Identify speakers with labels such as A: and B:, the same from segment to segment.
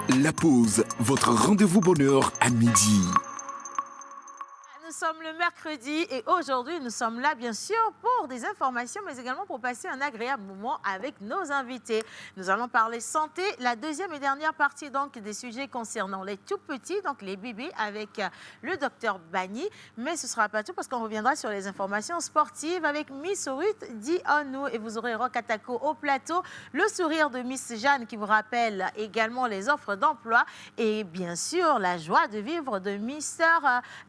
A: La pause, votre rendez-vous bonheur à midi.
B: Nous sommes le mercredi et aujourd'hui, nous sommes là, bien sûr, pour des informations, mais également pour passer un agréable moment avec nos invités. Nous allons parler santé, la deuxième et dernière partie donc des sujets concernant les tout petits, donc les bébés, avec le docteur Bagny. Mais ce ne sera pas tout parce qu'on reviendra sur les informations sportives avec Miss Ruth Dionou et vous aurez Roch Atako au plateau, le sourire de Miss Jeanne qui vous rappelle également les offres d'emploi et bien sûr la joie de vivre de Mister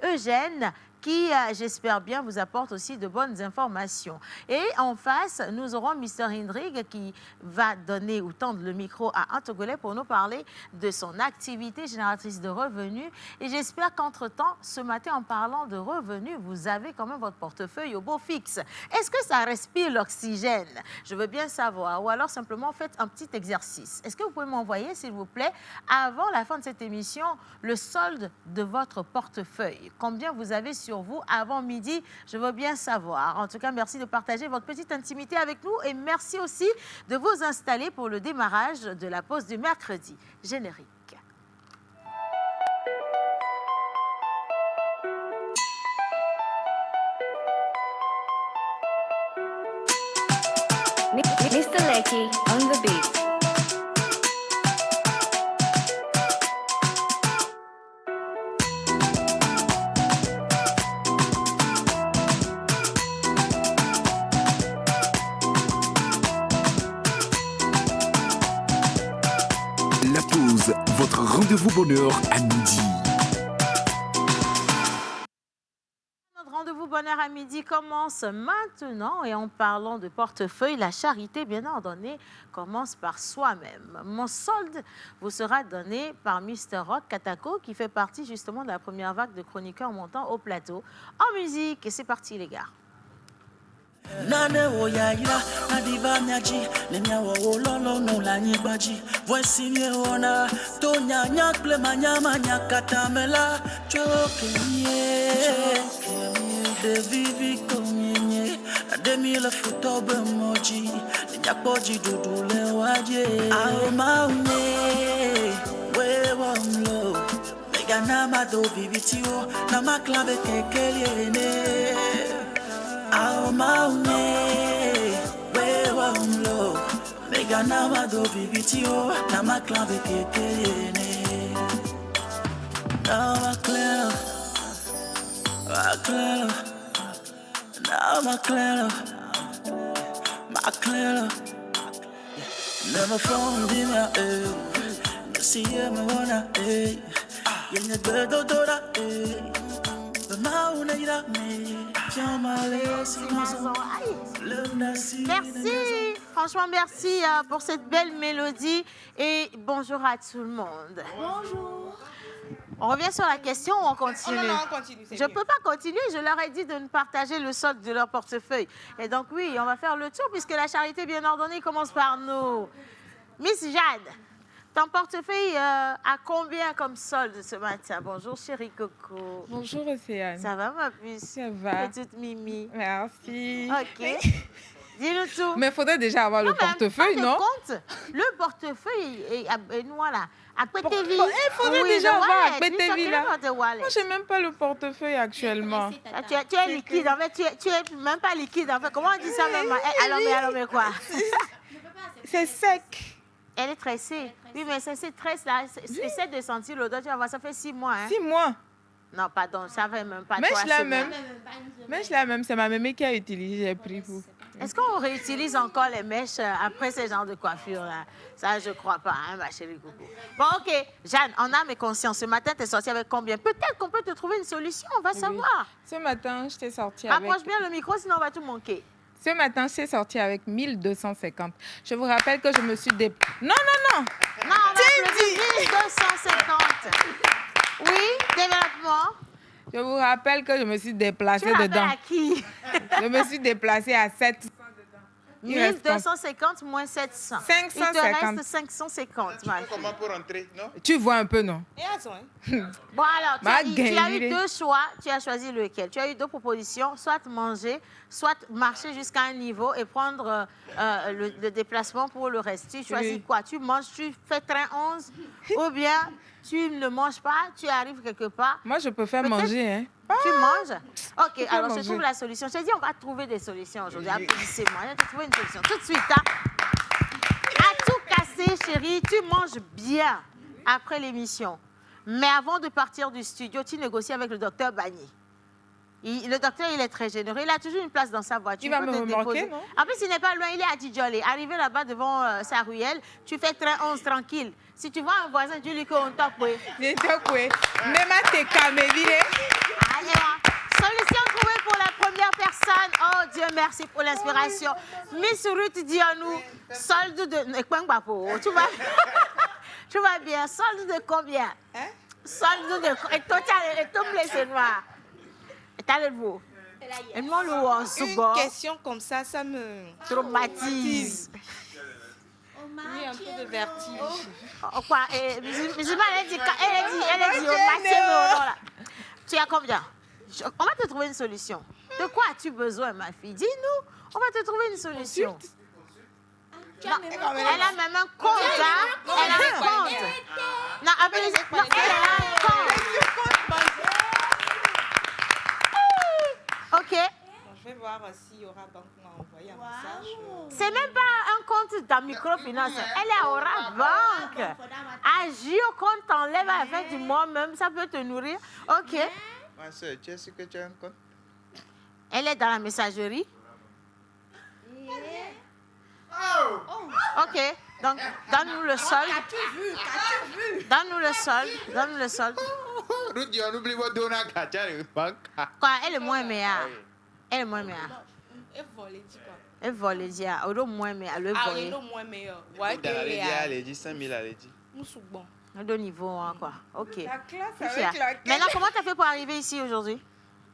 B: Eugène qui, j'espère bien, vous apporte aussi de bonnes informations. Et en face, nous aurons Mr. Hendrig qui va donner ou tendre le micro à un Togolais pour nous parler de son activité génératrice de revenus. Et j'espère qu'entre-temps, ce matin, en parlant de revenus, vous avez quand même votre portefeuille au beau fixe. Est-ce que ça respire l'oxygène? Je veux bien savoir. Ou alors, simplement, faites un petit exercice. Est-ce que vous pouvez m'envoyer, s'il vous plaît, avant la fin de cette émission, le solde de votre portefeuille? Combien vous avez sur vous avant midi, je veux bien savoir. En tout cas, merci de partager votre petite intimité avec nous et merci aussi de vous installer pour le démarrage de la pause du mercredi. Générique.
C: Mr. Lecky on the beat.
A: La pause, votre rendez-vous bonheur à midi.
B: Notre rendez-vous bonheur à midi commence maintenant et en parlant de portefeuille, la charité bien ordonnée commence par soi-même. Mon solde vous sera donné par Mr. Roch Atako qui fait partie justement de la première vague de chroniqueurs montant au plateau en musique. Et c'est parti les gars.
D: Nane wo ya ira na diva nyaji ne nya wo lolo no la nyi baji voici mieux ona to nya nya ple manya manya katamela chokenye de vivi komyenye na demi la futo be moji ne nya poji dudu le waje ao maune we wamlo mega na mado vivitio na maklave kekeliene Ao maune, wewa umlo Mega na wado vivitio Na maklambe kekeyene Na maklelo Maklelo Na maklelo Maklelo Never from dinner, Nasi ye me wana, Yenye gbedo dora, Maune ira me
B: Merci, franchement merci pour cette belle mélodie et bonjour à tout le monde.
E: Bonjour.
B: On revient sur la question ou on continue?
E: Oh non, on continue.
B: Je ne peux pas continuer, je leur ai dit de nous partager le solde de leur portefeuille. Et donc oui, on va faire le tour puisque la charité bien ordonnée commence par nous. Miss Jade, ton portefeuille a combien comme solde ce matin? Bonjour chérie Coco.
E: Bonjour Océane.
B: Ça va ma puce?
E: Ça va.
B: Petite Mimi.
E: Merci.
B: Ok. Dis-nous tout.
E: Mais il faudrait déjà avoir le portefeuille, non?
B: Compte, le portefeuille et nous là. À Pétévi.
E: Il faudrait déjà avoir à Pétévi là. Moi, je n'ai même pas le portefeuille actuellement.
B: Tu es liquide, en fait, tu es même pas liquide. En fait, comment on dit ça même? Alors mais quoi?
E: C'est sec.
B: Elle est tressée. Oui, mais c'est tresse là. Essaie de sentir l'odeur. Tu vas voir, ça fait 6 mois. Hein?
E: 6 mois.
B: Non, pardon, ça fait même pas.
E: Mais je l'ai même. Mais je l'ai même. C'est ma mémé qui a utilisé. J'ai pris pour.
B: Est-ce qu'on réutilise encore les mèches après ce genre de coiffure là? Ça, je crois pas, hein, ma chérie Coco. Bon, ok. Jeanne, en âme et conscience, ce matin, tu es sortie avec combien? Peut-être qu'on peut te trouver une solution, on va savoir.
E: Ce matin, je t'ai sortie avec...
B: Approche bien le micro, sinon on va tout manquer.
E: Ce matin, je suis sortie avec 1250. Je vous rappelle que je me suis Non,
B: on va plus 1250. Oui, développement.
E: Je vous rappelle que je me suis déplacée
B: tu
E: dedans.
B: À qui?
E: Je me suis déplacée à 700 dedans.
B: 1250 moins 700.
E: 550.
B: Il te reste 550.
F: Comment pour rentrer, non?
E: Tu vois un peu, non?
B: Et attends. Bon, alors, tu as eu deux choix. Tu as choisi lequel? Tu as eu deux propositions. Soit manger, soit marcher jusqu'à un niveau et prendre le déplacement pour le reste. Tu choisis quoi? Tu manges, tu fais train 11 ou bien tu ne manges pas, tu arrives quelque part.
E: Moi, je préfère manger. Hein.
B: Tu manges? Ok, alors
E: manger.
B: je trouve la solution. Je t'ai dit, on va trouver des solutions aujourd'hui. Applaudissez-moi. Je vais te trouver une solution. Tout de suite, hein? À tout casser, chérie, tu manges bien après l'émission. Mais avant de partir du studio, tu négocies avec le docteur Bagny. Le docteur, il est très généreux. Il a toujours une place dans sa voiture.
E: Il va me remorquer, non?
B: En plus, il n'est pas loin. Il est à Djidjolé. Arrivé là-bas devant sa ruelle, tu fais train 11 tranquille. Si tu vois un voisin, tu lui dis qu'on top, oui.
E: Même à tes caméras.
B: Solution trouvée pour la première personne. Oh Dieu, merci pour l'inspiration. Miss Ruth Dionou, solde de... Tu vas bien. Solde de combien? Hein? Solde de... Et toi, tu as blessé noir.
G: Une question comme ça me
B: traumatise.
G: Oui, un peu de vertige.
B: Quoi? Elle dit au maximum. Tu as combien? On va te trouver une solution. De quoi as-tu besoin, ma fille? Dis-nous. On va te trouver une solution. Non, elle a même un compte. Elle a un compte. Non, elle a un compte. OK.
G: Bon, je vais voir s'il y aura banque m'a envoyé un message.
B: C'est même pas un compte dans microfinance. Elle est à Aura Banque. Agis au compte, t'enlèves à la fin du mois même. Ça peut te nourrir. OK.
F: Ma soeur, tu es sûr que tu as un compte?
B: Elle est dans la messagerie. OK. Donc, donne-nous le solde.
G: Qu'as-tu vu?
B: Donne-nous le solde. Donne-nous le solde.
F: Rudy, on oublie votre donner à banque.
B: Quoi, elle est moins meilleure. Elle est moins meilleure.
G: Elle vole, dis quoi?
B: Elle vole, dis. Elle est moins meilleure. Elle est
G: elle est moins meilleure. Ouais,
F: elle a dit 5 000, elle a dit.
G: Bon.
B: De niveau, hein, quoi. OK.
E: La classe avec la...
B: Maintenant, comment tu as fait pour arriver ici aujourd'hui?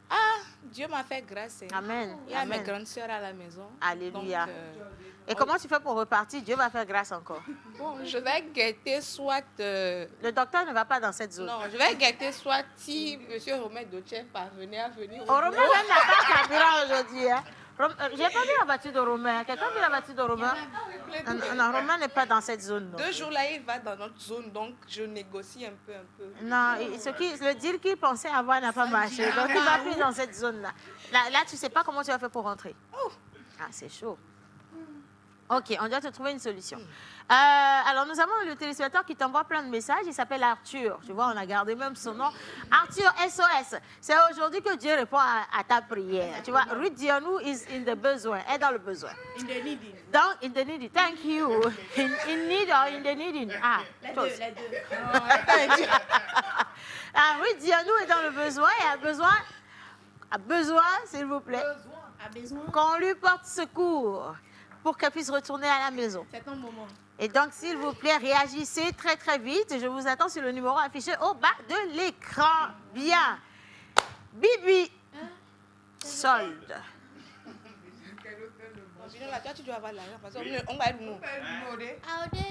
G: Ah, Dieu m'a fait grâce.
B: Amen.
G: Il y a mes grandes sœurs à la maison.
B: Alléluia.
G: Donc,
B: et comment tu fais pour repartir? Dieu va faire grâce encore.
G: Bon, je vais guetter soit...
B: Le docteur ne va pas dans cette zone.
G: Non, je vais guetter soit si M. Romain Dotier parvenait à venir.
B: Romain même n'a pas carburant aujourd'hui. Hein. J'ai pas vu la voiture de Romain. Quelqu'un a vu la voiture de Romain? Non, Romain n'est pas dans cette zone. Non.
G: 2 jours là, il va dans notre zone, donc je négocie un peu.
B: Non, le deal qu'il pensait avoir n'a pas marché. Donc il va plus dans cette zone-là. Là, tu sais pas comment tu vas faire pour rentrer. Ah, c'est chaud. OK, on doit te trouver une solution. Alors, nous avons le téléspectateur qui t'envoie plein de messages. Il s'appelle Arthur. Tu vois, on a gardé même son nom. Arthur SOS. C'est aujourd'hui que Dieu répond à ta prière. Tu vois, Ruth Dionou is in the besoin. Est dans le besoin.
G: In the needing.
B: Donc, in the needing. Thank you. In need or in the needing? Ah,
G: les deux.
B: Ruth Dionou est dans le besoin et a besoin, s'il vous plaît, qu'on lui porte secours pour qu'elle puisse retourner à la maison.
G: C'est ton moment.
B: Et donc, s'il vous plaît, réagissez très, très vite. Je vous attends sur le numéro affiché au bas de l'écran. Bien. Bibi. Solde.
G: Tu dois avoir l'argent parce qu'on va nous.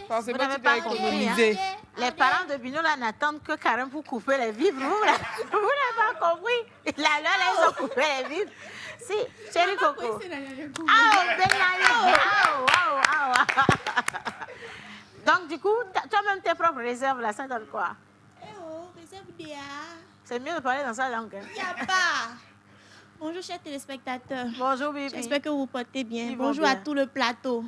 E: Forcément,
B: Vous n'avez
E: tu dois
B: pas compris,
E: économiser.
B: Les parents de Bino là n'attendent que Karen pour couper les vivres. Vous n'avez pas compris. Là, ils ont coupé les vivres. Si, chérie Coco. Donc, du coup, toi-même, tes propres réserves, là, ça donne quoi?
H: Réserve DA.
B: C'est mieux de parler dans sa langue.
H: Il n'y a pas. Bonjour, chers téléspectateurs.
B: Bonjour, Bibi.
H: J'espère que vous vous portez bien.
B: Ils vont
H: Bonjour
B: bien.
H: à tout le plateau.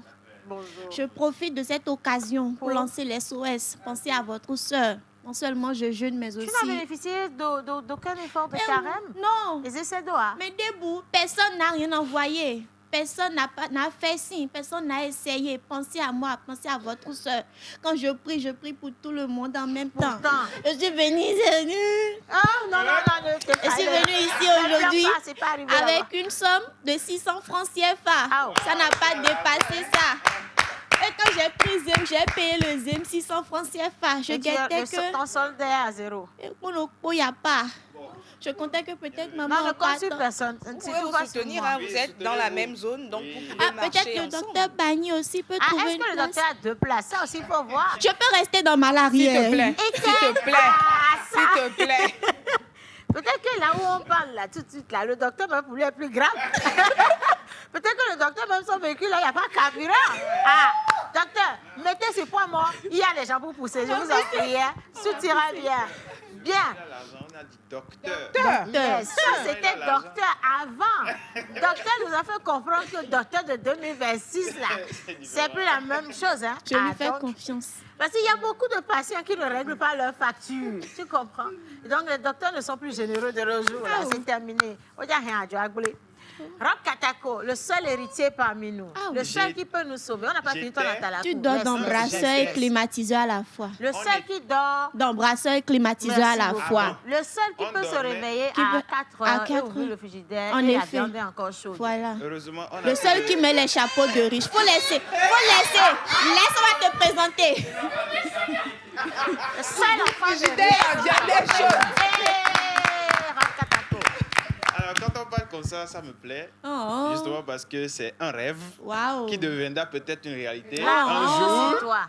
B: Bonjour.
H: Je profite de cette occasion pour lancer les SOS. Pensez à votre soeur. Non seulement je jeûne, mais aussi...
B: Tu n'as bénéficié d'aucun effort de carême?
H: Non.
B: Les essais d'OA?
H: Mais debout, personne n'a rien envoyé. Personne n'a fait signe, personne n'a essayé. Pensez à moi, pensez à votre soeur. Quand je prie pour tout le monde en même temps. Je suis venue.
B: Oh, non.
H: Je suis venue ici aujourd'hui avec une somme de 600 francs CFA. Ça n'a pas dépassé ça. Et que j'ai pris Zem, j'ai payé le Zem 600 francs CFA. Je guettais que...
B: Ton solde est à zéro.
H: Pour le pot, il n'y a pas. Je comptais que peut-être maman...
B: Non, ne consulte personne.
G: Vous pouvez vous soutenir, hein, vous êtes dans la même zone, donc vous pouvez marcher
H: peut-être le
G: ensemble.
H: docteur Bagny aussi peut trouver une
B: est-ce que le
H: place.
B: docteur a 2 places? Ça aussi, il faut voir.
H: Je peux rester dans ma larrière.
E: S'il te plaît.
B: Et
E: S'il te plaît. S'il te plaît.
B: Peut-être que là où on parle, là, tout de suite, là, le docteur, même pour lui, est plus grave. Peut-être que le docteur, même son véhicule, là, il n'y a pas de carburant. Ah, docteur, mettez ce point mort. Il y a des gens pour pousser. Je vous en prie. Hein. Tout ira bien. Bien.
F: On a dit docteur.
B: Mais ça, c'était docteur avant. Docteur nous a fait comprendre que docteur de 2026, là, c'est plus la même chose. Hein.
H: Je lui fais
B: donc,
H: confiance.
B: parce qu'il y a beaucoup de patients qui ne règlent pas leurs factures. Tu comprends? Et donc, les docteurs ne sont plus généreux de nos jours. Là. C'est terminé. Rob Katako, le seul héritier parmi nous. Le seul qui peut nous sauver. On n'a pas fini ton Natala.
H: Tu dors dans brasseur et climatiseur à la fois.
B: Le seul qui dort...
H: Dans brasseur et climatiseur à la fois.
B: Le seul qui peut se réveiller à 4 heures et ouvrir le frigidaire.
H: En
B: et
H: effet.
B: la viande est encore chaude.
H: Voilà.
F: Heureusement, on a
H: Le seul qui met les chapeaux de riche. Faut laisser. Laisse-moi te présenter.
B: Le seul enfant de
E: Frigidaire, viande est chaude.
B: Rob Katako.
F: Alors, quand on parle comme ça me plaît.
H: Oh.
F: Justement parce que c'est un rêve
H: Wow.
F: qui deviendra peut-être une réalité
B: Là,
F: un
B: c'est
F: jour.
B: toi.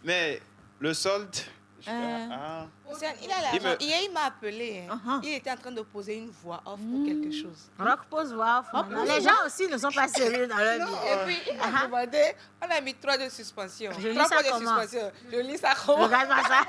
F: Mais le solde...
G: Océane, il a l'argent. Hier, il m'a appelé. Hein. Il était en train de poser une voix off pour quelque chose.
B: Rock pose voix off. Les gens aussi ne sont pas sérieux dans leur vie.
G: Et puis, il m'a demandé, on a mis 3 de suspension.
B: Je lis
G: 3
B: ça
G: points de
B: comment?
G: suspension. Je lis ça comment?
B: Regarde-moi ça.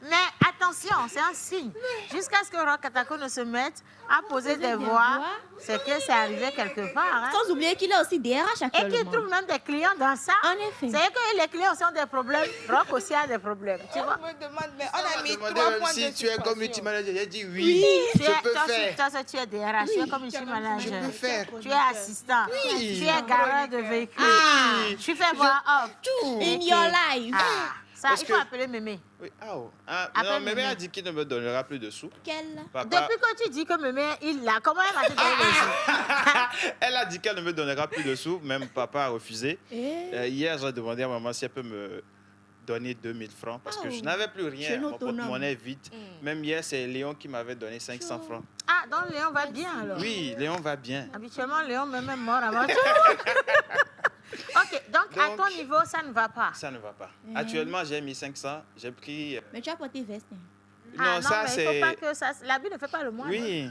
B: Mais attention, c'est un signe. Jusqu'à ce que Rock Katako ne se mette à poser des voix, c'est que c'est arrivé quelque part. Hein.
H: Sans oublier qu'il a aussi des RH
B: Et
H: actuellement.
B: qu'il trouve même des clients dans ça.
H: En effet.
B: C'est que les clients aussi ont des problèmes. Rock aussi a des problèmes. Tu vois?
G: On me demande, mais on a mis 3
F: Demandez
G: points
F: si
G: de
F: tu es comme
G: suspension.
F: multimanager. J'ai dit oui, je peux faire.
B: Toi, tu es DRH, tu es comme ici manager.
F: Je peux faire.
B: Tu es assistant.
F: Oui.
B: Tu es gareur de véhicules. Tu fais voix off.
H: In your life.
B: Ça,
F: Parce
B: il faut
F: que-
B: appeler Mémé.
F: Oui. Non,
B: Appelle
F: Mémé
B: Mémé.
F: a dit qu'il ne me donnera plus de sous.
H: Quelle?
F: Papa,
B: Depuis que tu dis que Mémé, il l'a, comment elle va te donner les sous?
F: elle a dit qu'elle ne me donnera plus de sous. Même papa a refusé. Hier, j'ai demandé à maman si elle peut me donner 2000 francs parce que je n'avais plus rien.
H: jeune
F: Mon
H: autonome.
F: porte-monnaie est vide. Même hier, c'est Léon qui m'avait donné 500 francs.
B: Ah, donc Léon va bien alors?
F: Oui, Léon va bien.
B: Habituellement, Léon même est mort avant tout. Ok, donc à ton niveau, ça ne va pas.
F: Ça ne va pas. Actuellement, j'ai mis 500. J'ai pris...
H: Mais tu as porté veste. Hein.
B: Ah,
F: ça
B: mais il
F: c'est...
B: faut pas que ça... L'habit ne fait pas le moine.
F: Oui.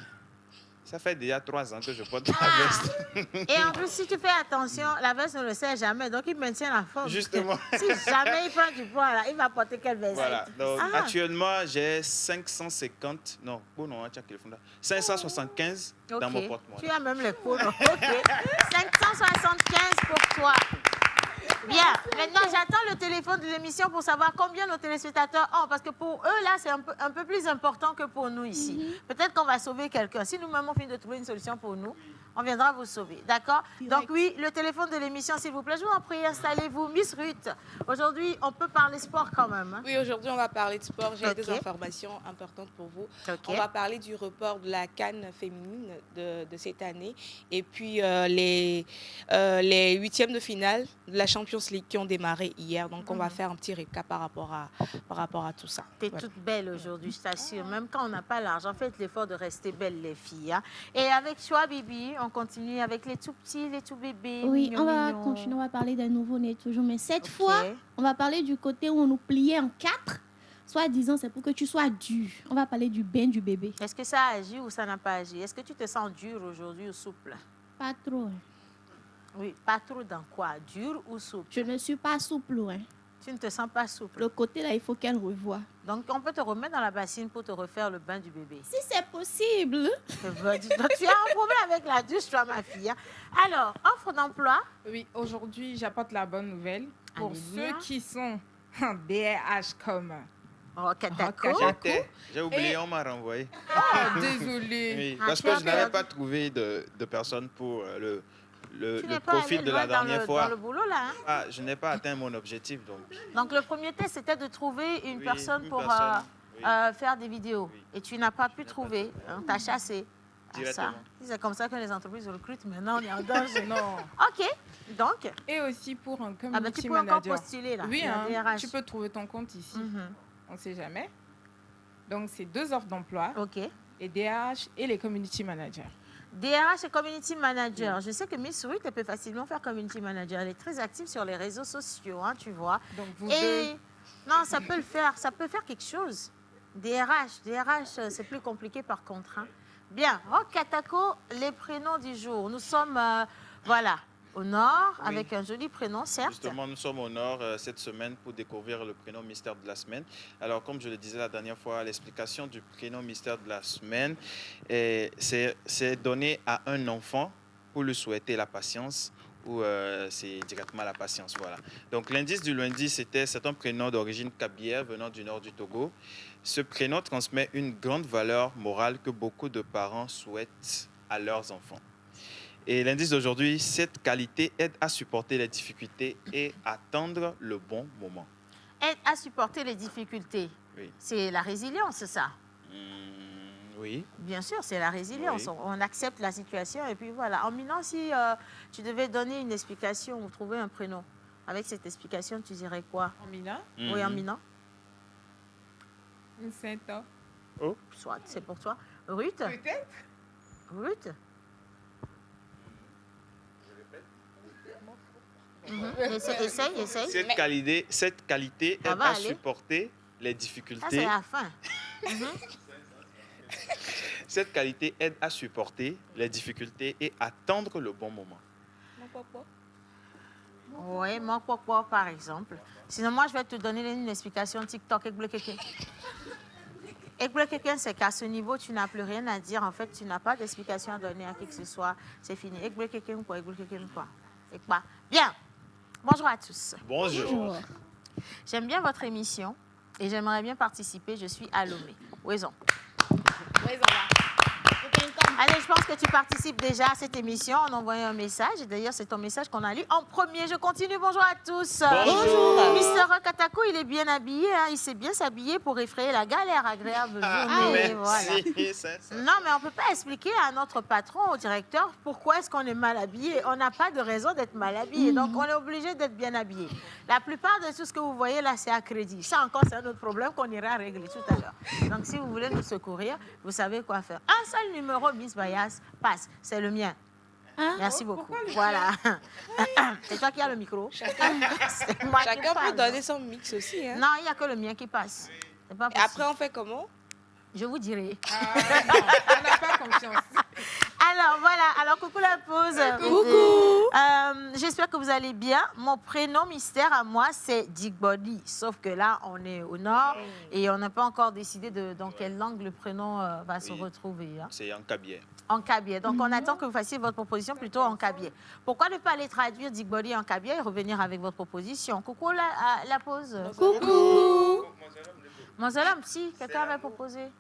F: Ça fait déjà 3 ans que je porte la veste.
B: Et en plus, si tu fais attention, la veste ne le sait jamais, donc il maintient la forme.
F: Justement.
B: Si jamais il prend du poids, là, il va porter quelle veste?
F: Voilà. Donc,
B: Ah.
F: actuellement, j'ai 550... Non, bon, non, tiens, qu'il faut là. 575 dans
B: Ok.
F: mon porte-monnaie.
B: Tu as même les pots. Ok. 575 pour toi. Bien. Maintenant, j'attends le téléphone de l'émission pour savoir combien nos téléspectateurs ont. Parce que pour eux, là, c'est un peu plus important que pour nous ici. Peut-être qu'on va sauver quelqu'un. Si nous-mêmes, on finit de trouver une solution pour nous, on viendra vous sauver. D'accord? Donc oui, le téléphone de l'émission, s'il vous plaît. Je vous en prie, installez-vous. Miss Ruth, aujourd'hui, on peut parler sport quand même. Hein?
G: Oui, aujourd'hui, on va parler de sport. J'ai
B: Ok.
G: des informations importantes pour vous.
B: Ok.
G: On va parler du report de la CAN féminine de cette année. Et puis, les 8e de finale de la Champions League qui ont démarré hier. Donc, on va faire un petit récap par rapport à tout ça.
B: T'es
G: Voilà.
B: toute belle aujourd'hui, je t'assure. Même quand on n'a pas l'argent, faites l'effort de rester belle, les filles. Hein. Et avec Choix Bibi, on continue avec les tout petits, les tout bébés.
H: Oui,
B: mignons,
H: on va
B: mignons.
H: continuer, on va parler d'un nouveau-né toujours. Mais cette
B: Ok.
H: fois, on va parler du côté où on nous pliait en 4. Soit disant, c'est pour que tu sois dur. On va parler du bain du bébé.
B: Est-ce que ça a agi ou ça n'a pas agi? Est-ce que tu te sens dur aujourd'hui ou souple?
H: Pas trop. Hein.
B: Oui, pas trop dans quoi? Dur ou souple?
H: Je ne suis pas souple. Hein.
B: Tu ne te sens pas souple.
H: Le côté là, il faut qu'elle revoie.
B: Donc, on peut te remettre dans la bassine pour te refaire le bain du bébé.
H: Si c'est possible.
B: Donc, tu as un problème avec la douche, toi, ma fille. Hein. Alors, offre d'emploi.
E: Oui, aujourd'hui, j'apporte la bonne nouvelle pour
B: Alléluia.
E: ceux qui sont en DRH comme...
B: Ok, d'accord.
E: Katako.
F: J'ai oublié, on m'a renvoyé.
E: Oh, désolé.
F: Oui,
B: Ah,
F: parce
B: tu as
F: que je n'avais
B: perdu.
F: pas trouvé de personne pour
B: Tu
F: le
B: n'es pas
F: profil
B: allé
F: de la
B: loin dans
F: dernière
B: le,
F: fois.
B: dans le boulot, là. Hein?
F: Ah, je n'ai pas atteint mon objectif, donc.
B: Donc, le premier test, c'était de trouver une
F: Oui,
B: personne
F: une
B: pour
F: personne, oui.
B: faire des vidéos.
F: Oui.
B: Et tu n'as pas pu trouver. On t'a chassé.
F: directement.
B: C'est comme ça que les entreprises recrutent. Maintenant, on est en danger.
E: Non.
B: OK. Donc,
E: Et aussi pour un
B: tu
E: community
B: peux encore
E: manager.
B: postuler là.
E: Oui,
B: la
E: hein,
B: DRH.
E: tu peux trouver ton compte ici.
B: Mhm.
E: On ne sait jamais. Donc, c'est 2 offres d'emploi,
B: OK.
E: les DRH et les community managers.
B: DRH et community manager. Je sais que Miss Ruth, elle peut facilement faire community manager. Elle est très active sur les réseaux sociaux, hein, tu vois.
E: Donc, vous
B: Et non, ça peut le faire. Ça peut faire quelque chose. DRH, c'est plus compliqué par contre. Hein. Bien. Roch Katako, les prénoms du jour. Nous sommes, voilà, au nord,
F: Oui.
B: avec un joli prénom, certes.
F: Justement, nous sommes au nord cette semaine pour découvrir le prénom mystère de la semaine. Alors, comme je le disais la dernière fois, l'explication du prénom mystère de la semaine, c'est donné à un enfant pour lui souhaiter la patience ou c'est directement la patience. Voilà. Donc, l'indice du lundi, c'est un prénom d'origine kabyère venant du nord du Togo. Ce prénom transmet une grande valeur morale que beaucoup de parents souhaitent à leurs enfants. Et l'indice d'aujourd'hui, cette qualité aide à supporter les difficultés et attendre le bon moment.
B: Aide à supporter les difficultés.
F: Oui.
B: C'est la résilience, ça.
F: Oui.
B: Bien sûr, c'est la résilience.
F: Oui.
B: On accepte la situation et puis voilà. En minant, si tu devais donner une explication ou trouver un prénom, avec cette explication, tu dirais quoi?
E: Amina,
B: Oui, en minant.
E: Ncinta.
B: Soit, c'est pour toi. Ruth?
E: Peut-être.
B: Ruth? Essaye.
F: Cette qualité
B: Ça
F: aide
B: va
F: à
B: aller.
F: supporter les
B: Ça, c'est
F: difficultés.
B: la fin.
F: Cette qualité aide à supporter les difficultés et attendre le bon moment.
B: Oui, mon quoi, par exemple. Sinon, moi, je vais te donner une explication TikTok. Quelqu'un, c'est qu'à ce niveau, tu n'as plus rien à dire. En fait, tu n'as pas d'explication à donner à qui que ce soit. C'est fini. Quelqu'un quoi. Et quoi. Bien. Bonjour à tous.
F: Bonjour.
B: J'aime bien votre émission et j'aimerais bien participer. Je suis à Lomé. Ouezon. Allez, je pense que tu participes déjà à cette émission en envoyant un message. Et d'ailleurs, c'est ton message qu'on a lu en premier. Je continue. Bonjour à tous.
F: Bonjour.
B: Mister Roch Katako, il est bien habillé. Hein. Il sait bien s'habiller pour effrayer la galère. Agréable journée. Voilà. Non, mais on ne peut pas expliquer à notre patron, au directeur, pourquoi est-ce qu'on est mal habillé. On n'a pas de raison d'être mal habillé. Donc, on est obligé d'être bien habillé. La plupart de tout ce que vous voyez là, c'est à crédit. Ça encore, c'est un autre problème qu'on ira régler tout à l'heure. Donc, si vous voulez nous secourir, vous savez quoi faire. Un seul numéro, Miss Bayas, passe. C'est le mien. Merci beaucoup. Voilà. C'est toi qui as le micro.
G: Chacun peut donner son mix aussi. Hein.
B: Non, il n'y a que le mien qui passe. C'est pas
G: Et
B: possible.
G: après, on fait comment?
B: Je vous dirai.
E: Non, on n'a pas confiance.
B: Alors, voilà. Alors, coucou la pause.
G: Coucou.
B: J'espère que vous allez bien. Mon prénom mystère à moi, c'est Dick Body. Sauf que là, on est au nord et on n'a pas encore décidé dans quelle langue le prénom va se retrouver. Hein.
F: C'est en kabyère.
B: En kabyère. Donc, on attend que vous fassiez votre proposition plutôt en kabyère. Pourquoi ne pas aller traduire Dick Body en kabyère et revenir avec votre proposition? Coucou la pause.
G: Coucou.
B: Manzalam, si, quelqu'un avait proposé.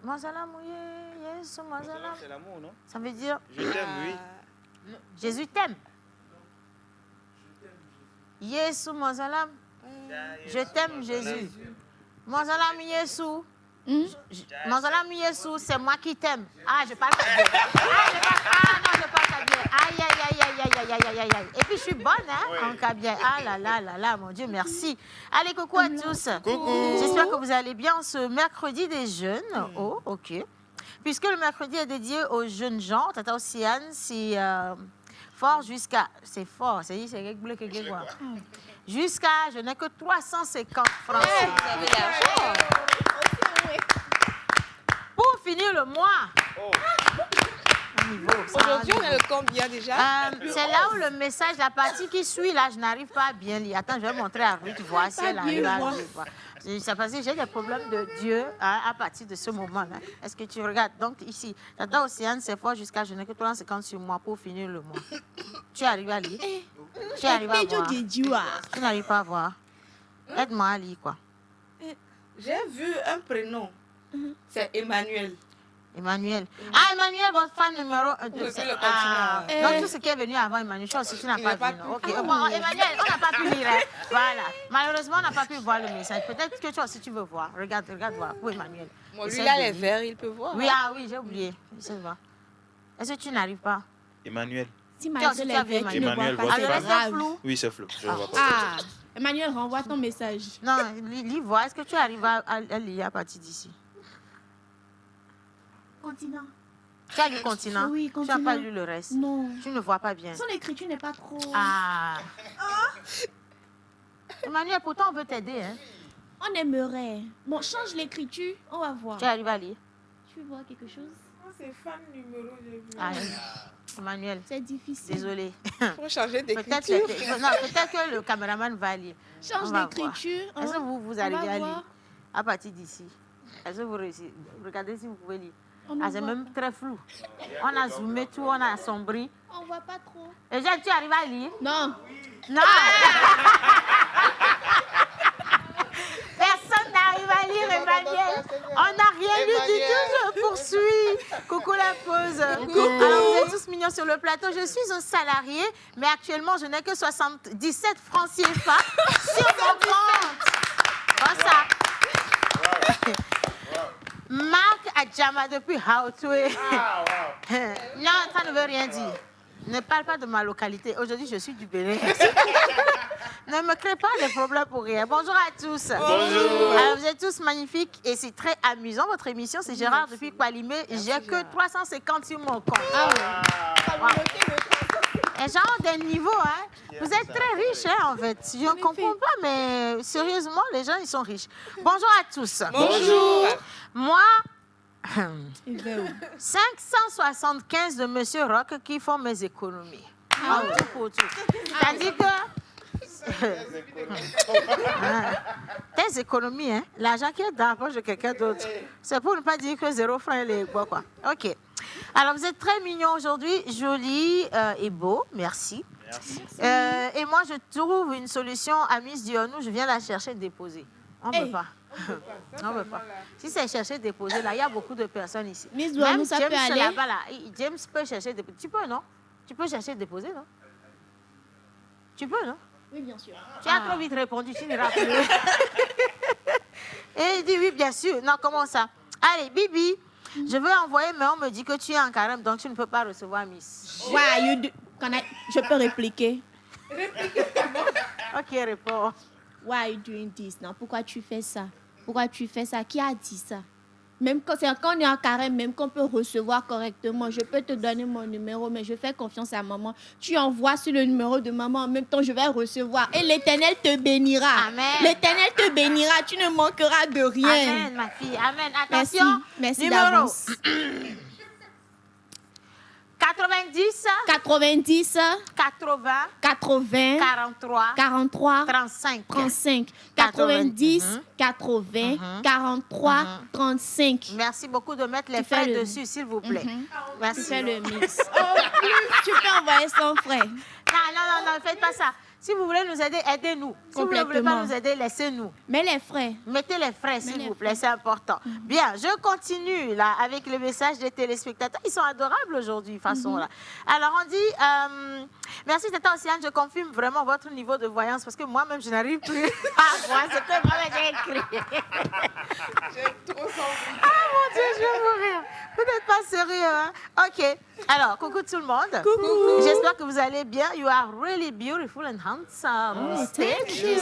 B: Manzalam, oui, yes, Manzalam.
F: C'est l'amour, non?
B: Ça veut dire
F: Je t'aime, oui.
B: Jésus t'aime. Yesu, Manzalam. Je t'aime, Jésus. Manzalam, Yesu. Manzalam, Yesu, c'est moi qui t'aime. Ah, je parle kabyère. Je parle kabyère. Aïe. Et puis, je suis bonne, hein, en kabyère. Ah là, mon Dieu, merci. Allez, coucou à tous.
F: Coucou.
B: J'espère que vous allez bien ce mercredi des jeunes. Oh, OK. Puisque le mercredi est dédié aux jeunes gens, Tata Océane, c'est fort jusqu'à... C'est fort, c'est quoi? Jusqu'à, je n'ai que 350 francs.
G: Vous avez l'argent.
B: Pour finir le mois.
G: Aujourd'hui, on est le combien déjà?
B: C'est là où le message, la partie qui suit, là, je n'arrive pas à bien lire. Attends, je vais montrer à Ruth, voir si elle arrive à lire. C'est parce que j'ai des problèmes de Dieu à partir de ce moment-là. Est-ce que tu regardes? Donc, ici, Tata Océane, c'est fort jusqu'à je n'ai que 350 sur moi pour finir le mois. Tu arrives à lire? Tu arrives à voir? Tu n'arrives pas à voir? Aide-moi à lire, quoi.
G: J'ai vu un prénom. C'est Emmanuel.
B: Emmanuel. Ah, Emmanuel, votre fan numéro 2.
G: Depuis le continent.
B: Donc, tout ce qui est venu avant Emmanuel, je pense que tu n'as pas vu. Non? Ok. Bon, Emmanuel, on n'a pas pu lire. Hein. Voilà. Malheureusement, on n'a pas pu voir le message. Peut-être que toi aussi, tu veux voir. Regarde voir. Pour Emmanuel.
G: Bon, lui,
B: Essaie
G: là,
B: de
G: les
B: lire.
G: verts, il peut voir.
B: Oui,
G: hein.
B: ah oui, j'ai oublié. Essaie de voir. Est-ce que tu n'arrives pas?
F: Emmanuel.
H: Si malgré les verres, tu ne vois
F: Emmanuel,
H: pas,
F: votre
H: c'est
B: Alors,
F: femme.
B: c'est
H: grave.
B: flou.
F: Oui, c'est flou. Je ne vois pas.
H: Ah, Emmanuel, renvoie ton message.
B: Non, Livois, est-ce que tu arrives à lire à partir d'ici?
H: Continent.
B: Tu as lu continent?
H: Oui,
B: Tu n'as
H: continent.
B: pas lu le reste?
H: Non.
B: Tu ne vois pas bien.
H: Son écriture n'est pas trop...
B: Ah. Emmanuel, pourtant on veut t'aider. Hein?
H: On aimerait. Bon, change l'écriture, on va voir.
B: Tu arrives à lire?
H: Tu veux voir quelque chose?
E: C'est fan numéro, j'ai vu.
B: Ah, Emmanuel,
H: C'est difficile.
B: désolé.
G: Il faut changer d'écriture.
B: Peut-être que le caméraman va lire.
H: Change
B: On va
H: l'écriture.
B: voir. Est-ce que vous
H: on
B: arrivez
H: va
B: à
H: voir.
B: lire à partir d'ici? Est-ce que vous réussissez? Regardez si vous pouvez lire.
H: On ne
B: Ah, c'est
H: voit
B: même très flou. On a zoomé tout, on a assombri.
H: pas. On voit pas trop.
B: Et Jeanne, tu arrives à lire?
H: Non.
B: Non! Personne n'arrive à lire, Emmanuel. On n'a rien lu du tout, je poursuis. Coucou la pause. Alors, vous êtes tous mignons sur le plateau. Je suis un salarié, mais actuellement, je n'ai que 77 francs CFA sur mon compte. Voilà ça. Marc Adjama depuis Hautoué. Non, ça ne veut rien dire. Ne parle pas de ma localité. Aujourd'hui, je suis du Bénin. Ne me crée pas des problèmes pour rien. Bonjour à tous.
F: Bonjour.
B: Alors, vous êtes tous magnifiques et c'est très amusant. Votre émission, c'est Gérard depuis Kwalimé. J'ai que 350 sur mon compte. Ah ouais. Et genre des niveaux, hein. Vous êtes très riches, hein, en fait. Je ne comprends pas, mais sérieusement, les gens, ils sont riches. Bonjour à tous.
G: Bonjour.
B: Moi,
H: Il va où?
B: 575 de Monsieur Rock qui font mes économies. En tout pour tout. C'est-à-dire que... Tes économies, hein, l'argent qui est dans la poche de quelqu'un d'autre, c'est pour ne pas dire que 0 francs et les bois, quoi. OK. Alors, vous êtes très mignons aujourd'hui, joli et beau, merci.
F: Merci.
B: Et moi, je trouve une solution à Miss Dionou, je viens la chercher et déposer. On ne peut pas. On ne peut pas. Si c'est chercher déposer, là, il y a beaucoup de personnes ici.
H: Miss Dionou,
B: Même
H: ça
B: James
H: peut aller?
B: là-bas, là, James peut chercher déposer. Tu peux, non? Tu peux chercher déposer, non? Tu peux, non?
H: Oui, bien sûr.
B: Tu as trop vite répondu, tu n'iras plus. Et il dit oui, bien sûr. Non, comment ça? Allez, Bibi, je veux envoyer, mais on me dit que tu es en carême, donc tu ne peux pas recevoir Miss.
H: Ouais, je peux répliquer.
B: Ok, réponds.
H: Why are you doing this? Non, pourquoi tu fais ça? Pourquoi tu fais ça? Qui a dit ça? Même quand on est en carême, même qu'on peut recevoir correctement, je peux te donner mon numéro, mais je fais confiance à maman. Tu envoies sur le numéro de maman, en même temps, je vais recevoir. Et l'Éternel te bénira.
B: Amen.
H: L'Éternel te bénira. Tu ne manqueras de rien.
B: Amen, ma fille. Amen.
H: Merci.
B: Attention.
H: Merci
B: Numéro
H: d'avance.
B: 90,
H: 90,
B: 80,
H: 80,
B: 43,
H: 43,
B: 35.
H: 35, 90, 80, 43, 35.
B: Merci beaucoup de mettre les
H: Tu fais
B: frais
H: le-
B: dessus, s'il vous plaît.
H: Tu
B: Merci.
H: fais le mix. Tu peux envoyer son frère.
B: Non, ne faites pas ça. Si vous voulez nous aider, aidez-nous. Si vous ne voulez pas
H: Complètement.
B: nous aider, laissez-nous.
H: Mais les frais.
B: Mettez les frais, s'il
H: les
B: vous plaît, c'est important. Bien, je continue là avec le message des téléspectateurs. Ils sont adorables aujourd'hui, de façon là. Alors, on dit, merci Tata Océane, je confirme vraiment votre niveau de voyance parce que moi-même, je n'arrive plus à voir ce que moi j'ai écrit.
E: J'ai trop senti.
B: Ah mon Dieu, je vais mourir. Vous n'êtes pas sérieux, hein? OK. Alors, coucou tout le monde. Coucou. J'espère que vous allez bien. You are really beautiful and handsome.
H: Oh, thank you.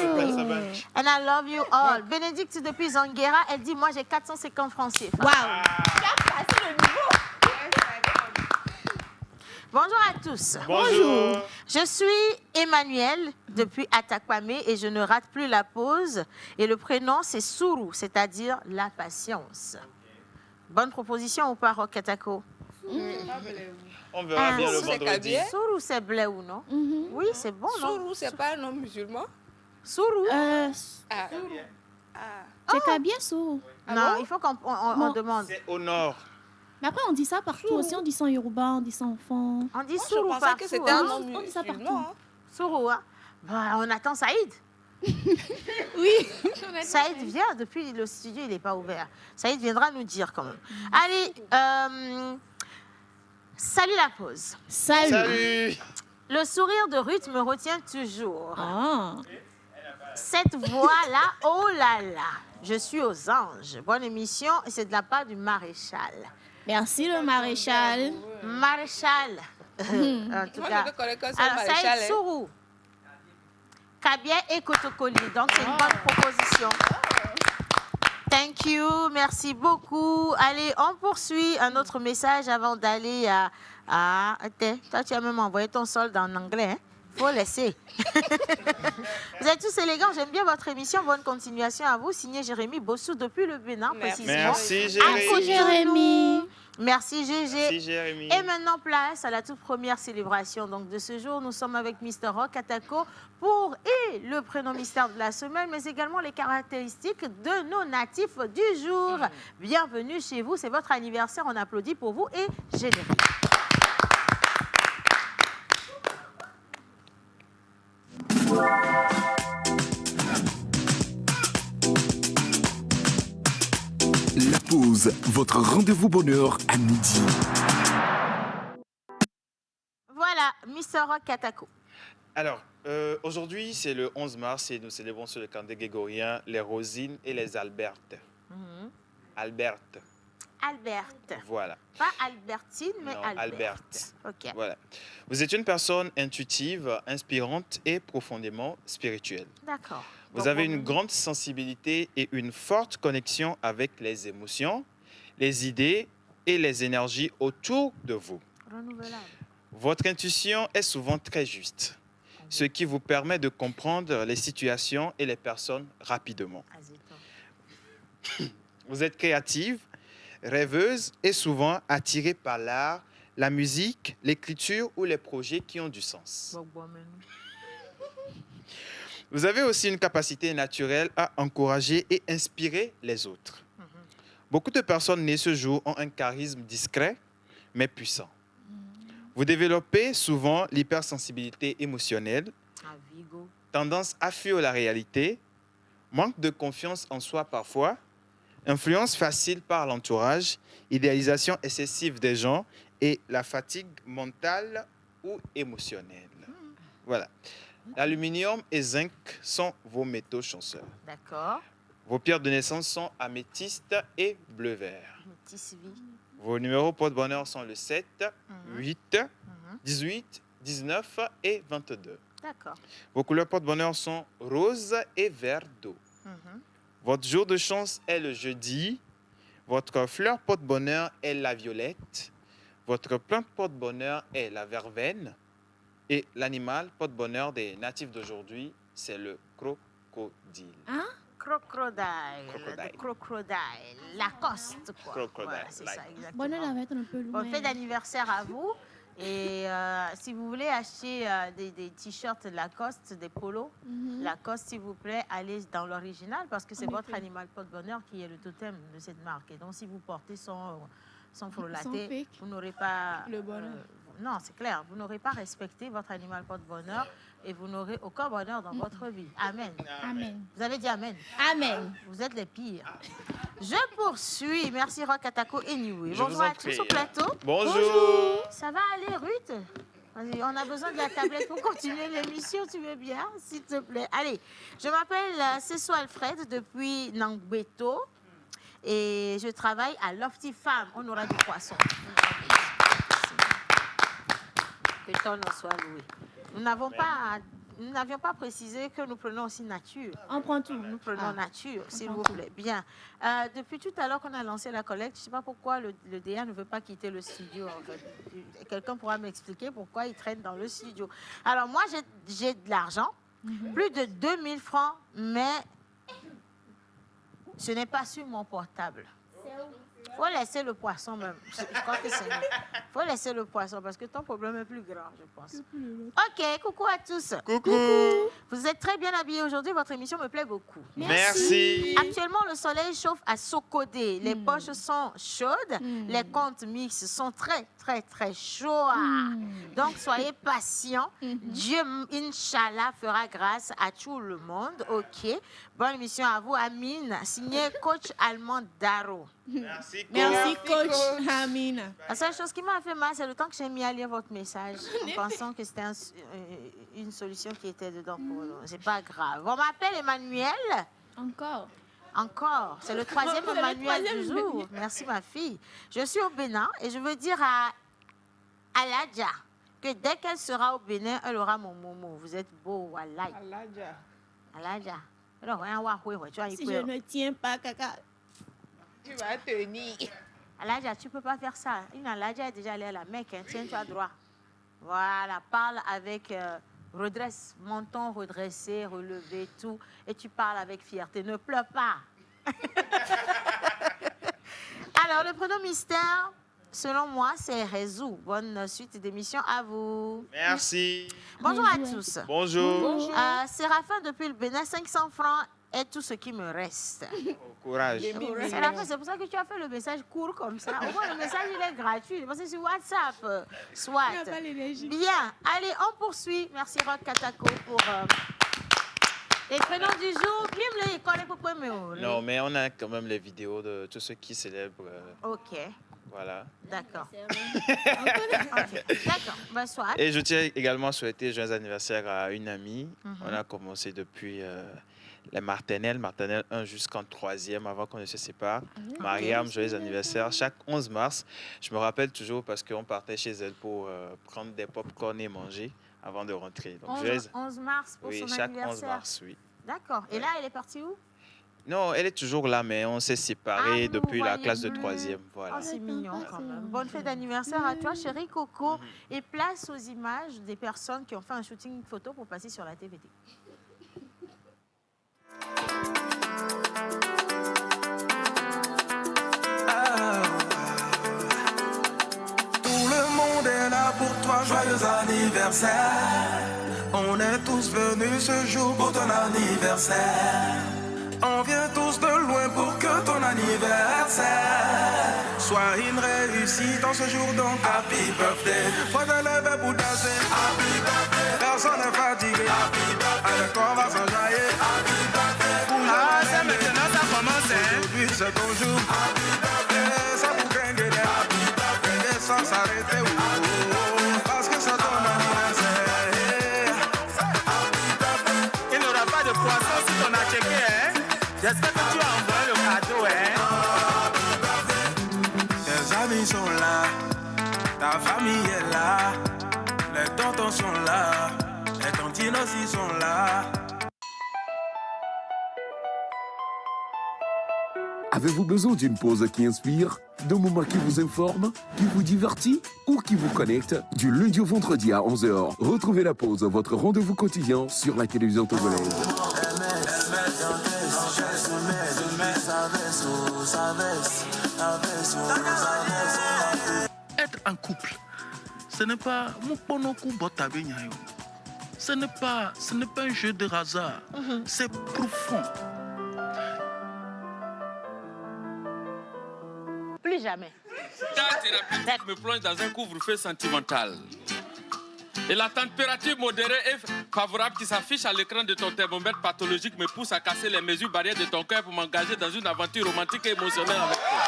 B: And I love you all. Bénédicte depuis Zanguera, elle dit, moi j'ai 450 francs CFA.
H: Waouh. Tu as passé le niveau.
B: Bonjour à tous.
F: Bonjour.
B: Je suis Emmanuel depuis Atakwame et je ne rate plus la pause. Et le prénom, c'est Sourou, c'est-à-dire la patience. Bonne proposition ou pas, Rokatako?
F: On verra bien le
G: c'est
F: vendredi.
G: Kabien.
B: Sourou, c'est blé ou non? Oui, c'est bon, non?
G: Sourou, c'est pas un nom musulman?
B: Sourou?
G: Ah.
H: C'est Kabien Sourou.
B: Non, il faut qu'on on demande.
F: C'est au nord.
H: Mais après, on dit ça partout aussi. On dit ça en Yoruba, on dit ça en fond.
B: On dit
G: Moi, je
B: Sourou
G: pensais
B: partout.
G: que c'était un
B: hein?
G: nom
H: On dit ça
G: musulman.
H: partout.
G: hein.
B: Sourou, hein? Bah, on attend Saïd.
H: Oui.
B: Saïd vient, depuis le studio, il n'est pas ouvert. Saïd viendra nous dire quand même. Allez, salut la pause.
H: Salut.
F: Salut.
B: Le sourire de Ruth me retient toujours.
H: Ah.
B: Cette voix-là, oh là là, je suis aux anges. Bonne émission, et c'est de la part du maréchal.
H: Merci le maréchal.
B: Maréchal. En tout
G: Moi,
B: cas.
G: je ne connais que ça,
B: Alors,
G: maréchal.
B: Saïd Sourou, Kabia et Kotokoli. Donc, c'est une bonne proposition. Thank you. Merci beaucoup. Allez, on poursuit un autre message avant d'aller à... Attends, toi, tu as même envoyé ton solde en anglais. Hein? Faut laisser. Vous êtes tous élégants. J'aime bien votre émission. Bonne continuation à vous. Signé Jérémy Bossou depuis le Bénin, précisément.
F: Merci, Jérémy.
H: Merci, Jérémy.
B: Merci, Gégé.
F: Merci, Jérémy.
B: Et maintenant, place à la toute première célébration. Donc, de ce jour, nous sommes avec Mr. Rock Atako pour le prénom mystère de la semaine, mais également les caractéristiques de nos natifs du jour. Bienvenue chez vous. C'est votre anniversaire. On applaudit pour vous et générique.
A: La pause, votre rendez-vous bonheur à midi.
B: Voilà, Mr. Rock Atako.
F: Alors, aujourd'hui, c'est le 11 mars et nous célébrons sur le calendrier grégorien les Rosines et les Albertes. Alberte.
B: Alberte.
F: Voilà.
B: Pas Albertine, mais
F: Non,
B: Alberte.
F: Alberte.
B: OK.
F: Voilà. Vous êtes une personne intuitive, inspirante et profondément spirituelle.
B: D'accord.
F: Vous avez une grande sensibilité et une forte connexion avec les émotions, les idées et les énergies autour de vous.
B: Renouvelable.
F: Votre intuition est souvent très juste, ce qui vous permet de comprendre les situations et les personnes rapidement. Vous êtes créative, rêveuse et souvent attirée par l'art, la musique, l'écriture ou les projets qui ont du sens. Vous avez aussi une capacité naturelle à encourager et inspirer les autres. Beaucoup de personnes nées ce jour ont un charisme discret, mais puissant. Vous développez souvent l'hypersensibilité émotionnelle, tendance à fuir la réalité, manque de confiance en soi parfois, influence facile par l'entourage, idéalisation excessive des gens et la fatigue mentale ou émotionnelle. Voilà. L'aluminium et zinc sont vos métaux chanceurs.
B: D'accord.
F: Vos pierres de naissance sont améthyste et bleu-vert.
B: Métis vie.
F: Vos numéros porte-bonheur sont le 7, 8, 18, 19 et 22.
B: D'accord.
F: Vos couleurs porte-bonheur sont rose et vert d'eau. Votre jour de chance est le jeudi. Votre fleur porte-bonheur est la violette. Votre plante porte-bonheur est la verveine. Et l'animal porte-bonheur des natifs d'aujourd'hui, c'est le crocodile.
B: Hein? Crocodile. Crocodile. Lacoste, quoi.
F: Crocodile.
B: Voilà, c'est ça, exactement.
H: Bonne la être un peu loin.
B: Bon fête d'anniversaire à vous. Et si vous voulez acheter des t-shirts Lacoste, des polos, Lacoste, s'il vous plaît, allez dans l'original parce que c'est votre animal porte-bonheur qui est le totem de cette marque. Et donc, si vous portez sans frelaté, vous n'aurez pas...
H: Le bonheur.
B: Non, c'est clair. Vous n'aurez pas respecté votre animal porte-bonheur et vous n'aurez aucun bonheur dans votre vie. Amen.
H: Amen.
B: Vous avez dit Amen.
H: Amen.
B: Vous êtes les pires. Je poursuis. Merci Rock Atako et Niwi.
F: Je
B: Bonjour
F: vous en
B: à tous
F: prie.
B: au plateau.
F: Bonjour.
B: Ça va aller, Ruth? Vas-y, on a besoin de la tablette pour continuer l'émission, tu veux bien, s'il te plaît. Allez, je m'appelle Cessou Alfred depuis Nangbeto et je travaille à Lofty Farm. On aura du poisson. Que ton nom soit loué. Nous n'avions pas précisé que nous prenons aussi nature.
H: On prend tout.
B: Nous prenons nature, s'il vous
H: prend
B: plaît. Bien. Depuis tout à l'heure qu'on a lancé la collecte, je ne sais pas pourquoi le DA ne veut pas quitter le studio. En fait. Quelqu'un pourra m'expliquer pourquoi il traîne dans le studio. Alors moi, j'ai de l'argent, plus de 2000 francs, mais ce n'est pas sur mon portable. Il faut laisser le poisson même. Je crois que c'est mieux. Il faut laisser le poisson parce que ton problème est plus grave, je pense. OK, coucou à tous.
F: Coucou.
B: Vous êtes très bien habillés aujourd'hui. Votre émission me plaît beaucoup.
F: Merci.
B: Actuellement, le soleil chauffe à Sokodé. Les poches sont chaudes. Les comptes mixtes sont très, très, très chauds. Donc, soyez patients. Dieu, Inch'Allah, fera grâce à tout le monde. OK. Bonne émission à vous. Amine. Signé coach allemand Daro.
F: Merci,
H: Merci, coach Amina.
B: La seule chose qui m'a fait mal, c'est le temps que j'ai mis à lire votre message en pensant que c'était une solution qui était dedans pour nous. C'est pas grave. On m'appelle Emmanuel.
H: Encore.
B: Encore, c'est le troisième manuel du jour. Merci ma fille. Je suis au Bénin et je veux dire à Aladja que dès qu'elle sera au Bénin, elle aura mon momo. Vous êtes beau, Aladja. Aladja.
H: Si je ne tiens pas, Kaka.
E: Tu vas tenir.
B: Aladja, tu ne peux pas faire ça. Une Aladja est déjà allée à la Mecque. Hein. Tiens-toi droit. Voilà, parle avec... redresse, menton redressé, relevé, tout. Et tu parles avec fierté. Ne pleure pas. Alors, le prénom mystère, selon moi, c'est Rézou. Bonne suite d'émission à vous.
F: Merci.
B: Bonjour à tous.
F: Bonjour.
B: Séraphin, depuis le Bénin, 500 francs est tout ce qui me reste.
F: Courage.
B: Séraphin, c'est pour ça que tu as fait le message court comme ça. Au moins, le message, il est gratuit. Parce que sur WhatsApp, soit. Bien. Allez, on poursuit. Merci, Rock Katako, pour les prénoms du jour.
F: Non, mais on a quand même les vidéos de tous ceux qui célèbrent.
B: OK.
F: Voilà.
B: D'accord. D'accord. Bonsoir.
F: Et je tiens également à souhaiter joyeux anniversaire à une amie. On a commencé depuis la maternelle 1 jusqu'en 3e avant qu'on ne se sépare. Mariam, joyeux anniversaire. Chaque 11 mars, je me rappelle toujours parce qu'on partait chez elle pour prendre des pop-corn et manger avant de rentrer. Donc,
B: 11 mars pour son anniversaire.
F: Chaque 11 mars, oui.
B: D'accord. Et là, elle est partie où?
F: Non, elle est toujours là, mais on s'est séparés depuis la classe de 3e. Voilà.
B: Oh, c'est mignon quand même. Bonne fête d'anniversaire à toi, chérie Coco. Et place aux images des personnes qui ont fait un shooting photo pour passer sur la TVT.
I: Tout le monde est là pour toi, joyeux anniversaire. On est tous venus ce jour pour ton anniversaire. On vient tous de loin pour que ton anniversaire soit une réussite en ce jour, donc happy birthday. Faut te lever pour danser, happy birthday. Personne n'est fatigué, happy birthday. Avec toi on va s'enjailler, happy birthday. Ah, c'est maintenant ça commence, hein. Aujourd'hui c'est ton jour, happy birthday. Ça vous gagne des happy birthday. Sans s'arrêter, parce que c'est ton anniversaire. Il n'y aura pas de poisson si on a checké, hein. J'espère que tu as envoyé le cadeau, hein. Tes amis sont là, ta famille est là, les tontons sont là, les tontines aussi sont là.
A: Avez-vous besoin d'une pause qui inspire, d'un moment qui vous informe, qui vous divertit ou qui vous connecte? Du lundi au vendredi à 11h, retrouvez la pause, votre rendez-vous quotidien sur la télévision togolaise.
I: Être en couple, ce n'est pas ce n'est pas un jeu de hasard, c'est profond.
B: Plus jamais.
J: Ta thérapeutique me plonge dans un couvre-feu sentimental. Et la température modérée et favorable qui s'affiche à l'écran de ton thermomètre pathologique me pousse à casser les mesures barrières de ton cœur pour m'engager dans une aventure romantique et émotionnelle avec toi.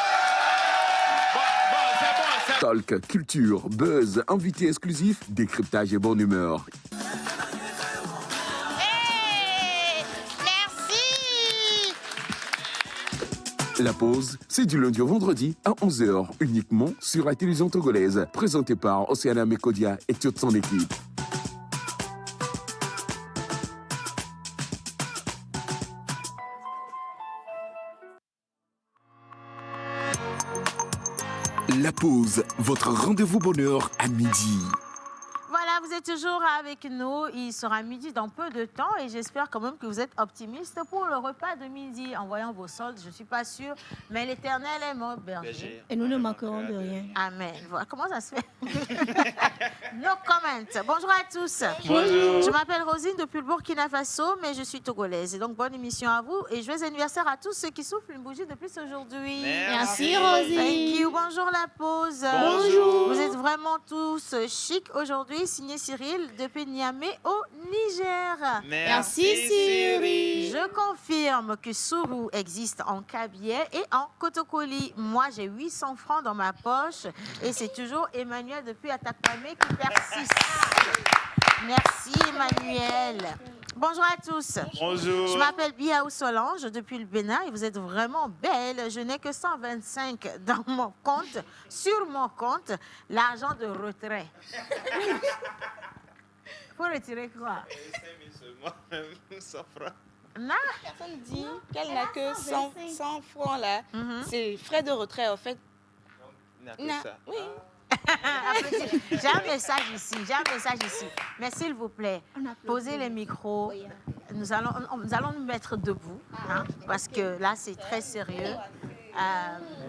J: C'est bon.
A: Talk, culture, buzz, invité exclusif, décryptage et bonne humeur. La pause, c'est du lundi au vendredi à 11h, uniquement sur la télévision togolaise, présentée par Océana Mekodia et toute son équipe. La pause, votre rendez-vous bonheur à midi.
B: Voilà, vous êtes toujours avec nous. Il sera midi dans peu de temps et j'espère quand même que vous êtes optimiste pour le repas de midi. En voyant vos soldes, je ne suis pas sûre, mais l'Éternel est mon berger.
H: Et nous ne manquerons de rien.
B: Amen. Voilà, comment ça se fait? No comment. Bonjour à tous.
F: Bonjour.
B: Je m'appelle Rosine depuis le Burkina Faso, mais je suis togolaise. Et donc, bonne émission à vous et joyeux anniversaire à tous ceux qui soufflent une bougie depuis aujourd'hui.
H: Merci Rosine.
B: Thank you. Bonjour la pause.
F: Bonjour.
B: Vous êtes vraiment tous chic aujourd'hui. Signé Cyril depuis Niamey au Niger.
H: Merci Cyril.
B: Je confirme que Sourou existe en Kabylie et en Kotokoli. Moi, j'ai 800 francs dans ma poche et c'est toujours Emmanuel depuis Atakwame qui persiste. Merci Emmanuel. Bonjour à tous.
F: Bonjour.
B: Je m'appelle Biaou Solange depuis le Bénin et vous êtes vraiment belle. Je n'ai que 125 dans mon compte, sur mon compte, l'argent de retrait. Faut retirer quoi?
F: 5 000 seulement, ça fera.
B: Non.
G: Personne dit qu'elle n'a que 100 francs là. C'est frais de retrait en fait.
F: Il n'y a que
G: Non.
F: ça.
G: Oui.
B: J'ai un message ici, Mais s'il vous plaît, posez les micros. Nous allons nous mettre debout, hein, parce que là, c'est très sérieux.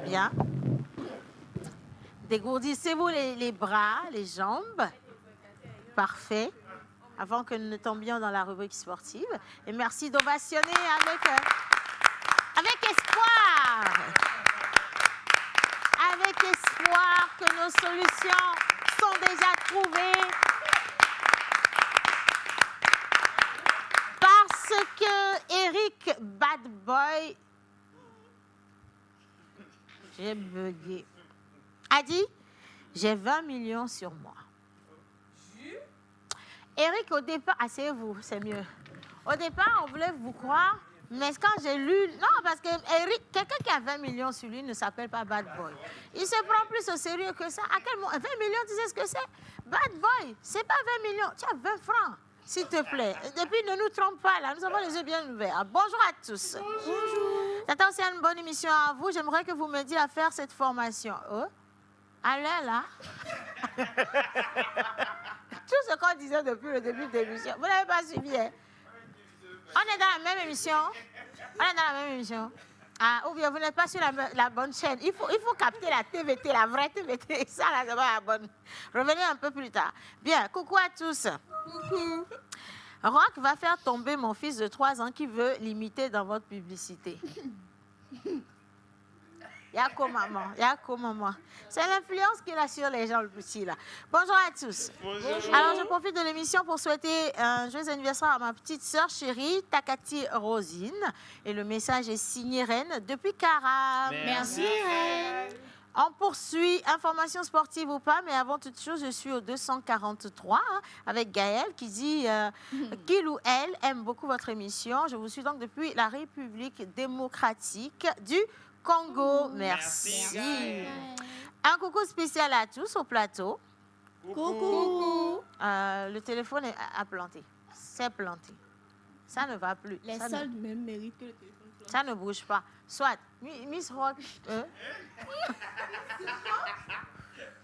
B: Bien. Dégourdissez-vous les bras, les jambes. Parfait. Avant que nous ne tombions dans la rubrique sportive. Et merci d'ovationner avec espoir. Avec espoir que nos solutions sont déjà trouvées. Parce que Eric Bad Boy, j'ai bugué, a dit, j'ai 20 millions sur moi. Eric, au départ, asseyez-vous, c'est mieux. Au départ, on voulait vous croire, mais quand j'ai lu... Non, parce que Eric, quelqu'un qui a 20 millions sur lui ne s'appelle pas Bad Boy. Il se prend plus au sérieux que ça. À quel moment 20 millions, tu sais ce que c'est? Bad Boy, c'est pas 20 millions. Tu as 20 francs, s'il te plaît. Et puis, ne nous trompe pas, là. Nous avons les yeux bien ouverts. Bonjour à tous. Bonjour. J'attends, c'est une bonne émission à vous. J'aimerais que vous m'aidiez à faire cette formation. Oh? Allez, là. Tout ce qu'on disait depuis le début de l'émission, vous n'avez pas suivi, hein? On est dans la même émission. Ah, ou bien vous n'êtes pas sur la bonne chaîne. Il faut capter la TVT, la vraie TVT. Ça, là, c'est pas la bonne. Revenez un peu plus tard. Bien, coucou à tous. Coucou. Rock va faire tomber mon fils de 3 ans qui veut l'imiter dans votre publicité. Yako maman. C'est l'influence qu'il a sur les gens, le petit, là. Bonjour à tous. Bonjour. Alors, je profite de l'émission pour souhaiter un joyeux anniversaire à ma petite sœur chérie, Takati Rosine. Et le message est signé Reine depuis Cara.
G: Merci Reine.
B: On poursuit, information sportive ou pas, mais avant toute chose, je suis au 243 avec Gaëlle qui dit qu'il ou elle aime beaucoup votre émission. Je vous suis donc depuis la République démocratique du Congo. Merci. Un coucou spécial à tous au plateau. Coucou. Le téléphone a planté. C'est planté. Ça ne va plus.
H: Les soldes même méritent que le téléphone plante.
B: Ça ne bouge pas. Soit, Miss Rock.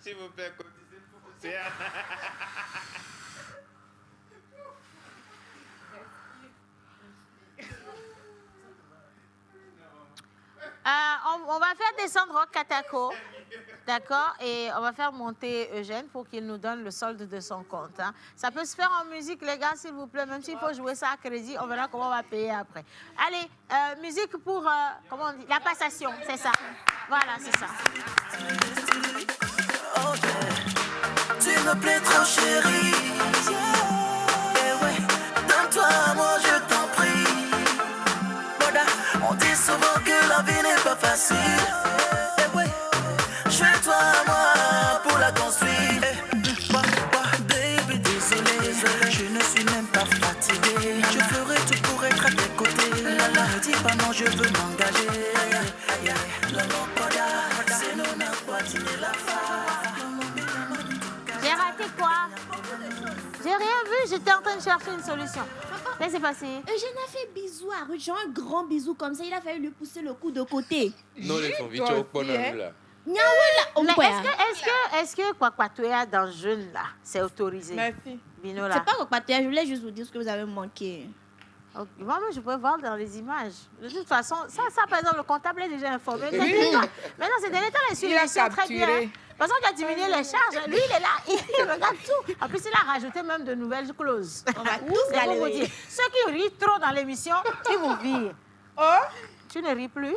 F: S'il vous plaît, cotisez pour c'est
B: on va faire descendre Rock Katako, d'accord? Et on va faire monter Eugène pour qu'il nous donne le solde de son compte. Hein. Ça peut se faire en musique, les gars, s'il vous plaît. Même s'il faut jouer ça à crédit, on verra comment on va payer après. Allez, musique pour, comment on dit? La passation, c'est ça. Voilà, c'est ça.
D: Oh yeah. Tu me plais trop, chérie. Eh ouais, donne-toi à moi, je t'en prie. Moda, on dit souvent que la vie n'est pas facile. Eh ouais, je fais toi à moi pour la construire. Baby, désolé, je ne suis même pas fatigué. Je ferai tout pour être à tes côtés. Ne dis pas non, je veux m'engager.
B: J'ai raté quoi? J'ai rien vu, j'étais en train de chercher une solution. Qu'est-ce qui s'est passé?
H: Eugène a fait bisou à Ruth, genre un grand bisou comme ça. Il a fallu lui pousser le cou de côté.
K: Non, les filles, tu es au là.
B: Est-ce que Kwakwatoya dans le jeune là, c'est autorisé?
E: Merci.
B: Binola.
H: C'est pas Kwakwatoya, je voulais juste vous dire ce que vous avez manqué.
B: Okay. Moi, je peux voir dans les images. De toute façon, ça par exemple, le comptable est déjà informé.
E: Oui.
B: Maintenant, c'est derniers temps, les
E: Il a
B: suivi très bien.
E: capturé.
B: Parce qu'on a diminué les charges. Lui, il est là, il regarde tout. En plus, il a rajouté même de nouvelles clauses.
H: On va tous galérer.
B: Ceux qui rient trop dans l'émission, ils vous virent.
E: Oh?
B: Tu ne ris plus?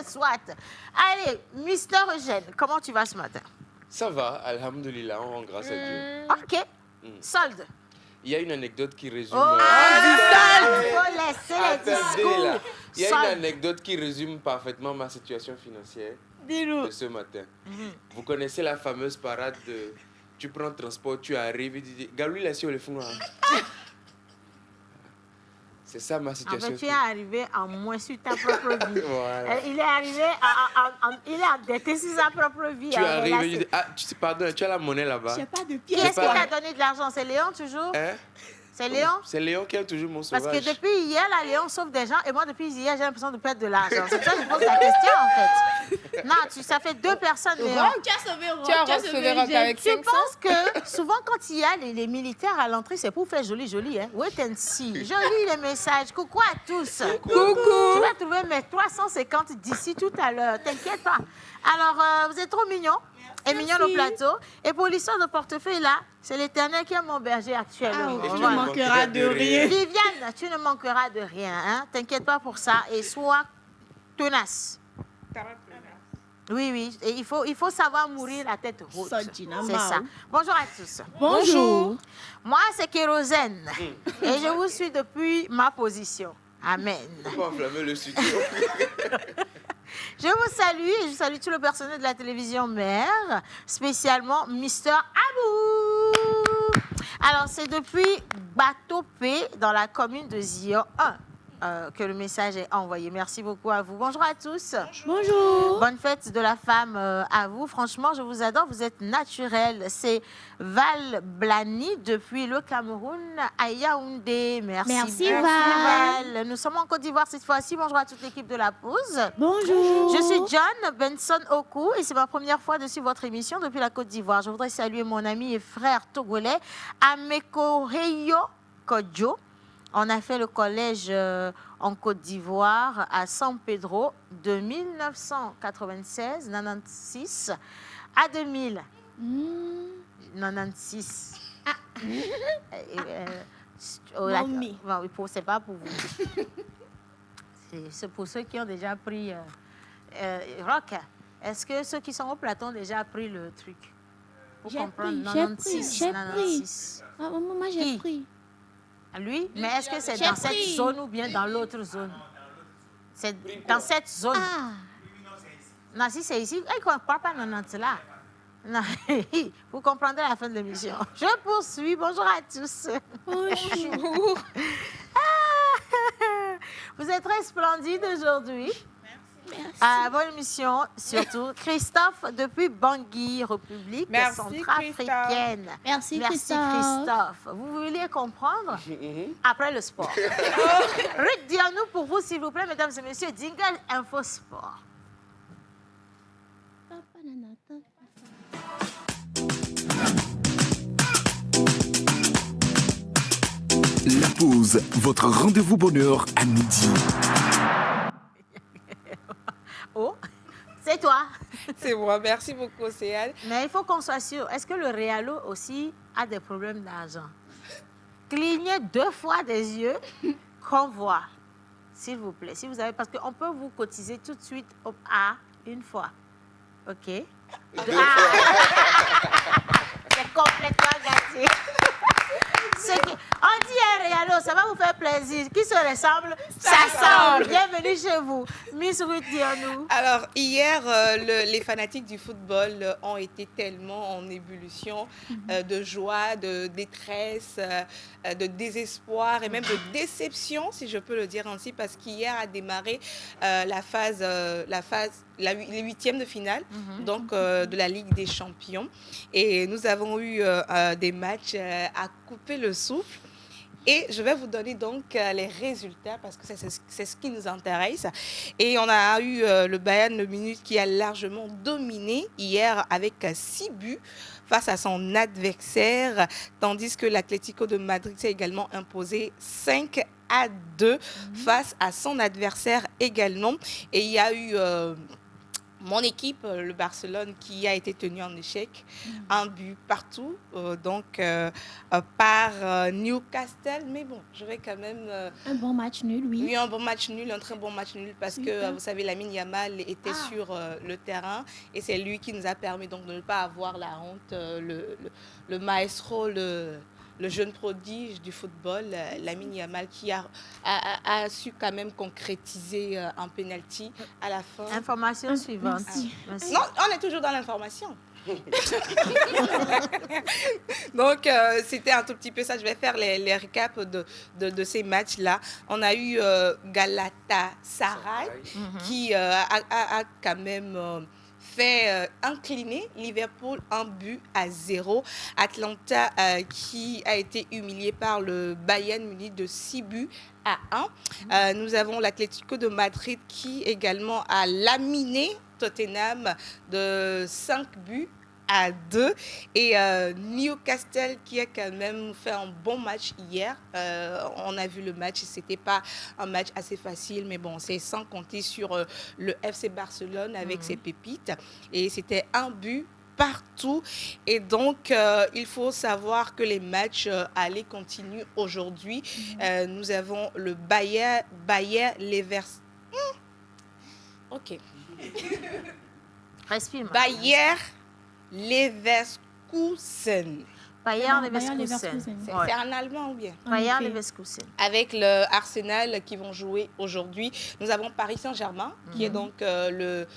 B: Soit. Allez, Mister Eugène, comment tu vas ce matin?
K: Ça va, alhamdoulilah, on rend grâce à Dieu.
B: Ok. Solde.
K: Il y a une anecdote qui résume...
B: Il faut laisser les discours.
K: Là. Il y a une anecdote qui résume parfaitement ma situation financière de ce matin. Vous connaissez la fameuse parade de... Tu prends le transport, tu arrives, et tu dis... Galou, il est sur le fond. C'est ça ma situation.
B: En fait, tu es arrivé en moins sur ta propre vie.
K: Voilà.
B: Il est arrivé, il est endetté sur sa propre vie.
K: Tu arrives et je dis, pardon, tu as la monnaie là-bas.
H: J'ai pas de
B: Qui
H: pièces.
B: est-ce qui t'a donné de l'argent? C'est Léon toujours?
K: Hein?
B: C'est Léon?
K: C'est Léon qui est toujours mon sauvage.
B: Parce que depuis hier, là, Léon sauve des gens et moi, depuis hier, j'ai l'impression de perdre de l'argent. C'est pour ça que je pose la question, en fait. Non, ça fait 2 personnes, Léon.
H: Tu as sauvé Rock.
E: Tu as sauvé Rock avec 500.
B: Je pense que souvent, quand il y a les militaires à l'entrée, c'est pour faire joli. Hein? Wait and see. Je lis les messages. Coucou à tous.
E: Coucou.
B: Je vais trouver mes 350 d'ici tout à l'heure. T'inquiète pas. Alors, vous êtes trop mignons. Et mignon au plateau. Et pour l'histoire de portefeuille, là, c'est l'Éternel qui est mon berger actuellement.
H: Tu ne manqueras de rien.
B: Viviane, tu ne manqueras de rien. Hein? T'inquiète pas pour ça. Et sois tenace. Oui. Et il faut savoir mourir la tête haute. C'est ça. Bonjour à tous.
H: Bonjour.
B: Moi, c'est Kérosène. Et je vous suis depuis ma position. Amen.
K: Faut pas enflammer le studio.
B: Je vous salue et je salue tout le personnel de la télévision mère, spécialement Mister Abou. Alors, c'est depuis Batopé, dans la commune de Zion 1, que le message est envoyé. Merci beaucoup à vous. Bonjour à tous.
H: Bonjour.
B: Bonne fête de la femme à vous. Franchement, je vous adore. Vous êtes naturel. C'est Val Blani depuis le Cameroun à Yaoundé. Merci Val. Nous sommes en Côte d'Ivoire cette fois-ci. Bonjour à toute l'équipe de la pause.
H: Bonjour.
B: Je suis John Benson Oku et c'est ma première fois de suivre votre émission depuis la Côte d'Ivoire. Je voudrais saluer mon ami et frère togolais Ameko Heyo Kodjo. On a fait le collège en Côte d'Ivoire à San Pedro de 1996, 96 à 2000. 96. C'est pas pour vous. C'est pour ceux qui ont déjà pris Rock. Est-ce que ceux qui sont au plateau ont déjà pris le truc? Pour comprendre 96.
H: Moi, j'ai pris.
B: Lui, mais est-ce que c'est dans cette zone ou bien dans l'autre zone? C'est dans cette zone. Non, si c'est ici, il ne comprend pas 90 là. Non, vous comprendrez à la fin de l'émission. Je poursuis. Bonjour à tous.
H: Bonjour.
B: Vous êtes très splendide aujourd'hui.
H: Merci.
B: Bonne émission, surtout. Christophe, depuis Bangui, République centrafricaine.
H: Merci
B: Christophe. Vous vouliez comprendre? Après le sport. Ruth, dis-nous pour vous, s'il vous plaît, mesdames et messieurs, Jingle Info Sport.
A: La pause, votre rendez-vous bonheur à midi.
B: Oh, c'est toi.
G: C'est moi. Merci beaucoup, Océane.
B: Mais il faut qu'on soit sûr. Est-ce que le Réalo aussi a des problèmes d'argent? Clignez 2 fois des yeux qu'on voit, s'il vous plaît. Si vous avez, parce qu'on peut vous cotiser tout de suite à 1 fois. OK? C'est complètement gâté. On dit un Réalo, ça va vous faire plaisir. Qui se ressemble, s'assemble. Bienvenue chez vous. Miss Ruth, dis-nous.
G: Alors, hier, les fanatiques du football ont été tellement en ébullition de joie, de détresse, de désespoir et même de déception, si je peux le dire ainsi, parce qu'hier a démarré les 8e de finale donc, de la Ligue des Champions. Et nous avons eu des matchs à couper le souffle. Et je vais vous donner donc les résultats parce que c'est ce qui nous intéresse. Et on a eu le Bayern de Munich qui a largement dominé hier avec 6 buts face à son adversaire, tandis que l'Atlético de Madrid s'est également imposé 5-2 face à son adversaire également. Et il y a eu mon équipe, le Barcelone, qui a été tenu en échec, 1 but partout, par Newcastle. Mais bon, je vais quand même...
H: un bon match nul, oui.
G: Oui, un bon match nul, un très bon match nul, parce que, vous savez, Lamine Yamal était sur le terrain, et c'est lui qui nous a permis donc, de ne pas avoir la honte, le maestro, le jeune prodige du football, Lamine Yamal, qui a su quand même concrétiser un penalty à la fin.
B: Information suivante.
G: Merci. Non, on est toujours dans l'information. Donc, c'était un tout petit peu ça. Je vais faire les récaps de ces matchs-là. On a eu Galatasaray qui a quand même fait incliner Liverpool 1-0. Atlanta qui a été humilié par le Bayern Munich de 6-1. Nous avons l'Atlético de Madrid qui également a laminé Tottenham de 5-2. Et Newcastle qui a quand même fait un bon match hier. On a vu le match, c'était pas un match assez facile, mais bon, c'est sans compter sur le FC Barcelone avec ses pépites. Et c'était 1-1 partout. Et donc, il faut savoir que les matchs allés continuent aujourd'hui. Nous avons le Bayer Leverkusen. Ok.
B: Respire.
G: Bayer Leverkusen.
B: Bayer Leverkusen.
G: C'est un allemand ou bien?
B: Bayer Leverkusen.
G: Avec le Arsenal qui vont jouer aujourd'hui. Nous avons Paris Saint-Germain, qui est donc le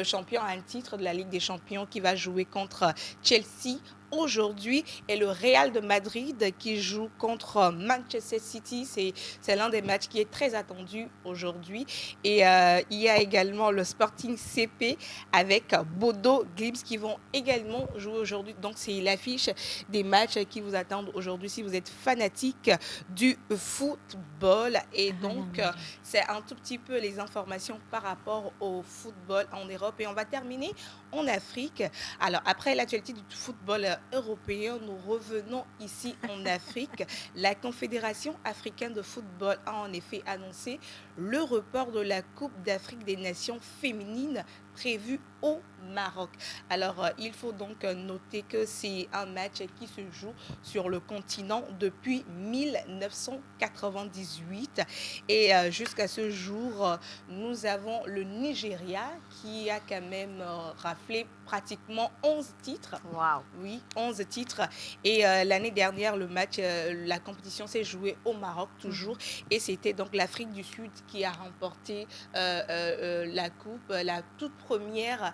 G: champion à un titre de la Ligue des Champions, qui va jouer contre Chelsea aujourd'hui, et le Real de Madrid qui joue contre Manchester City. C'est l'un des matchs qui est très attendu aujourd'hui. Et il y a également le Sporting CP avec Bodo Glimt qui vont également jouer aujourd'hui. Donc, c'est l'affiche des matchs qui vous attendent aujourd'hui si vous êtes fanatique du football. Et donc, c'est un tout petit peu les informations par rapport au football en Europe. Et on va terminer en Afrique. Alors, après l'actualité du football européen, nous revenons ici en Afrique. La Confédération africaine de football a en effet annoncé le report de la Coupe d'Afrique des Nations féminines prévue au Maroc. Alors, il faut donc noter que c'est un match qui se joue sur le continent depuis 1998. Et jusqu'à ce jour, nous avons le Nigeria qui a quand même raflé pratiquement 11 titres.
B: Wow.
G: Oui, 11 titres. Et l'année dernière, la compétition s'est jouée au Maroc toujours. Et c'était donc l'Afrique du Sud qui a remporté la coupe, la toute première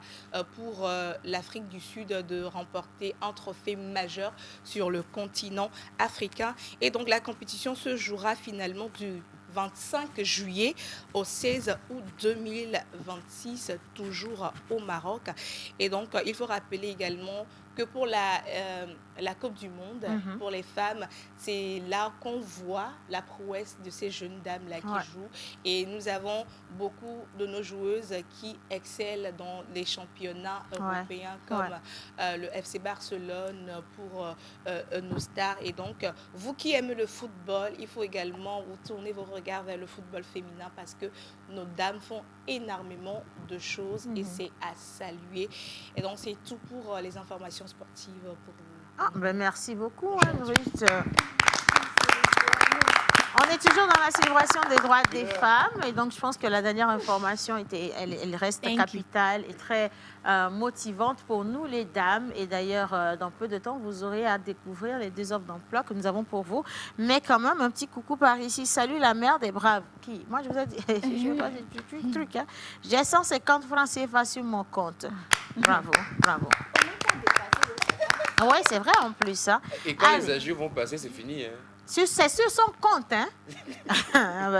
G: pour l'Afrique du Sud de remporter un trophée majeur sur le continent africain. Et donc la compétition se jouera finalement du 25 juillet au 16 août 2026, toujours au Maroc. Et donc, il faut rappeler également que pour la Coupe du Monde, pour les femmes, c'est là qu'on voit la prouesse de ces jeunes dames-là qui jouent. Et nous avons beaucoup de nos joueuses qui excellent dans les championnats européens comme le FC Barcelone pour nos stars. Et donc, vous qui aimez le football, il faut également vous tourner vos regards vers le football féminin parce que nos dames font énormément de choses et c'est à saluer. Et donc, c'est tout pour les informations sportives pour vous.
B: Merci beaucoup, Ruth. On est toujours dans la célébration des droits des femmes et donc je pense que la dernière information elle reste capitale et très motivante pour nous les dames. Et d'ailleurs, dans peu de temps, vous aurez à découvrir les 2 offres d'emploi que nous avons pour vous. Mais quand même, un petit coucou par ici. Salut la mère des braves. Qui? Moi, je vous ai dit, je veux pas des trucs. Hein. J'ai 150 francs CFA sur mon compte. Bravo. Oui, c'est vrai en plus. Hein.
K: Et quand les agios vont passer, c'est fini. Hein.
B: C'est sur son compte, hein?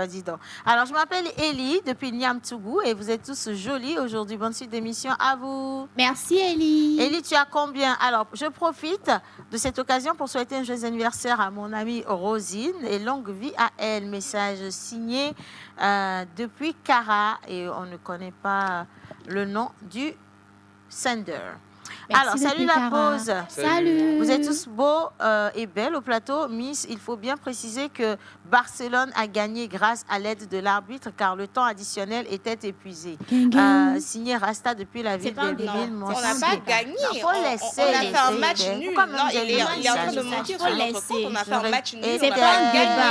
B: Dis donc. Alors, je m'appelle Elie depuis Niamtougou et vous êtes tous jolis aujourd'hui. Bonne suite d'émission à vous.
H: Merci, Elie.
B: Elie, tu as combien? Alors, je profite de cette occasion pour souhaiter un joyeux anniversaire à mon amie Rosine et longue vie à elle. Message signé depuis Cara et on ne connaît pas le nom du sender.
H: Merci.
B: Alors, salut la pause.
H: Salut.
B: Vous êtes tous beaux et belles au plateau. Miss, il faut bien préciser que Barcelone a gagné grâce à l'aide de l'arbitre car le temps additionnel était épuisé. Signé Rasta depuis la ville de Lille.
G: On n'a pas gagné.
B: Il faut laisser.
G: On a fait un match nul. Non, il est en train de mentir sur notre compte. On a fait un match nul. On n'a pas gagné.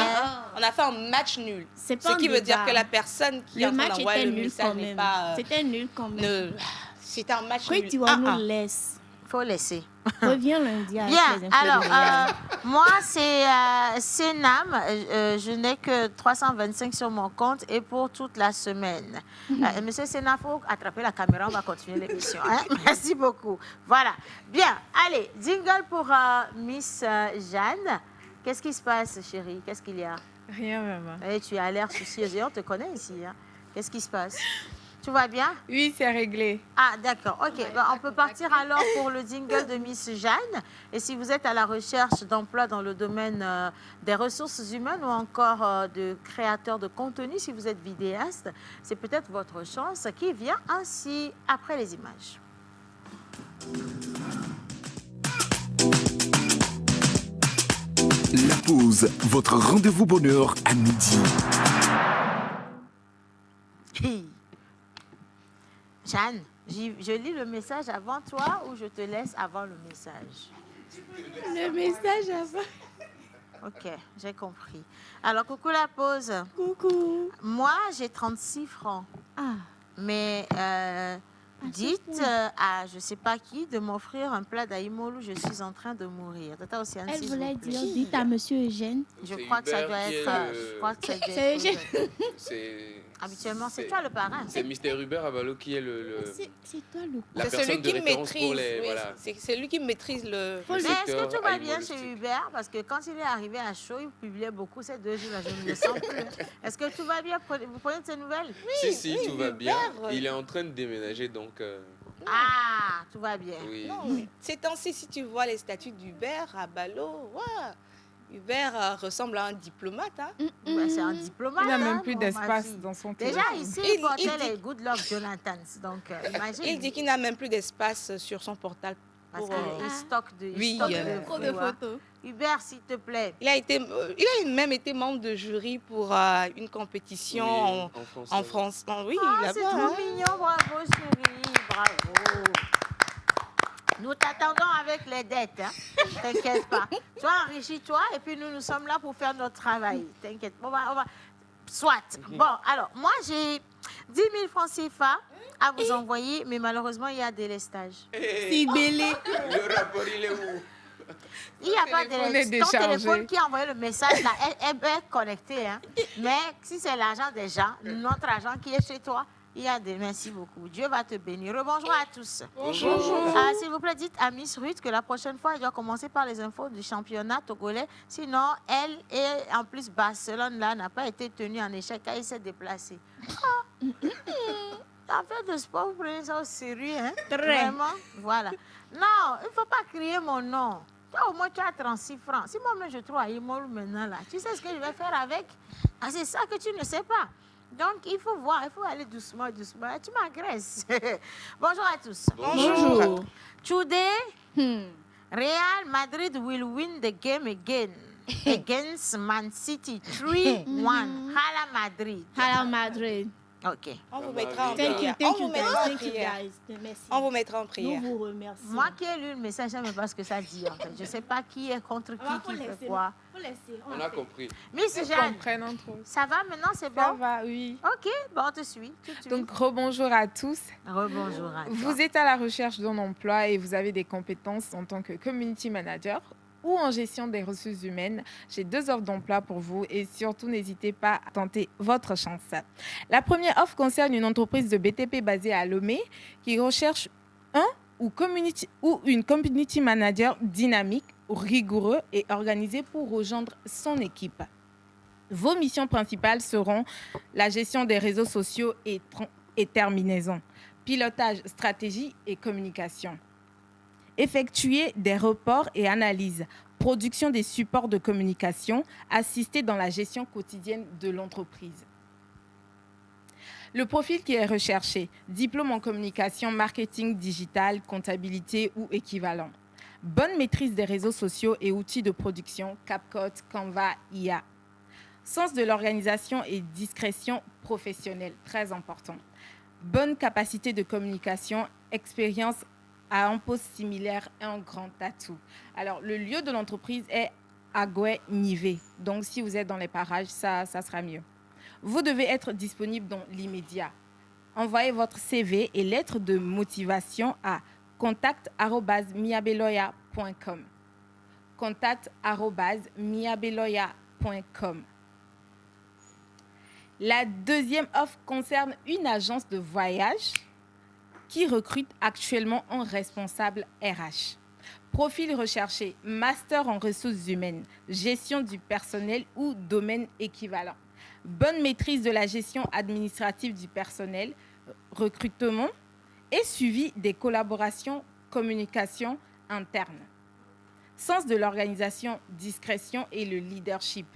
G: On a fait un match nul. Ce qui veut dire que la personne qui a envoyé le message n'est pas...
H: C'était nul quand même.
G: C'était un match nul.
H: Tu nous laisses.
B: faut laisser.
H: Reviens lundi.
B: Bien, alors, moi, c'est Senam. Je n'ai que 325 sur mon compte et pour toute la semaine. Monsieur Senam, il faut attraper la caméra, on va continuer l'émission. Hein? Merci beaucoup. Voilà. Bien, allez, jingle pour Miss Jeanne. Qu'est-ce qui se passe, chérie? Qu'est-ce qu'il y a?
E: Rien, maman.
B: Eh, tu as l'air soucieuse et on te connaît ici. Hein? Qu'est-ce qui se passe? Tout va bien?
E: Oui, c'est réglé.
B: Ah, d'accord. OK. Ben, on peut partir alors pour le jingle de Miss Jeanne. Et si vous êtes à la recherche d'emploi dans le domaine des ressources humaines ou encore de créateur de contenu, si vous êtes vidéaste, c'est peut-être votre chance qui vient ainsi après les images.
A: La pause, votre rendez-vous bonheur à midi.
B: Jeanne, je lis le message avant toi ou je te laisse avant le message?
H: Le message avant.
B: Ok, j'ai compris. Alors, coucou la pause.
H: Coucou.
B: Moi, j'ai 36 francs.
H: Ah.
B: Mais dites à je ne sais pas qui de m'offrir un plat d'aïmolou, je suis en train de mourir. Tata Océane,
H: Elle
B: s'il
H: voulait
B: vous plaît.
H: dire, dites à monsieur Eugène.
B: Je crois que ça doit être... Je crois que ça doit
H: C'est Eugène.
B: Habituellement, c'est toi le parrain.
K: C'est Mr. Hubert Abalo qui est
H: C'est toi le
K: la
G: C'est
K: personne
G: celui
K: de
G: qui
K: référence
G: maîtrise.
K: pour les...
G: Oui,
K: Voilà.
G: c'est lui qui maîtrise le.
B: Mais est-ce que tout va bien
K: animalistique.
B: chez Hubert? Parce que quand il est arrivé à chaud, il publiait beaucoup ces 2 jours-là. Je ne le sens plus. Est-ce que tout va bien? Vous prenez de ces nouvelles?
K: Si, tout va bien. Il est en train de déménager, donc...
B: Ah, tout va bien.
K: Oui.
G: Non, ces temps-ci, si tu vois les statuts d'Hubert à Ballot, Hubert ressemble à un diplomate. Hein?
B: Ben, c'est un diplomate.
E: Il n'a même
B: hein,
E: plus
B: bon,
E: d'espace
B: vas-y.
E: dans son
B: Déjà,
E: téléphone.
B: ici, il portait les Good Luck Jonathans. Donc, imagine.
G: Il dit qu'il n'a même plus d'espace sur son portal.
B: Parce
G: Pour,
B: qu'il stocke de,
G: oui,
H: Trop de photos.
B: Hubert, s'il te plaît.
G: il a même été membre de jury pour une compétition en France. Oui,
B: Ah, c'est
G: là-bas.
B: trop mignon. Bravo, chérie. Bravo. Nous t'attendons avec les dettes. Hein? T'inquiète pas. Toi, enrichis-toi et puis nous sommes là pour faire notre travail. T'inquiète. On va... Soit. Bon, alors, moi, j'ai 10 000 francs CFA à vous envoyer, mais malheureusement, il y a délestage.
H: C'est belé.
K: Le rapport, il est où?
B: Il n'y a pas de... Ton téléphone qui a envoyé le message, là, elle est connectée. Hein? Mais si c'est l'argent des gens, notre argent qui est chez toi, il y a des... Merci beaucoup. Dieu va te bénir. Rebonjour à tous.
G: Bonjour.
B: S'il vous plaît, dites à Miss Ruth que la prochaine fois, elle doit commencer par les infos du championnat togolais. Sinon, elle et en plus, Barcelone, là, n'a pas été tenue en échec car il s'est déplacé. En fait, de sport, vous prenez ça au sérieux, hein? Vraiment? Voilà. Non, il ne faut pas crier mon nom. Toi, au moins, tu as 36 francs. Si moi-même, je trouve à Imol maintenant, là, tu sais ce que je vais faire avec? Ah, c'est ça que tu ne sais pas. Donc, il faut voir, il faut aller doucement, doucement. Tu m'agresses. Bonjour à tous.
H: Bonjour.
B: Today, Real Madrid will win the game again against Man City 3-1. Hala Madrid.
H: Hala Madrid.
B: OK.
G: On vous mettra en
H: Thank you,
G: prière.
H: thank
G: On
H: you,
G: vous mettra en
H: guys. Thank you,
G: prière.
H: guys. Merci.
G: On vous mettra en prière.
H: Nous vous remercions.
B: Moi qui ai lu le message, je ne sais pas ce que ça dit. En fait. Je ne sais pas qui est contre qui fait quoi.
H: Faut laisser.
K: On a compris.
B: Miss Jeanne, ça va maintenant, c'est bon?
E: Ça va, oui.
B: OK, bon, on te suit. Tout de suite.
E: Donc, rebonjour à tous.
B: Rebonjour à toi.
E: Vous êtes à la recherche d'un emploi et vous avez des compétences en tant que community manager ou en gestion des ressources humaines. J'ai 2 offres d'emploi pour vous et surtout, n'hésitez pas à tenter votre chance. La première offre concerne une entreprise de BTP basée à Lomé qui recherche une community manager dynamique, rigoureux et organisé pour rejoindre son équipe. Vos missions principales seront la gestion des réseaux sociaux et terminaison, pilotage, stratégie et communication. Effectuer des reports et analyses, production des supports de communication, assister dans la gestion quotidienne de l'entreprise. Le profil qui est recherché, diplôme en communication, marketing digital, comptabilité ou équivalent. Bonne maîtrise des réseaux sociaux et outils de production, CapCut, Canva, IA. Sens de l'organisation et discrétion professionnelle, très important. Bonne capacité de communication, expérience à un poste similaire est un grand atout. Alors, le lieu de l'entreprise est à Goué-Nivé. Donc, si vous êtes dans les parages, ça sera mieux. Vous devez être disponible dans l'immédiat. Envoyez votre CV et lettre de motivation à contact@miabeloya.com. contact@miabeloya.com. La deuxième offre concerne une agence de voyage qui recrute actuellement un responsable RH. Profil recherché, master en ressources humaines, gestion du personnel ou domaine équivalent. Bonne maîtrise de la gestion administrative du personnel, recrutement et suivi des collaborations, communication interne. Sens de l'organisation, discrétion et le leadership.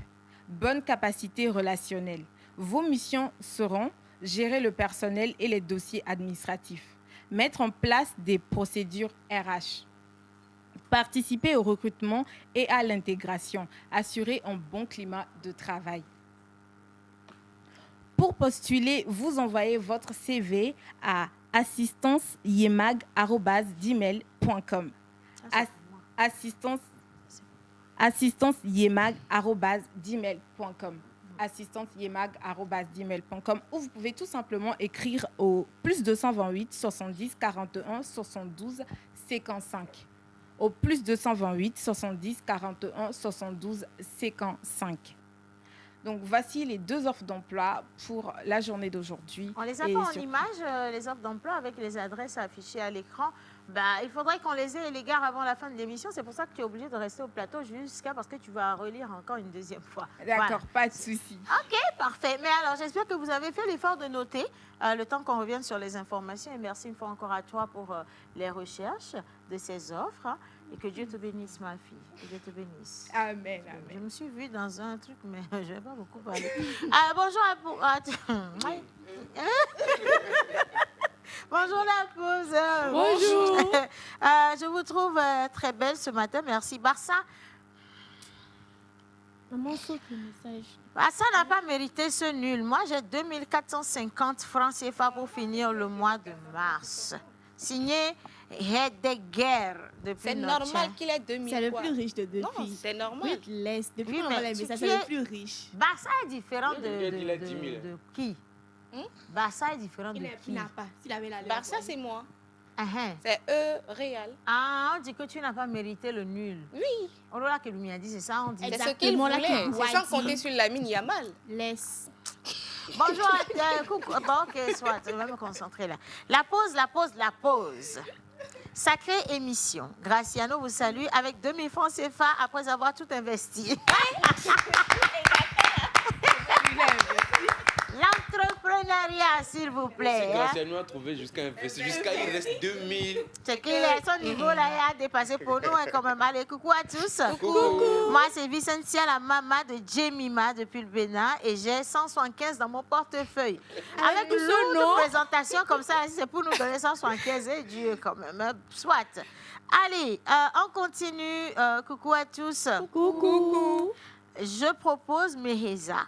E: Bonne capacité relationnelle. Vos missions seront gérer le personnel et les dossiers administratifs. Mettre en place des procédures RH. Participer au recrutement et à l'intégration. Assurer un bon climat de travail. Pour postuler, vous envoyez votre CV à assistanceyemag@gmail.com. assistanceyemag@gmail.com. assistanceyemag@gmail.com, ou vous pouvez tout simplement écrire au +228 70 41 72 55. Au +228 70 41 72 55. Donc, voici les deux offres d'emploi pour la journée d'aujourd'hui.
B: On les a pas en image, les offres d'emploi, avec les adresses affichées à l'écran. Il faudrait qu'on les ait, les gars, avant la fin de l'émission. C'est pour ça que tu es obligé de rester au plateau parce que tu vas relire encore une deuxième fois.
E: D'accord,
B: voilà.
E: Pas de souci.
B: OK, parfait. Mais alors, j'espère que vous avez fait l'effort de noter le temps qu'on revienne sur les informations. Et merci une fois encore à toi pour les recherches de ces offres. Hein. Et que Dieu te bénisse, ma fille. Que Dieu te bénisse.
E: Amen, amen.
B: Je me suis vue dans un truc, mais je ne vais pas beaucoup parler. Bonjour à bonjour la pause.
E: Bonjour.
B: Je vous trouve très belle ce matin. Merci. Barça.
H: Maman, saute le message.
B: Barça n'a pas mérité ce nul. Moi, j'ai 2450 francs CFA pour finir le mois de mars. Signé Heidegger depuis
G: C'est
B: notre
G: normal qu'il ait 2000.
H: C'est le plus riche de deux
G: Non,
H: filles.
G: c'est normal.
H: Oui, laisse. Depuis
B: Oui,
H: qu'on
B: mais
H: envoie les
B: tu
H: messages,
B: es-
H: c'est le plus riche.
B: Barça est différent
K: Il a 10 000.
B: de qui? Barça est différent de qui?
H: Il n'a pas. S'il avait la
G: Barça, c'est moi.
B: Uh-huh.
G: C'est Real.
B: Ah, on dit que tu n'as pas mérité le nul.
G: Oui.
B: On l'a que lui a dit, c'est ça, on dit.
G: C'est ce qu'il
H: Exactement, là,
G: voulait.
H: qu'il
G: C'est sans
H: doit
G: compter
H: dire.
G: sur Lamine Yamal.
H: Laisse.
B: Bonjour, coucou. Bon, ok, soit, je vais me concentrer là. La pause. Sacrée émission. Graciano vous salue avec 2000 francs CFA après avoir tout investi. L'entrepreneuriat, s'il vous plaît.
K: Si Graciano a trouvé jusqu'à il reste 2000.
B: C'est qu'il est son niveau là, il a dépassé pour nous hein, quand même. Allez, coucou à tous. Coucou. Moi, c'est Vicentia, la maman de Jemima depuis le Bénin et j'ai 175 dans mon portefeuille. Avec une lourde présentation comme ça, c'est pour nous donner 175 et Dieu quand même. Soit. Allez, on continue. Coucou à tous.
H: Coucou.
B: Je propose Meheza.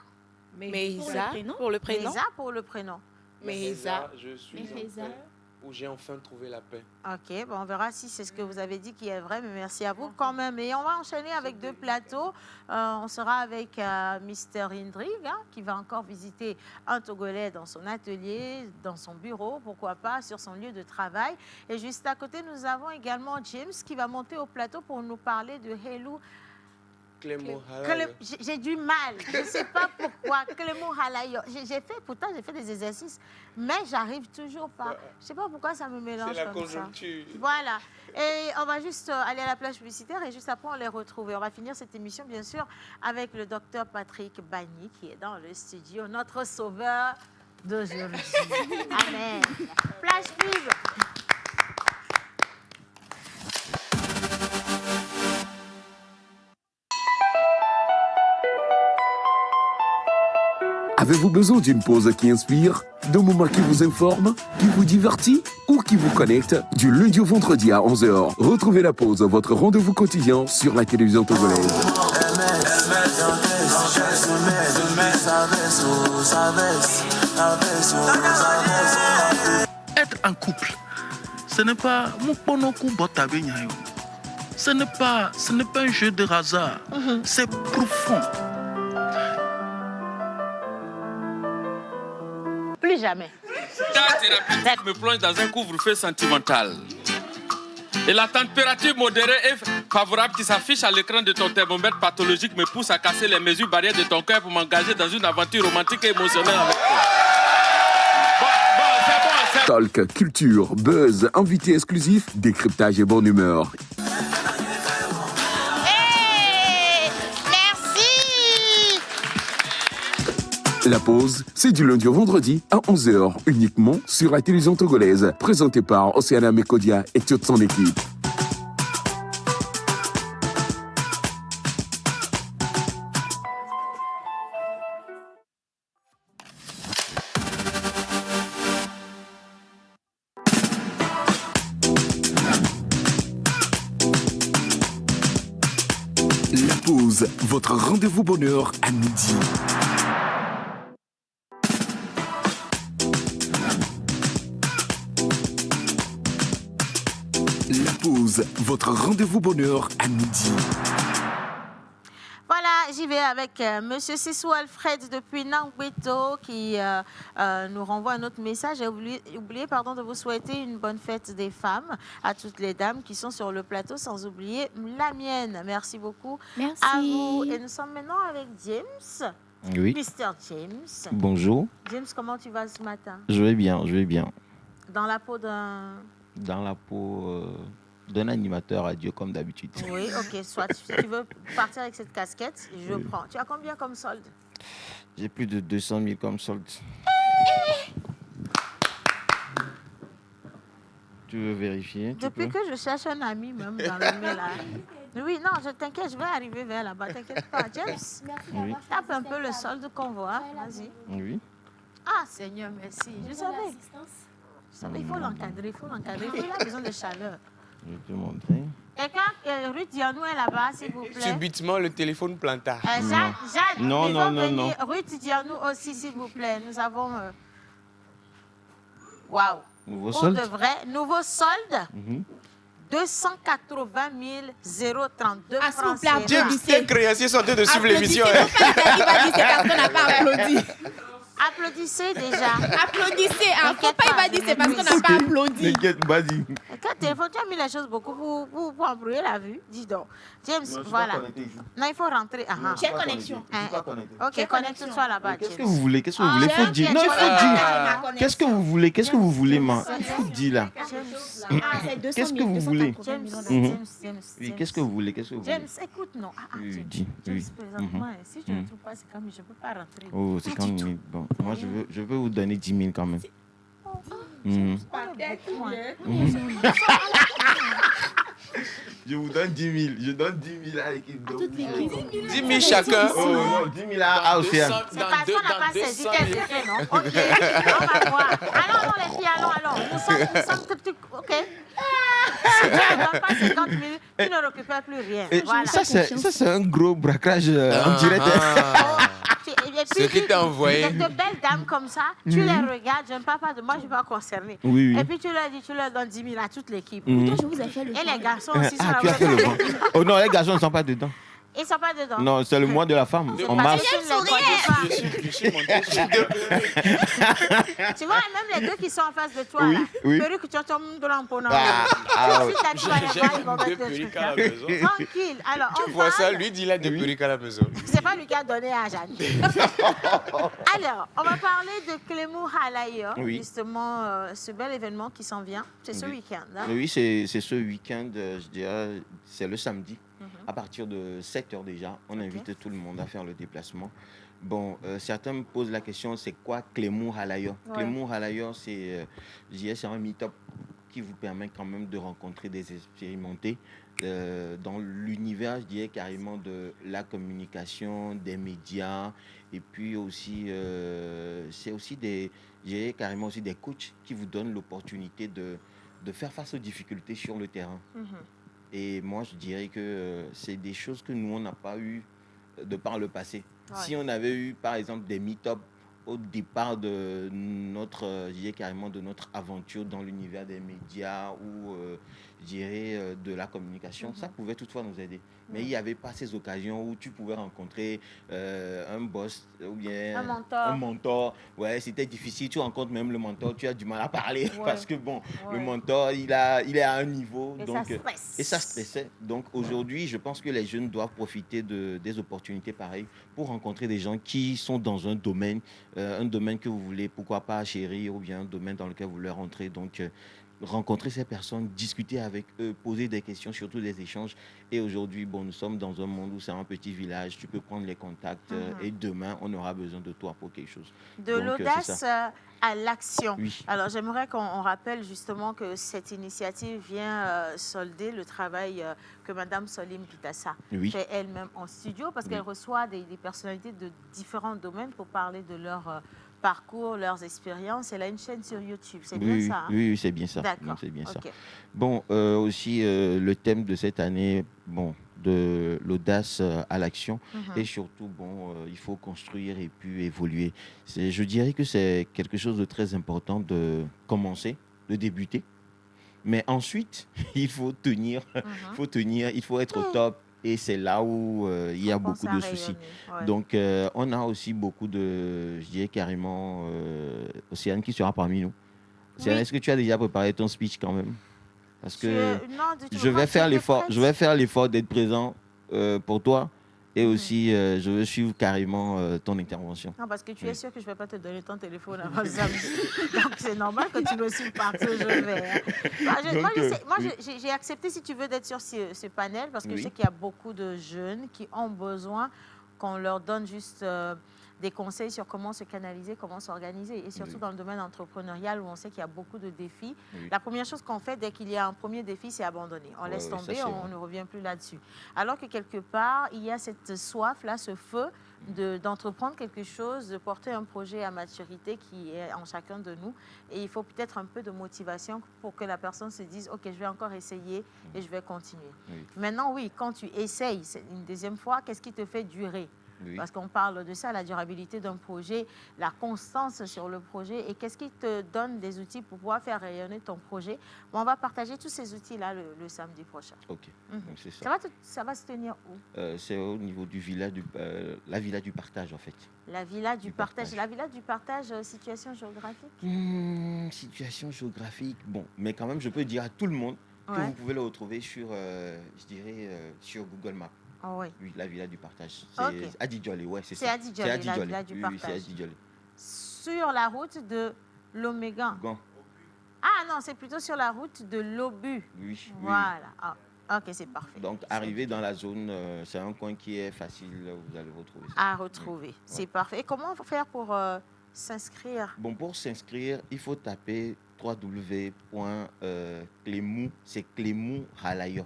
G: Meheza pour le prénom.
B: Meheza pour le prénom.
G: Meheza.
K: Je suis
H: Meheza.
K: en paix, où j'ai enfin trouvé la paix.
B: OK, bon, on verra si c'est ce que vous avez dit qui est vrai, mais merci à vous quand même. Et on va enchaîner avec deux plateaux. On sera avec Mr. Indrig, hein, qui va encore visiter un Togolais dans son atelier, dans son bureau, pourquoi pas, sur son lieu de travail. Et juste à côté, nous avons également James qui va monter au plateau pour nous parler de Helou. J'ai du mal, je ne sais pas pourquoi. Clément Halayo. Pourtant, j'ai fait des exercices, mais j'arrive toujours pas. Je ne sais pas pourquoi ça me mélange
K: C'est la
B: comme
K: conjoncture.
B: ça. Voilà. Et on va juste aller à la plage publicitaire et juste après, on les retrouve. Et on va finir cette émission, bien sûr, avec le docteur Patrick Bagny qui est dans le studio, notre sauveur d'aujourd'hui. Amen. Plage pub.
A: Avez-vous besoin d'une pause qui inspire, d'un moment qui vous informe, qui vous divertit ou qui vous connecte? Du lundi au vendredi à 11h, retrouvez la pause, votre rendez-vous quotidien sur la télévision togolaise.
L: Être en couple, ce n'est pas ce n'est pas un jeu de hasard, c'est profond.
B: Plus jamais.
J: Ta thérapeutique me plonge dans un couvre-feu sentimental. Et la température modérée et favorable qui s'affiche à l'écran de ton thermomètre pathologique me pousse à casser les mesures barrières de ton cœur pour m'engager dans une aventure romantique et émotionnelle avec toi.
A: Talk, culture, buzz, invité exclusif, décryptage et bonne humeur. La pause, c'est du lundi au vendredi à 11h, uniquement sur la télévision togolaise, présentée par Océana Mekodia et toute son équipe. La pause, votre rendez-vous bonheur à midi. La pause, votre rendez-vous bonheur à midi.
B: Voilà, j'y vais avec Monsieur Sissou Alfred depuis Nangweto qui nous renvoie un autre message. J'ai oublié de vous souhaiter une bonne fête des femmes à toutes les dames qui sont sur le plateau, sans oublier la mienne. Merci beaucoup.
H: Merci.
B: À vous. Et nous sommes maintenant avec James.
M: Oui.
B: Mr. James.
M: Bonjour.
B: James, comment tu vas ce matin?
M: Je vais bien, je vais bien.
B: Dans la peau d'un...
M: Dans la peau d'un animateur radio comme d'habitude.
B: Oui, ok, soit. Si tu veux partir avec cette casquette, je prends. Tu as combien comme solde?
M: J'ai plus de 200 000 comme solde. Tu veux vérifier?
B: Depuis que je cherche un ami, même dans le mail là. Oui, non, je t'inquiète, je vais arriver vers là-bas. T'inquiète pas, James.
M: Oui.
B: Tape un peu le solde qu'on voit. Vas-y.
M: Oui.
B: Ah, Seigneur, merci. Je savais. Il faut l'encadrer, il faut l'encadrer. Il a besoin de chaleur.
M: Je vais te montrer.
B: Quelqu'un, Ruth Dianou est là-bas, s'il vous plaît.
K: Subitement, le téléphone planta.
B: Jade,
M: Non,
B: ils
M: non,
B: vont
M: non,
B: venir.
M: non.
B: Ruth Dianou aussi, s'il vous plaît. Nous avons... Waouh.
M: Nouveau
B: Pour
M: solde?
B: de vrai, nouveau solde.
M: Mhm.
B: 280 032
H: Ah, s'il vous
B: francs
H: plaît,
B: CFA.
K: James, tes créanciers sont en train de suivre l'émission.
H: Applaudissez, faut pas dire qu'il va dire c'est parce qu'on n'a pas applaudi.
B: Applaudissez déjà.
H: Applaudissez, hein. Faut pas il va dire c'est parce qu'on n'a pas applaudi.
M: T'inquiète, vas-y.
B: Quand téléphone, tu as mis les choses beaucoup pour embrouiller la vue. Dis donc. James, voilà. Non, il faut rentrer.
H: J'ai connexion.
B: Ok, connecte-toi là-bas.
M: Qu'est-ce que vous voulez? Qu'est-ce que vous voulez? Faut dire. Non, il faut dire. Qu'est-ce que vous voulez? Qu'est-ce que vous voulez, ma? Faut dire là. Qu'est-ce que vous voulez? Oui, qu'est-ce que vous voulez? Qu'est-ce que vous voulez?
B: James, écoute, non.
M: Oui, dis.
B: James,
M: Oui.
B: présentement, si tu ne trouves pas, c'est comme je ne peux pas rentrer.
M: Oh, c'est quand même. Bon, moi, je veux vous donner 10 000 quand même. Mhm. Je vous donne 10 000. Je donne 10 000 à l'équipe.
K: 10 000 chacun.
M: Oh non, 10 000 à Océane.
B: C'est parce qu'on n'a pas saisi tes effets, non? Ok, on va voir. Allons, les filles, allons. Nous sommes ok. Si tu ne donnes pas 50 000, tu ne récupères plus rien. Voilà.
M: Ça, c'est un gros braquage en direct.
K: Ce qui t'a envoyé.
B: De belles dames comme ça, tu les regardes, je ne parle pas de moi, je ne suis pas concernée.
M: Oui, oui.
B: Et puis tu leur dis, tu leur donnes 10 000 à toute l'équipe.
H: Pourtant, je vous ai fait le
B: Et les garçons aussi sont
M: Ah, tu as fait le vent. Oh non, les garçons ne sont pas dedans.
B: Ils ne sont pas dedans.
M: Non, c'est le mois de la femme. En mars.
B: Tu vois, même les deux qui sont en face de toi,
M: Oui,
B: là,
M: oui.
B: perruque, tu entends de l'emponnant.
M: Ah,
B: Si t'as pas les voir, ils vont mettre
K: perruques
B: trucs,
K: à la
B: hein.
K: maison.
B: Tranquille. Alors,
K: Tu vois ça, lui dit il a des perruques à la maison.
B: C'est pas lui qui a donné à Jeanne. Alors, on va parler de Clément Halayo,
M: Oui.
B: justement, ce bel événement qui s'en vient. C'est ce week-end. Hein?
M: Oui, c'est ce week-end, je dirais, c'est le samedi. À partir de 7h déjà, on invite tout le monde à faire le déplacement. Bon, certains me posent la question, c'est quoi Clément Halayo?
B: Ouais.
M: Clément Halayo, c'est un meet-up qui vous permet quand même de rencontrer des expérimentés dans l'univers, je dirais carrément de la communication, des médias, et puis aussi, c'est aussi carrément aussi des coachs qui vous donnent l'opportunité de faire face aux difficultés sur le terrain. Et moi, je dirais que c'est des choses que nous, on n'a pas eu de par le passé. Ouais. Si on avait eu, par exemple, des meet-up au départ de notre, je dirais carrément de notre aventure dans l'univers des médias ou je dirais de la communication, ça pouvait toutefois nous aider. Mais il n'y avait pas ces occasions où tu pouvais rencontrer un boss ou bien un mentor. Ouais, c'était difficile. Tu rencontres même le mentor, tu as du mal à parler parce que bon, le mentor, il est à un niveau.
B: Et
M: donc,
B: ça stresse.
M: Et ça stressait. Donc aujourd'hui, je pense que les jeunes doivent profiter des opportunités pareilles pour rencontrer des gens qui sont dans un domaine que vous voulez, pourquoi pas chérir, ou bien un domaine dans lequel vous voulez rentrer. Donc, rencontrer ces personnes, discuter avec eux, poser des questions, surtout des échanges. Et aujourd'hui, bon, nous sommes dans un monde où c'est un petit village, tu peux prendre les contacts et demain, on aura besoin de toi pour quelque chose.
B: De l'audace à l'action.
M: Oui.
B: Alors, j'aimerais qu'on rappelle justement que cette initiative vient solder le travail que Mme Solim Pitassa fait elle-même en studio, parce qu'elle reçoit des personnalités de différents domaines pour parler de leur parcours, leurs expériences. Elle a une chaîne sur YouTube, c'est bien ça, hein?
M: Oui, c'est bien ça.
B: D'accord.
M: C'est bien ça.
B: Ok.
M: Bon, aussi, le thème de cette année, bon, de l'audace à l'action, et surtout, bon, il faut construire et puis évoluer. Je dirais que c'est quelque chose de très important de commencer, de débuter, mais ensuite, il faut tenir, il faut être au top. Et c'est là où il y a beaucoup de soucis.
B: Ouais.
M: Donc, on a aussi beaucoup de, je dirais carrément, Océane qui sera parmi nous. Océane, est-ce que tu as déjà préparé ton speech quand même? Parce que je vais faire l'effort d'être présent pour toi. Et aussi, je veux suivre carrément ton intervention.
B: Non, parce que tu es sûr que je ne vais pas te donner ton téléphone avant samedi. Donc, c'est normal que tu me suives partout où je vais. Moi, j'ai accepté, si tu veux, d'être sur ce panel, parce que je sais qu'il y a beaucoup de jeunes qui ont besoin qu'on leur donne juste des conseils sur comment se canaliser, comment s'organiser. Et surtout dans le domaine entrepreneurial où on sait qu'il y a beaucoup de défis. La première chose qu'on fait dès qu'il y a un premier défi, c'est abandonner. On laisse tomber, on ne revient plus là-dessus. Alors que quelque part, il y a cette soif-là, ce feu d'entreprendre quelque chose, de porter un projet à maturité qui est en chacun de nous. Et il faut peut-être un peu de motivation pour que la personne se dise « Ok, je vais encore essayer et je vais continuer ». Maintenant, oui, quand tu essayes une deuxième fois, qu'est-ce qui te fait durer ? Parce qu'on parle de ça, la durabilité d'un projet, la constance sur le projet. Et qu'est-ce qui te donne des outils pour pouvoir faire rayonner ton projet? Bon, on va partager tous ces outils-là le samedi prochain.
M: OK. Donc, c'est ça.
B: Ça va se tenir où?
M: C'est au niveau du village la villa du partage, en fait.
B: La villa du partage. La villa du partage, situation géographique?
M: Situation géographique, bon. Mais quand même, je peux dire à tout le monde que vous pouvez le retrouver sur, je dirais, sur Google Maps.
B: Oh oui.
M: Oui, la villa du partage. C'est Adidjolé, c'est ça.
B: C'est Adidjolé, la villa du partage.
M: Oui, c'est Adidjolé.
B: Sur la route de l'Omégan. Ah non, c'est plutôt sur la route de l'Obu.
M: Oui.
B: Voilà. Ah, ok, c'est parfait.
M: Donc, arriver dans la zone, c'est un coin qui est facile, vous allez retrouver ça.
B: À retrouver, c'est parfait. Et comment faire pour s'inscrire?
M: Bon, pour s'inscrire, il faut taper www.clémou, c'est Clémou Halayo.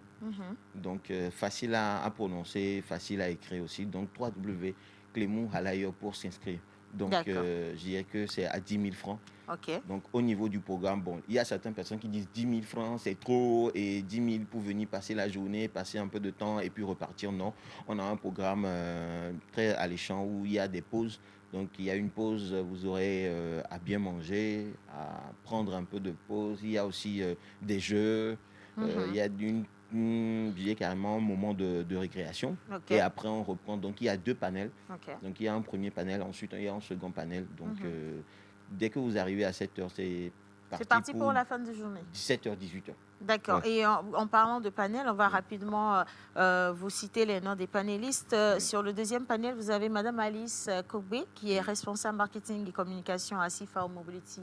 M: Donc, facile à prononcer, facile à écrire aussi. Donc, www.clémou Halayo pour s'inscrire. Donc, je dirais que c'est à 10 000 francs.
B: Okay.
M: Donc, au niveau du programme, bon, il y a certaines personnes qui disent 10 000 francs, c'est trop, et 10 000 pour venir passer la journée, passer un peu de temps et puis repartir. Non, on a un programme très alléchant où il y a des pauses. Donc, il y a une pause, vous aurez à bien manger, à prendre un peu de pause. Il y a aussi des jeux. Il y a carrément un moment de récréation. Et après, on reprend. Donc, il y a 2 panels. Donc, il y a un premier panel, ensuite, il y a un second panel. Donc, dès que vous arrivez à 7h, c'est
B: parti pour la fin de journée.
M: 17h, 18h.
B: D'accord. Et en parlant de panel, on va rapidement vous citer les noms des panélistes. Sur le deuxième panel, vous avez Madame Alice Kogbe, qui est responsable marketing et communication à Sifa Mobility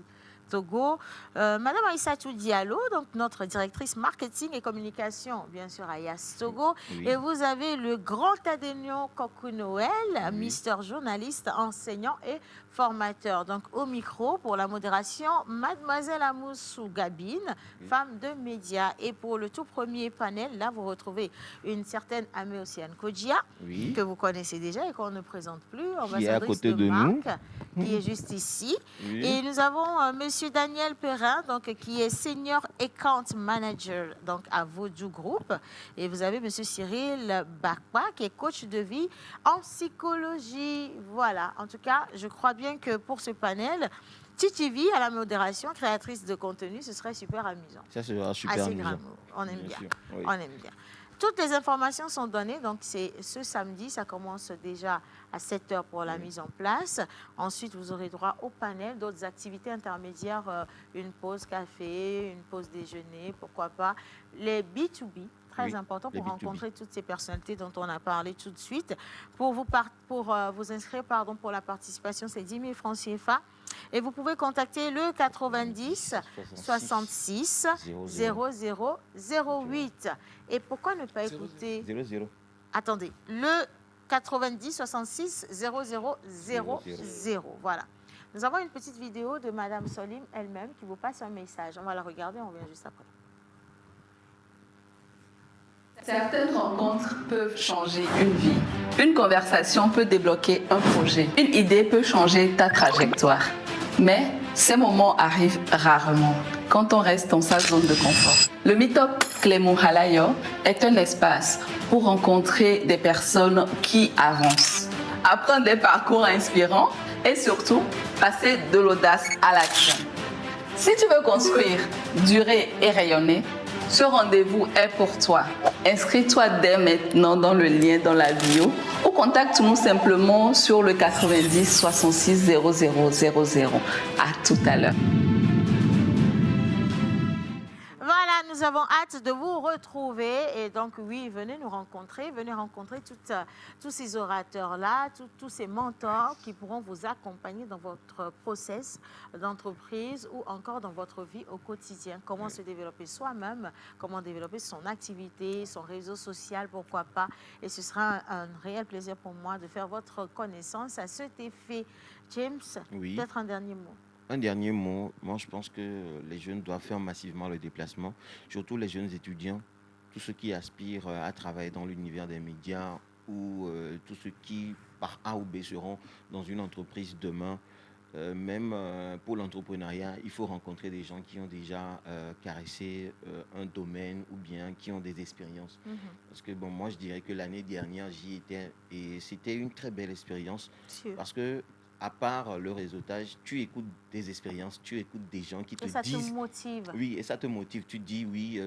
B: Togo. Madame Aïssatou Diallo, donc notre directrice marketing et communication, bien sûr, à Yas Togo. Et vous avez le grand Adénion Kokou-Noël, Mister journaliste, enseignant et formateur. Donc, au micro, pour la modération, Mademoiselle Amoussou Gabine, femme de médias. Et pour le tout premier panel, là, vous retrouvez une certaine Amé Océane Kodjia, que vous connaissez déjà et qu'on ne présente plus, ambassadrice de marque, qui est juste ici.
M: Oui.
B: Et nous avons Monsieur Daniel Perrin, donc, qui est Senior Account Manager donc, à Vodou Group. Et vous avez Monsieur Cyril Bakwa, qui est coach de vie en psychologie. Voilà. En tout cas, je crois bien que pour ce panel, Titi V à la modération, créatrice de contenu, ce serait super amusant.
M: Ça sera super
B: Assez
M: amusant.
B: glamour. On aime bien.
M: sûr, oui.
B: On aime bien. Toutes les informations sont données. Donc, c'est ce samedi. Ça commence déjà à 7h pour la mise en place. Ensuite, vous aurez droit au panel, d'autres activités intermédiaires, une pause café, une pause déjeuner, pourquoi pas. Les B2B, très
M: Oui,
B: important
M: les
B: pour
M: B2B.
B: rencontrer toutes ces personnalités dont on a parlé tout de suite. Pour vous inscrire pour la participation, c'est 10 000 francs CFA. Et vous pouvez contacter le 90 66 00 08. Et pourquoi ne pas écouter
M: 00.
B: Attendez, le 90 66 00 00. Voilà. Nous avons une petite vidéo de Madame Solim elle-même qui vous passe un message. On va la regarder, on revient juste après.
N: Certaines rencontres peuvent changer une vie. Une conversation peut débloquer un projet. Une idée peut changer ta trajectoire. Mais ces moments arrivent rarement quand on reste dans sa zone de confort. Le Meetup Clément Halayo est un espace pour rencontrer des personnes qui avancent, apprendre des parcours inspirants et surtout passer de l'audace à l'action. Si tu veux construire, durer et rayonner, ce rendez-vous est pour toi. Inscris-toi dès maintenant dans le lien dans la bio ou contacte-nous simplement sur le 90 66 00 00. À tout à l'heure.
B: Voilà, nous avons hâte de vous retrouver. Et donc, oui, venez nous rencontrer. Venez rencontrer tous ces orateurs-là, tous ces mentors qui pourront vous accompagner dans votre process d'entreprise ou encore dans votre vie au quotidien. Comment se développer soi-même, comment développer son activité, son réseau social, pourquoi pas. Et ce sera un réel plaisir pour moi de faire votre connaissance à cet effet. James,
M: Oui.
B: peut-être un dernier mot.
M: Un dernier mot, moi je pense que les jeunes doivent faire massivement le déplacement, surtout les jeunes étudiants, tous ceux qui aspirent à travailler dans l'univers des médias ou tous ceux qui, par A ou B, seront dans une entreprise demain. Même pour l'entrepreneuriat, il faut rencontrer des gens qui ont déjà caressé un domaine ou bien qui ont des expériences. Parce que bon, moi je dirais que l'année dernière, j'y étais et c'était une très belle expérience parce que à part le réseautage, tu écoutes des expériences, tu écoutes des gens qui te disent...
B: Et ça te motive.
M: Oui, et ça te motive. Tu te dis, oui,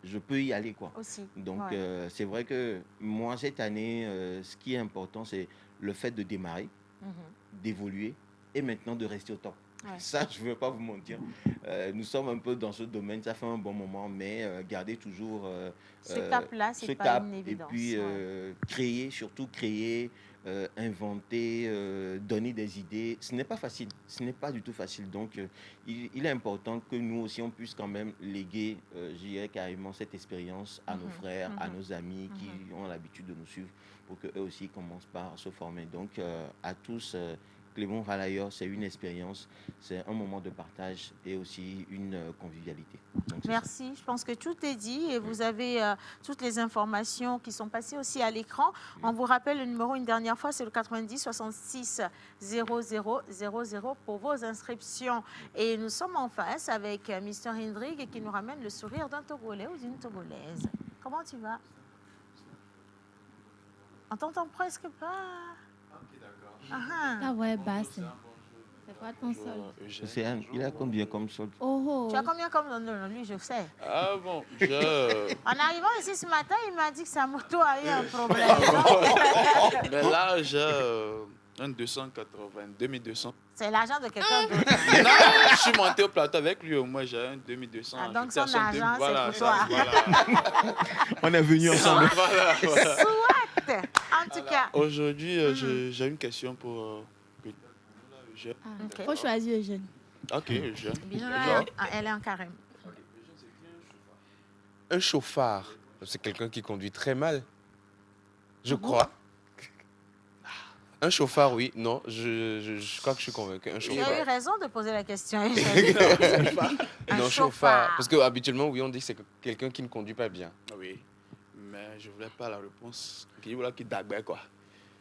M: je peux y aller, quoi.
B: Aussi.
M: Donc,
B: ouais.
M: c'est vrai que moi, cette année, ce qui est important, c'est le fait de démarrer, d'évoluer et maintenant de rester au temps. Ouais. Ça, je ne veux pas vous mentir. Nous sommes un peu dans ce domaine, ça fait un bon moment, mais gardez toujours
B: ce cap-là, c'est pas une évidence.
M: Et puis, créer, surtout créer... inventer, donner des idées, ce n'est pas facile, ce n'est pas du tout facile. Donc, il est important que nous aussi, on puisse quand même léguer, je dirais carrément, cette expérience à nos frères, à nos amis qui ont l'habitude de nous suivre pour qu'eux aussi commencent par se former. Donc, à tous, Clément Halayo, c'est une expérience, c'est un moment de partage et aussi une convivialité. Donc,
B: merci, je pense que tout est dit et vous avez toutes les informations qui sont passées aussi à l'écran. On vous rappelle le numéro une dernière fois, c'est le 90 66 00 00 pour vos inscriptions. Et nous sommes en face avec Mr. Hendrik qui nous ramène le sourire d'un Togolais ou d'une Togolaise. Comment tu vas? On t'entend presque pas.
H: Ah ouais, basse. C'est quoi ton solde?
M: Il a combien comme solde?
B: Tu as combien comme... Non, lui, je sais.
J: Ah bon,
B: En arrivant ici ce matin, il m'a dit que sa moto a eu un problème.
J: Mais là, j'ai un 2200.
B: C'est l'argent de quelqu'un d'autre.
J: Non, je suis monté au plateau avec lui, moi j'ai un 2200.
B: Ah, donc son argent, c'est pour toi.
J: Voilà.
M: On est venus ensemble.
J: Voilà.
B: Soit. En tout cas.
J: Aujourd'hui, j'ai une question pour Eugène.
H: Okay. Faut choisir Eugène.
J: Ok, Eugène.
B: Elle est en carême.
K: Un chauffard, c'est quelqu'un qui conduit très mal, je crois. Un chauffard, oui. Non, je crois que je suis convaincu. Un chauffard.
B: Tu as eu raison de poser la question.
K: Non, chauffard. Parce qu'habituellement, oui, on dit que c'est quelqu'un qui ne conduit pas bien.
J: Oui, mais je ne voulais pas la réponse. Qui dague, quoi.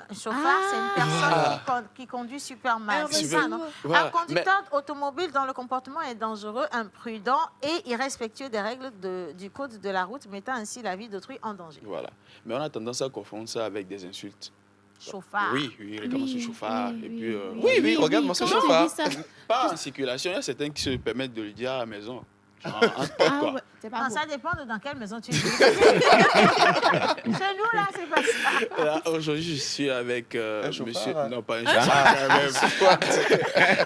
B: Un chauffard, c'est une personne qui conduit super mal. C'est ça, non? Un conducteur automobile dont le comportement est dangereux, imprudent et irrespectueux des règles du code de la route, mettant ainsi la vie d'autrui en danger.
O: Voilà. Mais on a tendance à confondre ça avec des insultes.
B: Chauffard.
O: Oui, regarde-moi ce chauffard. Et puis,
K: oui, regarde-moi ce chauffard.
O: Pas en circulation, il y a certains qui se permettent de le dire à la maison. Quoi.
B: Ouais, ça dépend de dans quelle maison tu vis. Chez nous, là, c'est pas ça.
O: Aujourd'hui, je suis avec monsieur...
K: Hein?
O: Non, pas un chauffard.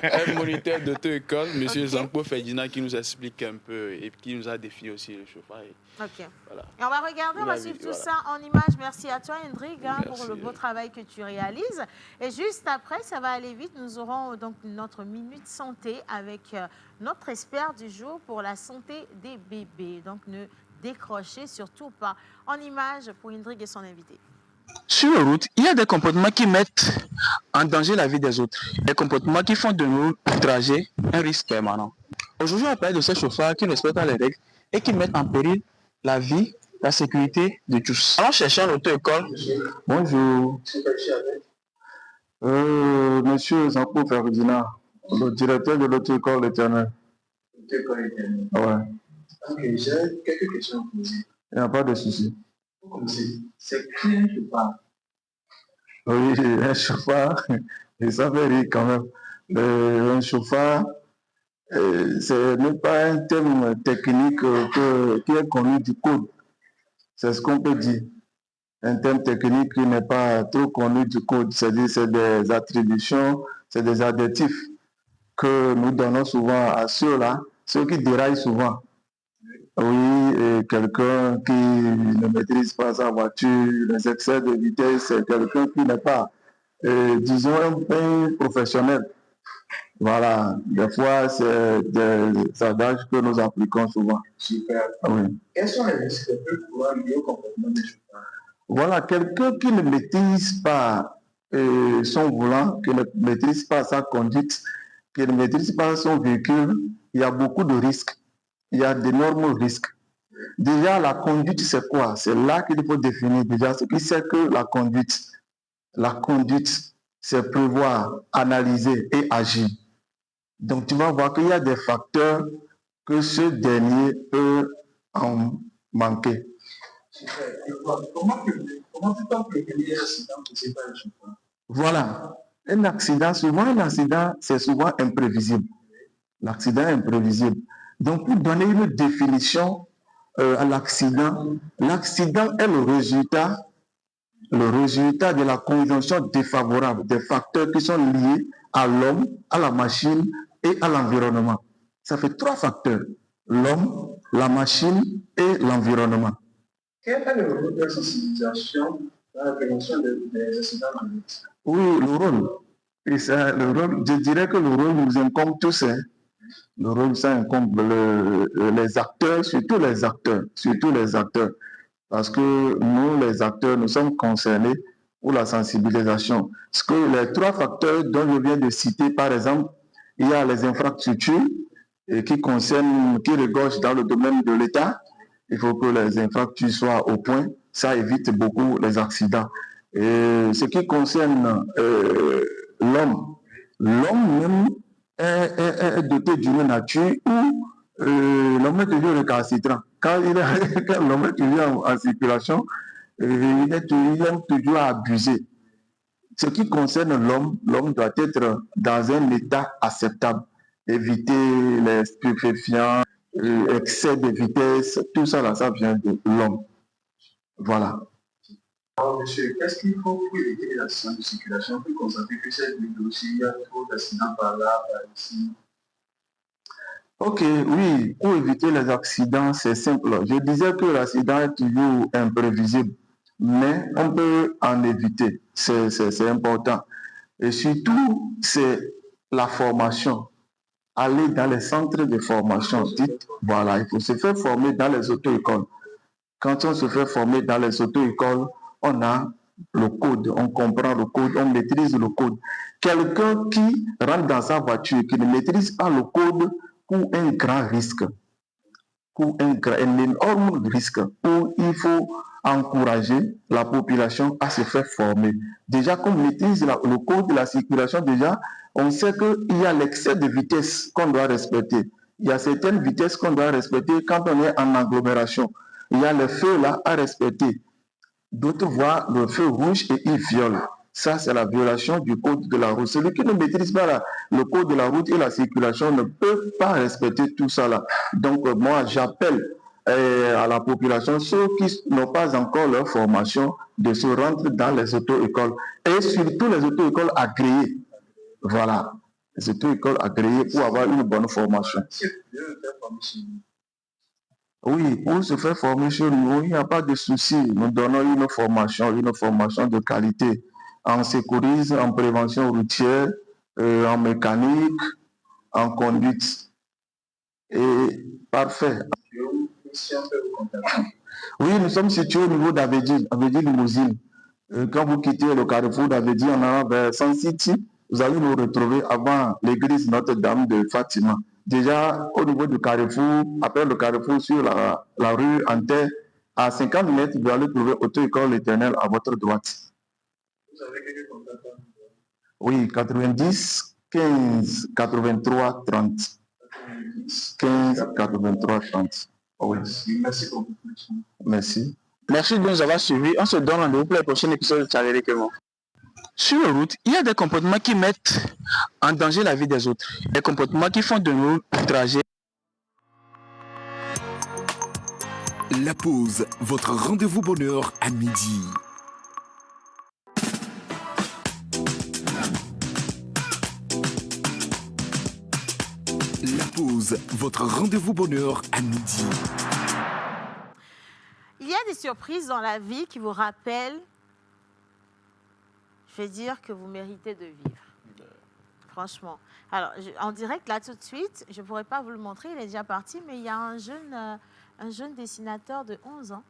O: Un moniteur d'auto-école, monsieur Jean-Claude Ferdinand, qui nous explique un peu et qui nous a défini aussi le chauffard.
B: OK. Voilà. Et on va regarder, on va suivre tout ça en images. Merci à toi, Hendrik, pour le beau travail que tu réalises. Et juste après, ça va aller vite. Nous aurons donc notre minute santé avec notre expert du jour pour la santé des bébés. Donc, ne décrochez surtout pas. En images pour Hendrik et son invité.
L: Sur la route, il y a des comportements qui mettent en danger la vie des autres. Des comportements qui font de nos trajets un risque permanent. Aujourd'hui, on parle de ces chauffeurs qui respectent les règles et qui mettent en péril la vie, la sécurité de tous. Allons chercher un auto-école.
P: Bonjour. Monsieur Jean-Claude Ferdinand, le directeur de l'auto-école éternelle. Ouais.
Q: Ok, j'ai quelques questions à poser.
P: Il n'y a pas de souci.
Q: Pour commencer, c'est qui un chauffard?
P: Oui, un chauffard, et ça fait rire quand même. Un chauffard, ce n'est pas un terme technique qui est connu du code. C'est ce qu'on peut dire. Un terme technique qui n'est pas trop connu du code. C'est-à-dire c'est des attributions, c'est des adjectifs que nous donnons souvent à ceux-là, ceux qui déraillent souvent. Oui, quelqu'un qui ne maîtrise pas sa voiture, les excès de vitesse, c'est quelqu'un qui n'est pas, disons, un professionnel. Voilà, des fois, c'est des adages que nous appliquons souvent.
Q: Super.
P: Oui.
Q: Quels sont les risques les plus courants liés au comportement des chauffeurs?
P: Voilà, quelqu'un qui ne maîtrise pas son volant, qui ne maîtrise pas sa conduite, qui ne maîtrise pas son véhicule, il y a beaucoup de risques. Il y a d'énormes risques. Déjà, la conduite, c'est quoi? C'est là qu'il faut définir déjà ce qui c'est que la conduite. La conduite, c'est prévoir, analyser et agir. Donc, tu vas voir qu'il y a des facteurs que ce dernier peut en manquer.
Q: Comment tu peux prévenir un accident causé par un chauffeur?
P: Voilà. Un accident, c'est souvent imprévisible. L'accident est imprévisible. Donc, pour donner une définition à l'accident, l'accident est le résultat de la conjonction défavorable des facteurs qui sont liés à l'homme, à la machine et à l'environnement. Ça fait 3 facteurs: l'homme, la machine et l'environnement.
Q: Quel est le rôle de la sensibilisation dans la prévention des accidents de la route?
P: Oui, le rôle. Et ça, le rôle, je dirais que le rôle nous incombe tous. Le rôle, ça incombe les acteurs, surtout les acteurs. Parce que nous, les acteurs, nous sommes concernés pour la sensibilisation. Parce que les 3 facteurs dont je viens de citer, par exemple, il y a les infrastructures qui regorgent dans le domaine de l'État. Il faut que les infrastructures soient au point. Ça évite beaucoup les accidents. Et ce qui concerne l'homme même est doté d'une nature où l'homme est toujours récalcitrant. Quand l'homme est toujours en circulation, il aime toujours abuser. Ce qui concerne l'homme doit être dans un état acceptable. Éviter les stupéfiants, excès de vitesse, tout ça là, ça vient de l'homme. Voilà.
Q: Alors, monsieur, qu'est-ce qu'il faut pour éviter les accidents de circulation, pour constater que c'est du dossier, il y a trop d'accidents par là, par ici?
P: Ok, oui, pour éviter les accidents, c'est simple. Je disais que l'accident est toujours imprévisible, mais on peut en éviter. C'est important. Et surtout, c'est la formation. Aller dans les centres de formation. Voilà, il faut se faire former dans les auto-écoles. Quand on se fait former dans les auto-écoles, on a le code, on comprend le code, on maîtrise le code. Quelqu'un qui rentre dans sa voiture, qui ne maîtrise pas le code, pour un grand risque, pour un énorme risque, où il faut encourager la population à se faire former. Déjà, qu'on maîtrise le code de la circulation, déjà, on sait qu'il y a l'excès de vitesse qu'on doit respecter. Il y a certaines vitesses qu'on doit respecter quand on est en agglomération. Il y a les feux là à respecter. D'autres voient le feu rouge et ils violent. Ça, c'est la violation du code de la route. Celui qui ne maîtrise pas le code de la route et la circulation ne peut pas respecter tout ça là. Donc, moi, j'appelle à la population, ceux qui n'ont pas encore leur formation, de se rendre dans les auto-écoles. Et surtout les auto-écoles agréées. Voilà. Les auto-écoles agréées pour avoir une bonne formation. Oui, pour se faire former chez nous, il n'y a pas de souci. Nous donnons une formation de qualité en sécurisme, en prévention routière, en mécanique, en conduite. Et parfait. Oui, nous sommes situés au niveau d'Avédi Limousine. Quand vous quittez le carrefour d'Avédi en allant vers Sun City, vous allez nous retrouver avant l'église Notre-Dame de Fatima. Déjà, au niveau du carrefour, après le carrefour sur la rue Anter, à 50 mètres, vous allez trouver Auto-École L'Éternel à votre droite.
Q: Vous avez quelques contacts?
P: Oui, 90 15 83 30. 15 83 30. Oui.
Q: Merci beaucoup.
P: Merci.
L: Merci de nous avoir suivis. On se donne rendez-vous pour le prochain épisode de Charlie Comment. Sur la route, il y a des comportements qui mettent en danger la vie des autres. Des comportements qui font de nos trajets.
A: La pause, votre rendez-vous bonheur à midi. La pause, votre rendez-vous bonheur à midi.
B: Il y a des surprises dans la vie qui vous rappellent, je vais dire, que vous méritez de vivre. Franchement. Alors, en direct, là, tout de suite, je ne pourrais pas vous le montrer, il est déjà parti, mais il y a un jeune dessinateur de 11 ans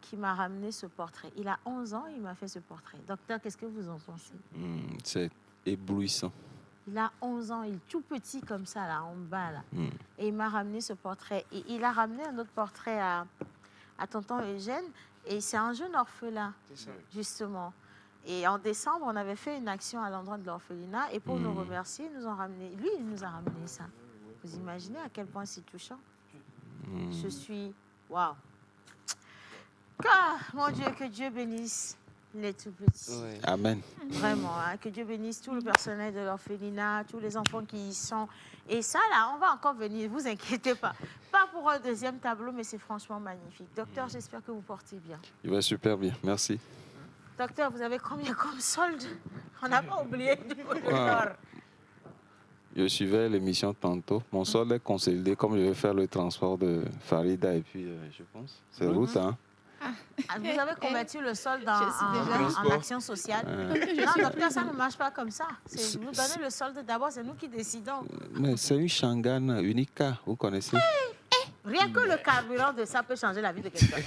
B: qui m'a ramené ce portrait. Il a 11 ans, il m'a fait ce portrait. Docteur, qu'est-ce que vous en pensez?
R: C'est éblouissant.
B: Il a 11 ans, il est tout petit comme ça, là, en bas, là. Et il m'a ramené ce portrait. Et il a ramené un autre portrait à tonton Eugène. Et c'est un jeune orphelin, justement. Et en décembre, on avait fait une action à l'endroit de l'orphelinat. Et pour nous remercier, ils nous ont ramené... Lui, il nous a ramené ça. Vous imaginez à quel point c'est touchant? Je suis... Waouh! Mon Dieu, que Dieu bénisse les tout petits.
R: Oui. Amen.
B: Vraiment, hein, que Dieu bénisse tout le personnel de l'orphelinat, tous les enfants qui y sont. Et ça, là, on va encore venir, ne vous inquiétez pas. Pas pour un deuxième tableau, mais c'est franchement magnifique. Docteur, j'espère que vous portez bien.
R: Il va super bien, merci.
B: Docteur, vous avez combien comme solde? On n'a pas oublié de vous le dire.
R: Je suivais l'émission tantôt. Mon solde est consolidé comme je vais faire le transport de Farida et puis, je pense, c'est route, hein.
B: Vous avez converti le solde en action sociale. Non, docteur, ça ne marche pas comme ça. Vous donnez le solde d'abord, c'est nous qui décidons.
R: Mais c'est une Shangan Unica, vous connaissez?
B: Rien que le carburant de ça peut changer la vie de quelqu'un.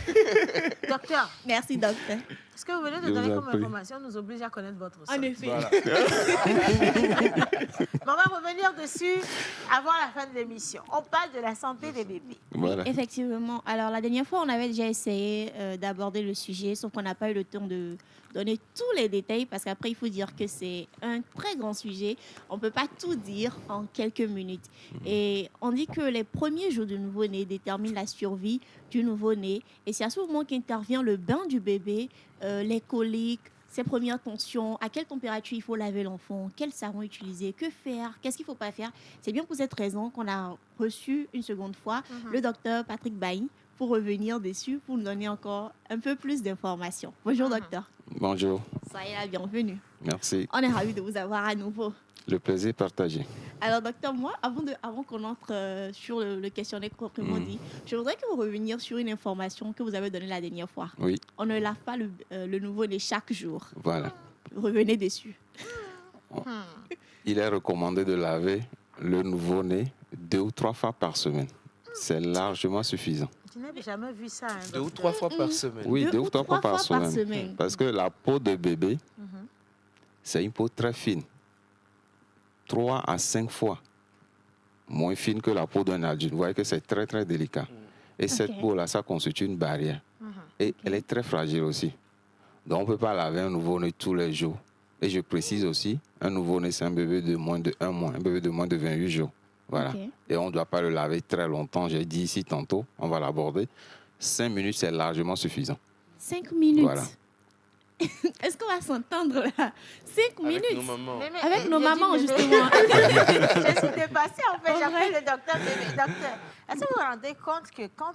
B: Docteur.
H: Merci, docteur.
B: Ce que vous venez de donner comme information nous oblige à connaître votre solde.
H: En effet.
B: Voilà. On va revenir dessus avant la fin de l'émission. On parle de la santé des bébés.
H: Voilà. Effectivement. Alors, la dernière fois, on avait déjà essayé d'aborder le sujet, sauf qu'on n'a pas eu le temps de donner tous les détails, parce qu'après, il faut dire que c'est un très grand sujet. On ne peut pas tout dire en quelques minutes. Et on dit que les premiers jours du nouveau-né déterminent la survie du nouveau-né. Et c'est à ce moment qu'intervient le bain du bébé, les coliques, ses premières tensions, à quelle température il faut laver l'enfant, quel savon utiliser, que faire, qu'est-ce qu'il ne faut pas faire. C'est bien pour cette raison qu'on a reçu une seconde fois le docteur Patrick Bailly pour revenir dessus, pour nous donner encore un peu plus d'informations. Bonjour docteur.
R: Bonjour.
H: Soyez la bienvenue.
R: Merci.
H: On est ravis de vous avoir à nouveau.
R: Le plaisir partagé.
H: Alors docteur, moi, avant qu'on entre sur le questionnaire proprement dit, je voudrais que vous reveniez sur une information que vous avez donnée la dernière fois.
R: Oui.
H: On ne lave pas le nouveau-né chaque jour.
R: Voilà.
H: Revenez dessus.
R: Il est recommandé de laver le nouveau-né 2 ou 3 fois par semaine. C'est largement suffisant.
B: Je n'ai jamais vu ça.
K: 2 ou 3 fois par semaine.
R: Oui, 2 ou 3 fois par semaine. Parce que la peau de bébé, c'est une peau très fine. 3 à 5 fois moins fine que la peau d'un adulte. Vous voyez que c'est très, très délicat. Et cette peau-là, ça constitue une barrière. Et elle est très fragile aussi. Donc, on ne peut pas laver un nouveau-né tous les jours. Et je précise aussi, un nouveau-né, c'est un bébé de moins de 1 mois, un bébé de moins de 28 jours. Voilà.
E: Ok.
R: Et on ne doit pas le laver très longtemps. J'ai dit ici tantôt, on va l'aborder. 5 minutes, c'est largement suffisant.
H: 5 minutes.
R: Voilà.
H: Est-ce qu'on va s'entendre là? 5 minutes.
K: Avec nos mamans.
H: Avec nos mamans, justement.
B: J'ai ce dépassé, en fait. J'appelle le docteur. Docteur, est-ce que vous vous rendez compte que quand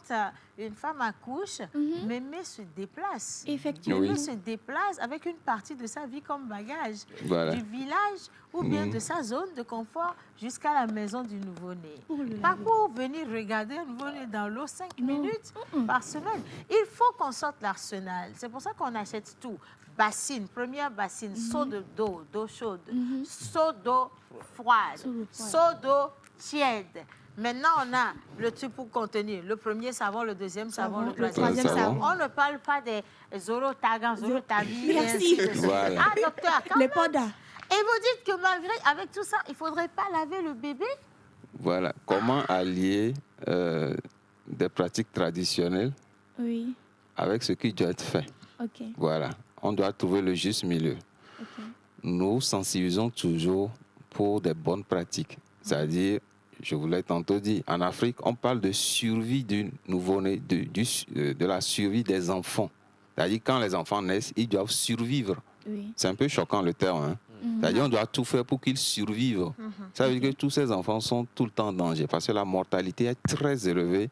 B: une femme accouche, mémé se déplace?
H: Effectivement.
B: Mémé se déplace avec une partie de sa vie comme bagage.
R: Voilà.
B: Du village ou bien de sa zone de confort jusqu'à la maison du nouveau-né. Pas pour venir regarder un nouveau-né dans l'eau 5 minutes par semaine. Il faut qu'on sorte l'arsenal. C'est pour ça qu'on achète tout. Bassine, première bassine, seau d'eau chaude, seau d'eau froide, seau d'eau tiède. Maintenant, on a le truc pour contenir le premier savon, le deuxième savon, le troisième savon. On ne parle pas des Zorotagan, Zorotabi.
H: Merci.
R: Voilà.
B: Ah, docteur, quand
H: Les
B: même.
H: podas.
B: Et vous dites que malgré, avec tout ça, il ne faudrait pas laver le bébé?
R: Voilà. Comment allier des pratiques traditionnelles
H: Oui.
R: avec ce qui doit être fait?
H: OK.
R: Voilà. On doit trouver le juste milieu. Nous sensibilisons toujours pour des bonnes pratiques. C'est-à-dire, je vous l'ai tantôt dit, en Afrique, on parle de survie du nouveau-né, de la survie des enfants. C'est-à-dire, quand les enfants naissent, ils doivent survivre.
H: Oui.
R: C'est un peu choquant le terme. Hein? C'est-à-dire, on doit tout faire pour qu'ils survivent. Ça veut dire que tous ces enfants sont tout le temps en danger parce que la mortalité est très élevée